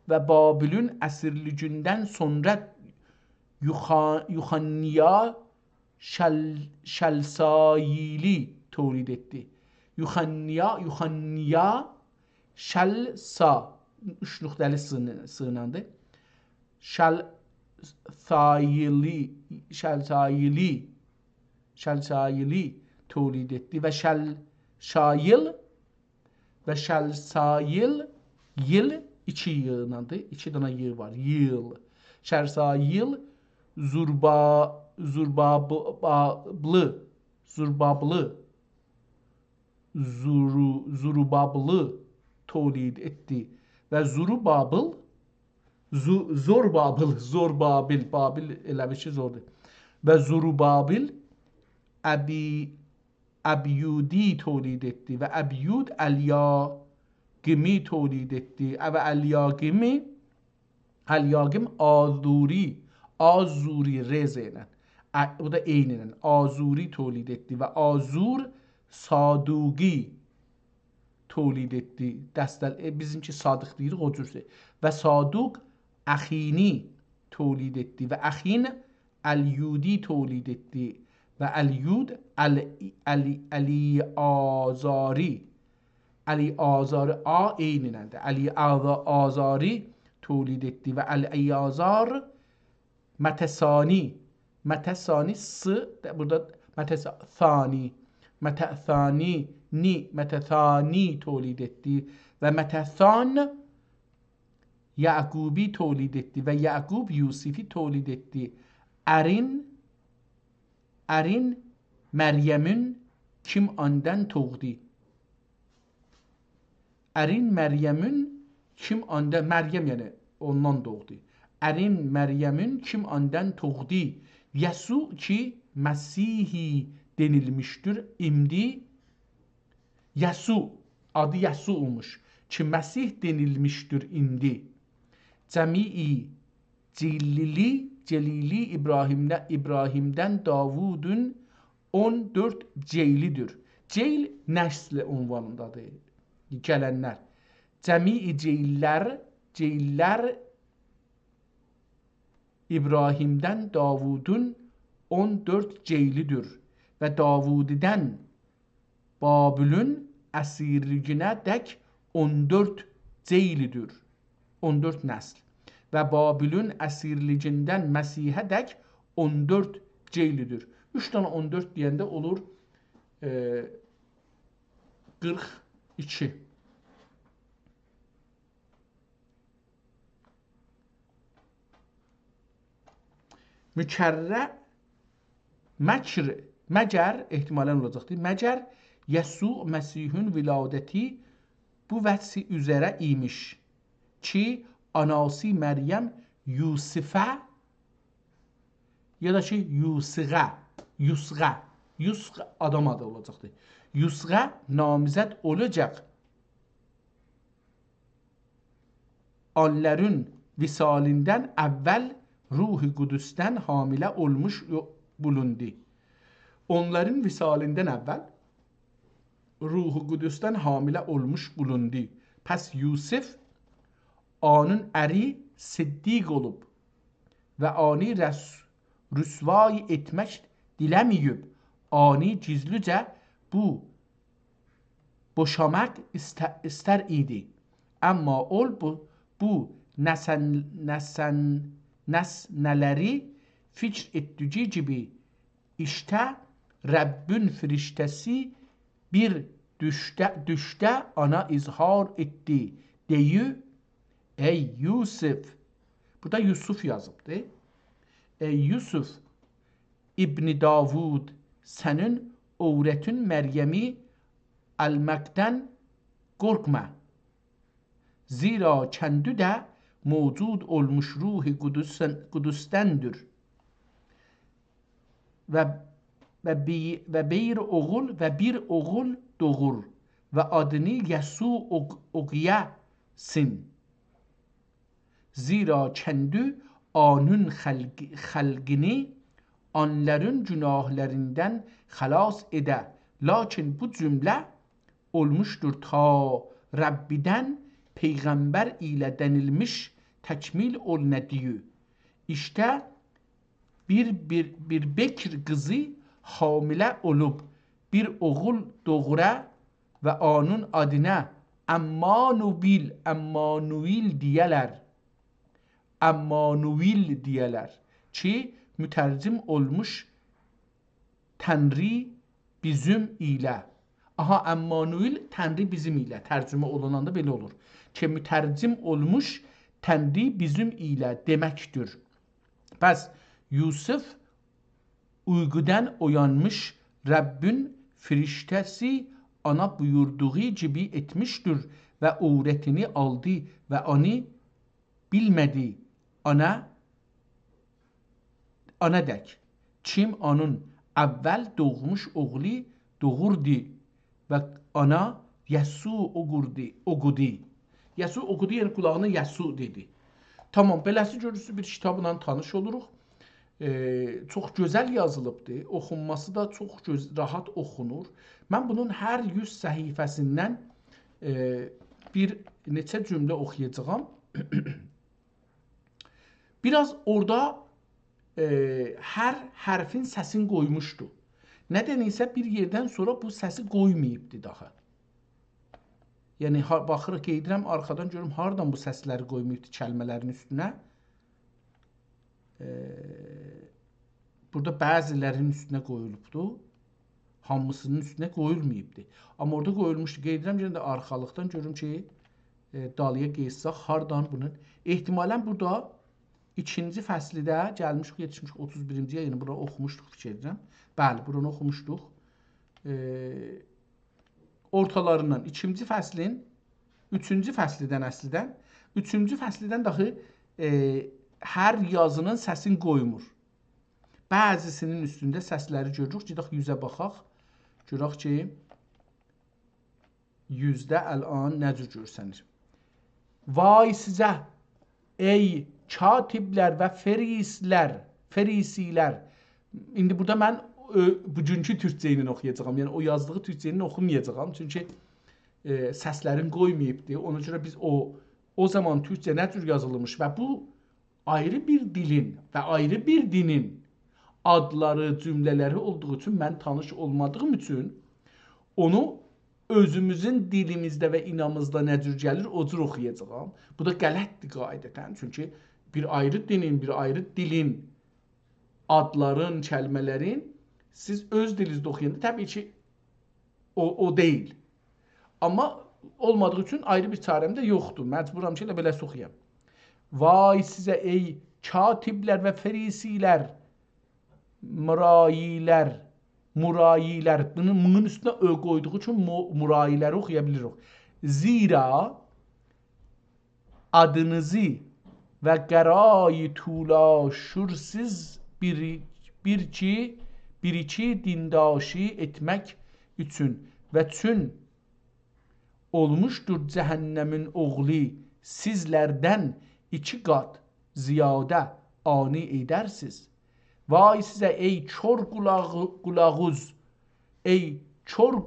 və Babilün əsirligindən sonra Yuxanniya Şəlsayili tolid etdi. Yuxanniya Şəlsa üç nöqtəli sığınandı. Şəlsayili tolid etdi və Şəlsayil yıl iki yığınandı. İki dana yığ var. Yıl. Şəlsayil Zurubablı tolid etdi və Zorbabil Babil elə bir şey zordur. Və Zurubabil Əbyudi tolid etdi və Əbyud Əlyagimi tolid etdi və Əlyagim Azuri rezeylə. Bu da eyninə. Azuri tolid etdi və Azur Saduqi tolid etdi. Bizimki Sadıq deyirik o cürdür. Və Saduq Əxini tolid etdi və Əxin Əlyudi tolid etdi və Əlyud Əli Azari A eyninədir. Əli Azari tolid etdi və Əli Azar Mətəsani burada Mətəthani tolid etdi və Mətəthan Yaqubi tolid etdi və Yaqub Yusifi tolid etdi. Ərin Məryəmin kim ondan doğdu? Ərin Məryəmin kim ondan, Məryəm yəni ondan doğdu. Ərin Məryəmin kim ondan doğdu? Yesu ki Məsihi denilmiştir imdi. Yesu adı Yesu olmuş ki Məsih denilmiştir indi. Cəmii Celili İbrahimdən Davudun 14 ceylidir. Ceyl nəsl unvanındadır. Gələnlər. Cəmii ceylər İbrahimdən Davudun 14 ceylidir və Davudidən Babilün əsirliginə dək 14 ceylidir. 14 nəsl. Və Babilün əsirligindən Məsihə dək 14 ceylidir. 3 tane 14 deyəndə olur 42. Mükərrə Məcər ehtimalən olacaqdır. Məcər Yesu Məsihün viladəti bu vəsi üzərə imiş ki anası Məryəm Yusifə ya da ki Yusğa adam adı olacaqdır. Yusğa namizəd olacaq. Onların visalindən əvvəl Ruh-i Qudüsdən hamilə olmuş bulundu. Onların visalindən əvvəl Ruh-i Qudüsdən hamilə olmuş bulundu. Pəs Yusif onun əri siddiq olub və ani rüsvay etmək diləməyib. Ani gizlicə boşamaq istər idi. Amma ol bu nəsnələri fikr etdiyi gibi işte Rəbbin firiştəsi bir düşdə ona izhar etdi. Deyü ey Yusuf Burada Yusuf yazıbdır. Ey Yusuf İbni Davud, senin öğretin Meryem'i almaktan korkma. Zira kendi de mevcud olmuş ruhi Kudüs'tendir. Ve bir oğul doğur ve adını Yesu okuyasin. Zira kendi anın halgını onların günahlarından halas eder. Lakin bu cümle olmuştur ta Rabbiden peygamber ile denilmiş tekmil olunduğu. İşte bir bekir kızı hamile olup bir oğul doğura ve onun adına Emmanuil diyeler. Emmanuil diyeler. Ki mütercim olmuş Tanrı bizim ile. Aha, Emmanuil Tanrı bizim ile. Tercüme olunanda belə olur. Ki mütercim olmuş Tanrı bizim ile demektir. Pes Yusuf uykudan uyanmış Rabbin firiştesi ona buyurduğu gibi etmiştir ve öğretini aldı ve onu bilmedi. Ana dek. Kim onun evvel doğmuş oğlu doğurdu ve ana Yesu okudu. Yesu okudu, yani kulağına Yesu dedi. Tamam, beləsi görürsünüz bir kitabla tanış oluruq. Çox gözəl yazılıbdır. Oxunması da çox rahat oxunur. Mən bunun hər 100 səhifəsindən bir neçə cümlə oxuyacağam. Biraz orada hər hərfin səsini qoymuşdu. Nədənsə bir yerdən sonra bu səsi qoymayıbdı daha. Yəni baxırıq, qeydirəm arxadan görüm hardan bu səsləri qoymayıbdı kəlmələrin üstünə. Burada bəzilərinin üstünə qoyulubdu. Hamısının üstünə qoyulmayıbdı. Amma orada qoyulmuşdu. Qeydirəm yenə də arxalıqdan görüm ki, dalıya qeysaq hardan bunun. Ehtimalən burada ikinci fəslidə gəlmişik, yetişmişik 31-ciyə, yəni bura oxumuşduq fikir edirəm. Bəli, buranı oxumuşduq. Ortalarından ikinci fəslin, üçüncü fəslidən əslində, üçüncü fəslidən daxı hər yazının səsini qoymur. Bəzisinin üstündə səsləri görürük. Gedək 100-ə baxaq. Görək ki, 100-də əlan nə cür görsənir. Vay sizə, ey katiblər və ferisilər. İndi burada mən bugünkü türkçə ilə oxuyacağam. Yəni o yazdığı türkçə ilə oxumayacağam. Çünki səslərin qoymayıbdı. Ona görə biz o zaman türkçə nə cür yazılmış və bu ayrı bir dilin və ayrı bir dinin adları, cümlələri olduğu üçün mən tanış olmadığım üçün onu özümüzün dilimizdə və inamızda nə cür gəlir o cür oxuyacağam. Bu da qələtdir qaidətən. Çünki bir ayrı dinin, bir ayrı dilin adların, kəlmələrin siz öz dilinizdə oxuyanda təbii ki o deyil. Amma olmadığı üçün ayrı bir çarəm də yoxdur. Məcburam ki, elə beləsi oxuyam. Vay sizə ey katiblər və ferisilər, murayilər. Bunun üstünə ö qoyduğu üçün murayiləri oxuya bilirik. Zira adınızı və qərayı tulaşırsız bir iki dindaşi etmək üçün və çün olmuşdur cəhənnəmin oğlu sizlərdən 2 qat ziyadə ani edərsiz. Vay sizə ey kör qulağuz, ey kör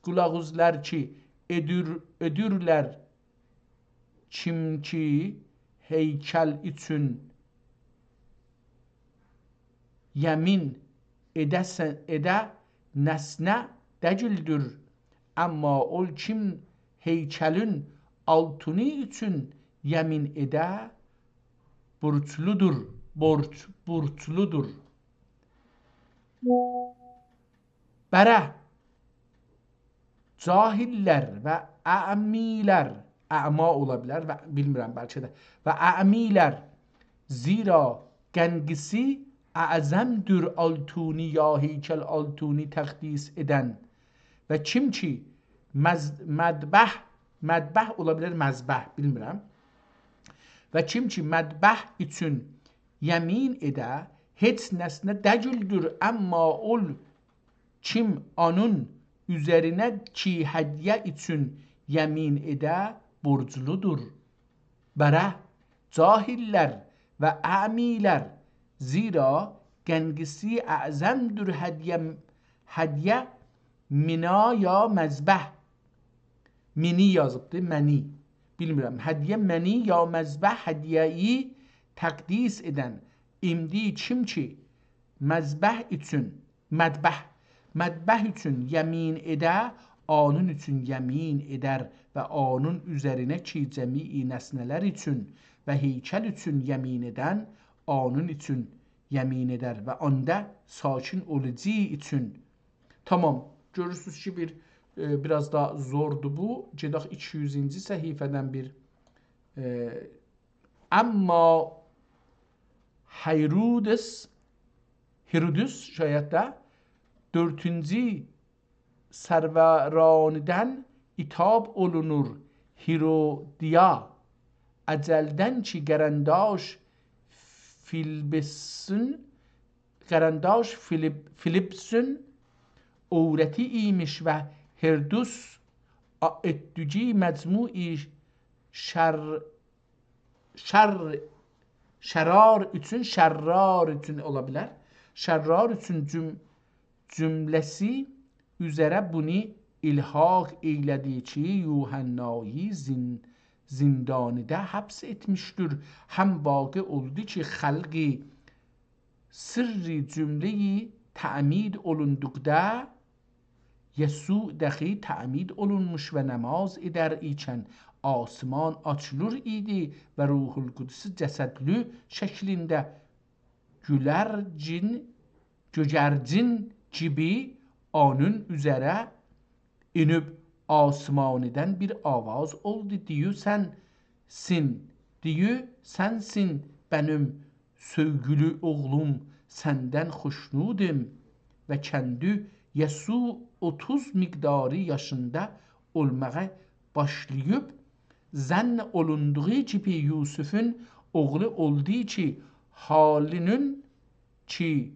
qulağuzlar ki edirlər kim ki heykəl üçün yemin edə nəsnə dəcildir. Amma ol kim heykəlin altını üçün yemin edə borçludur. Bərə cahillər və əmmilər əma ola bilər və bilmirəm bəlkə də. Və əmilər zira qəngisi əzəmdür altuni ya heykəl altuni təqdis edən və kim ki mədbəh ola bilər məzbəh bilmirəm və kim ki mədbəh üçün yemin edə heç nesne degüldür amma ol kim onun üzerine ki hediye için yemin ede borcludur. Bere cahiller ve amiler zira gengisi azemdür hediye mina ya mezbeh mini yazıbdı meni bilmirəm hediye meni ya mezbeh hediyeyi takdis eden imdi kim ki mezbeh için mədbəh üçün yemin edə, onun üçün yemin edər və onun üzərinə ki cəmi nəsnələr üçün və heykəl üçün yemin edən, onun üçün yemin edər və onda sakin olucu üçün. Tamam, görürsünüz ki biraz da zordur bu. Gedək 200-ci səhifədən bir amma Herodus şayət də 4. serveranidən itab olunur Hirodiya ecelden ki gerendaş Filips'ün öğreti imiş ve Herodus ettici mecmui şerrar için olabilir. Şerrar için cümlesi üzere bunu ilhaq eylediği ki Yuhanna'yı zindanide həbs etmiştir. Hem vaqi oldu ki xalqi sırrı cümleyi təmid olunduqda Yesu dəxi təmid olunmuş ve namaz eder iken asman açılır idi ve Ruhul Kudüs cesedlü şeklinde gögercin gibi onun üzere inip asmaniden bir avaz oldu diyor sensin benim sevgili oğlum senden hoşnudum ve kendi Yesu 30 miqdarı yaşında olmağa başlayıp zənn olunduğu gibi Yusuf'un oğlu olduğu ki halinin ki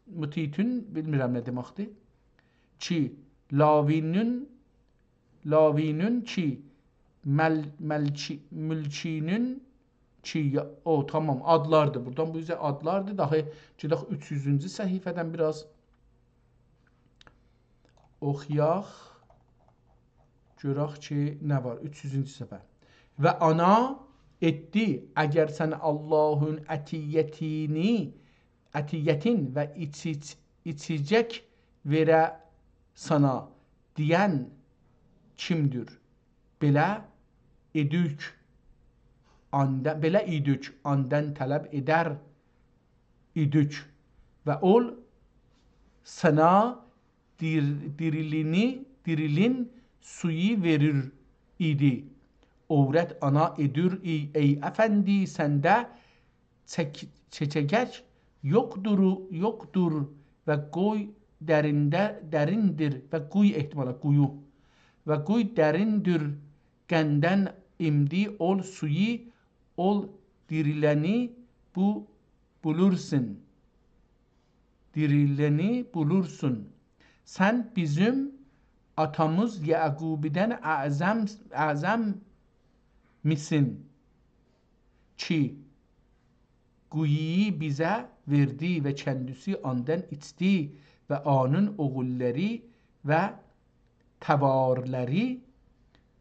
mutitün bilmirəm nə deməkdir ki lavinin ki mülkinin ki o tamam adlardır buradan bu yüzden adlardır daha gedək 300-cü səhifədən biraz oxuyaq görək ki nə var 300-cü səhifə və ana etti əgər sən Allahın ətiyyetin və içecek verə sana deyən kimdir? Belə idük andan tələb edər idük və ol sana dirilin suyu verir idi. Öğret ana edir ey efendi sende çekecek yoktur ve koy derindir ve koy ihtimala kuyu ve koy derindir genden imdi ol suyu ol dirileni bulursun. Sen bizim atamız Yakub'den azam misin ki güyü bize verdi ve kendisi ondan içti ve onun oğulları ve tevarları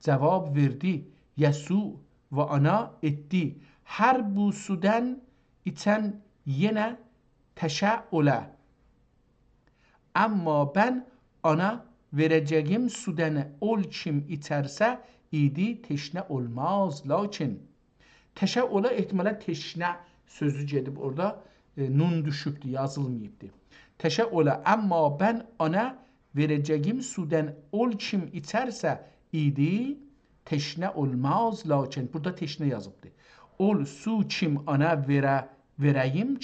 cevap verdi. Yesu ve ana etti. Her bu sudan içen yine teşe'ule. Ama ben ona vereceğim sudan ol kim içerse idi teşne olmaz. Lakin teşe'ule ihtimalen teşne sözü gedib orada nun düşübdü, yazılmayıbdı. Teşe'ule ama ben ona vereceğim sudan ol kim içerse idi teşne olmaz lakin burada teşne yazıbdı. Ol su kim ana vereyim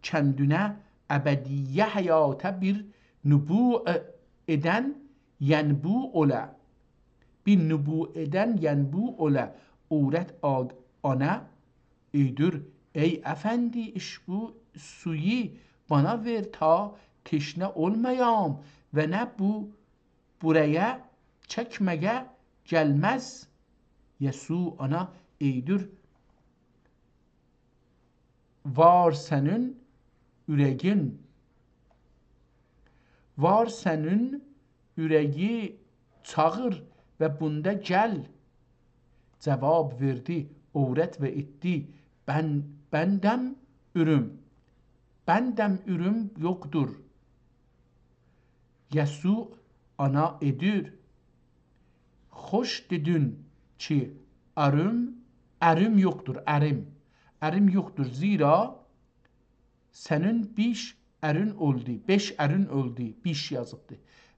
kendine ebediye hayata bir nubu eden yenbu ola. Bir nubu eden yenbu ola. Uğret ana idur. Ey efendi iş bu suyu bana ver ta teşne olmayam ve ne buraya çekmeye gelmez. Yesu ana idur. Var senin yüreğin. Var senin yüreği çağır ve bunda gel. Cevap verdi, öğret ve etti. Bendem ürüm. Bendem ürüm yoktur. Yesu ana edir. Hoş dedin ki erim yoktur, erim. Erim yoktur zira senin 5 erin oldu. 5 erin oldu. 5 yazıbdı.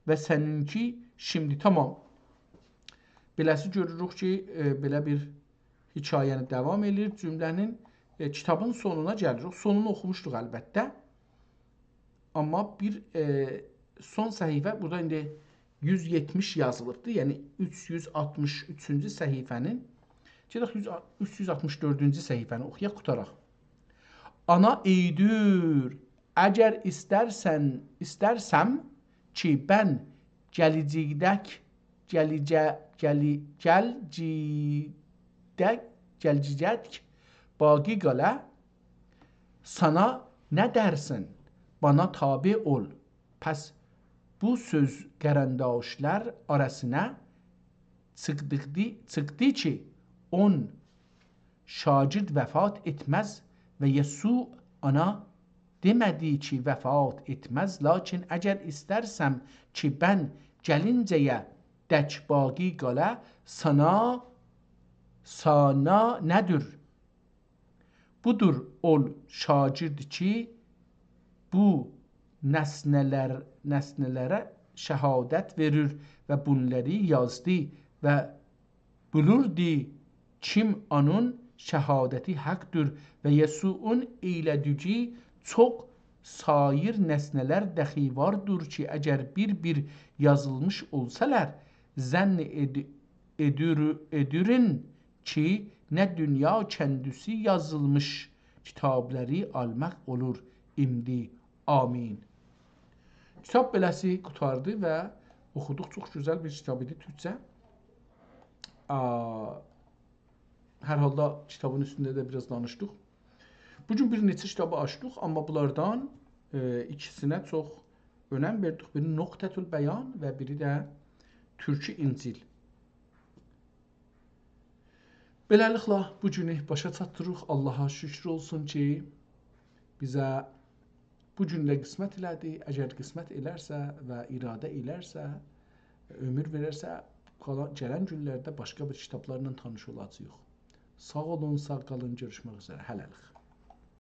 Ve seninki şimdi tamam. Beləsi görürük ki, belə bir hekayəni davam edir. Cümlənin kitabın sonuna gəlirik. Sonunu oxumuşduq əlbəttə. Amma bir son səhifə burada indi 170 yazılıbdı. Yəni 363-cü səhifənin gedək 364-cü səhifəni oxuyaq, qutaraq. Ana eydir. Əgər istərsəm ki ben gelcik bagi gale sana ne dersin? Bana tabi ol. Pes bu söz qərandaşlar arasına çıktı ki on şagird vefat etmez ve Yesu ana demedi ki vefat etmez. Lakin eğer istersem ki ben gelinceye dek bagi gale sana nedir? Budur ol şagird ki bu nesnelere şehadet verir ve bunları yazdı ve bulurdu kim onun şehadeti haktır ve Yesu'un eyledici çok sair nesneler dahi vardır ki eğer bir yazılmış olsalar zann edirin ki ne dünya kendisi yazılmış kitapları almak olur imdi. Amin. Kitap beləsi qutardı ve oxuduq. Çox gözəl bir kitab idi Türkçə. Hər halda kitabın üstündə də biraz danışdıq. Bugün bir neçə kitabı açdıq, amma bunlardan ikisinə çox önəm verdik. Biri Nöqtətül Bəyan və biri də Türkü İncil. Beləliklə bu günü başa çatdırıq. Allaha şükür olsun ki bizə bu günlə qismət elədi. Əgər qismət elərsə və iradə elərsə, ömür verərsə, gələn günlərdə başqa bir kitablarla tanış olacağıq. Sağ olun, sağ qalın, görüşmək üzrə. Hələlik.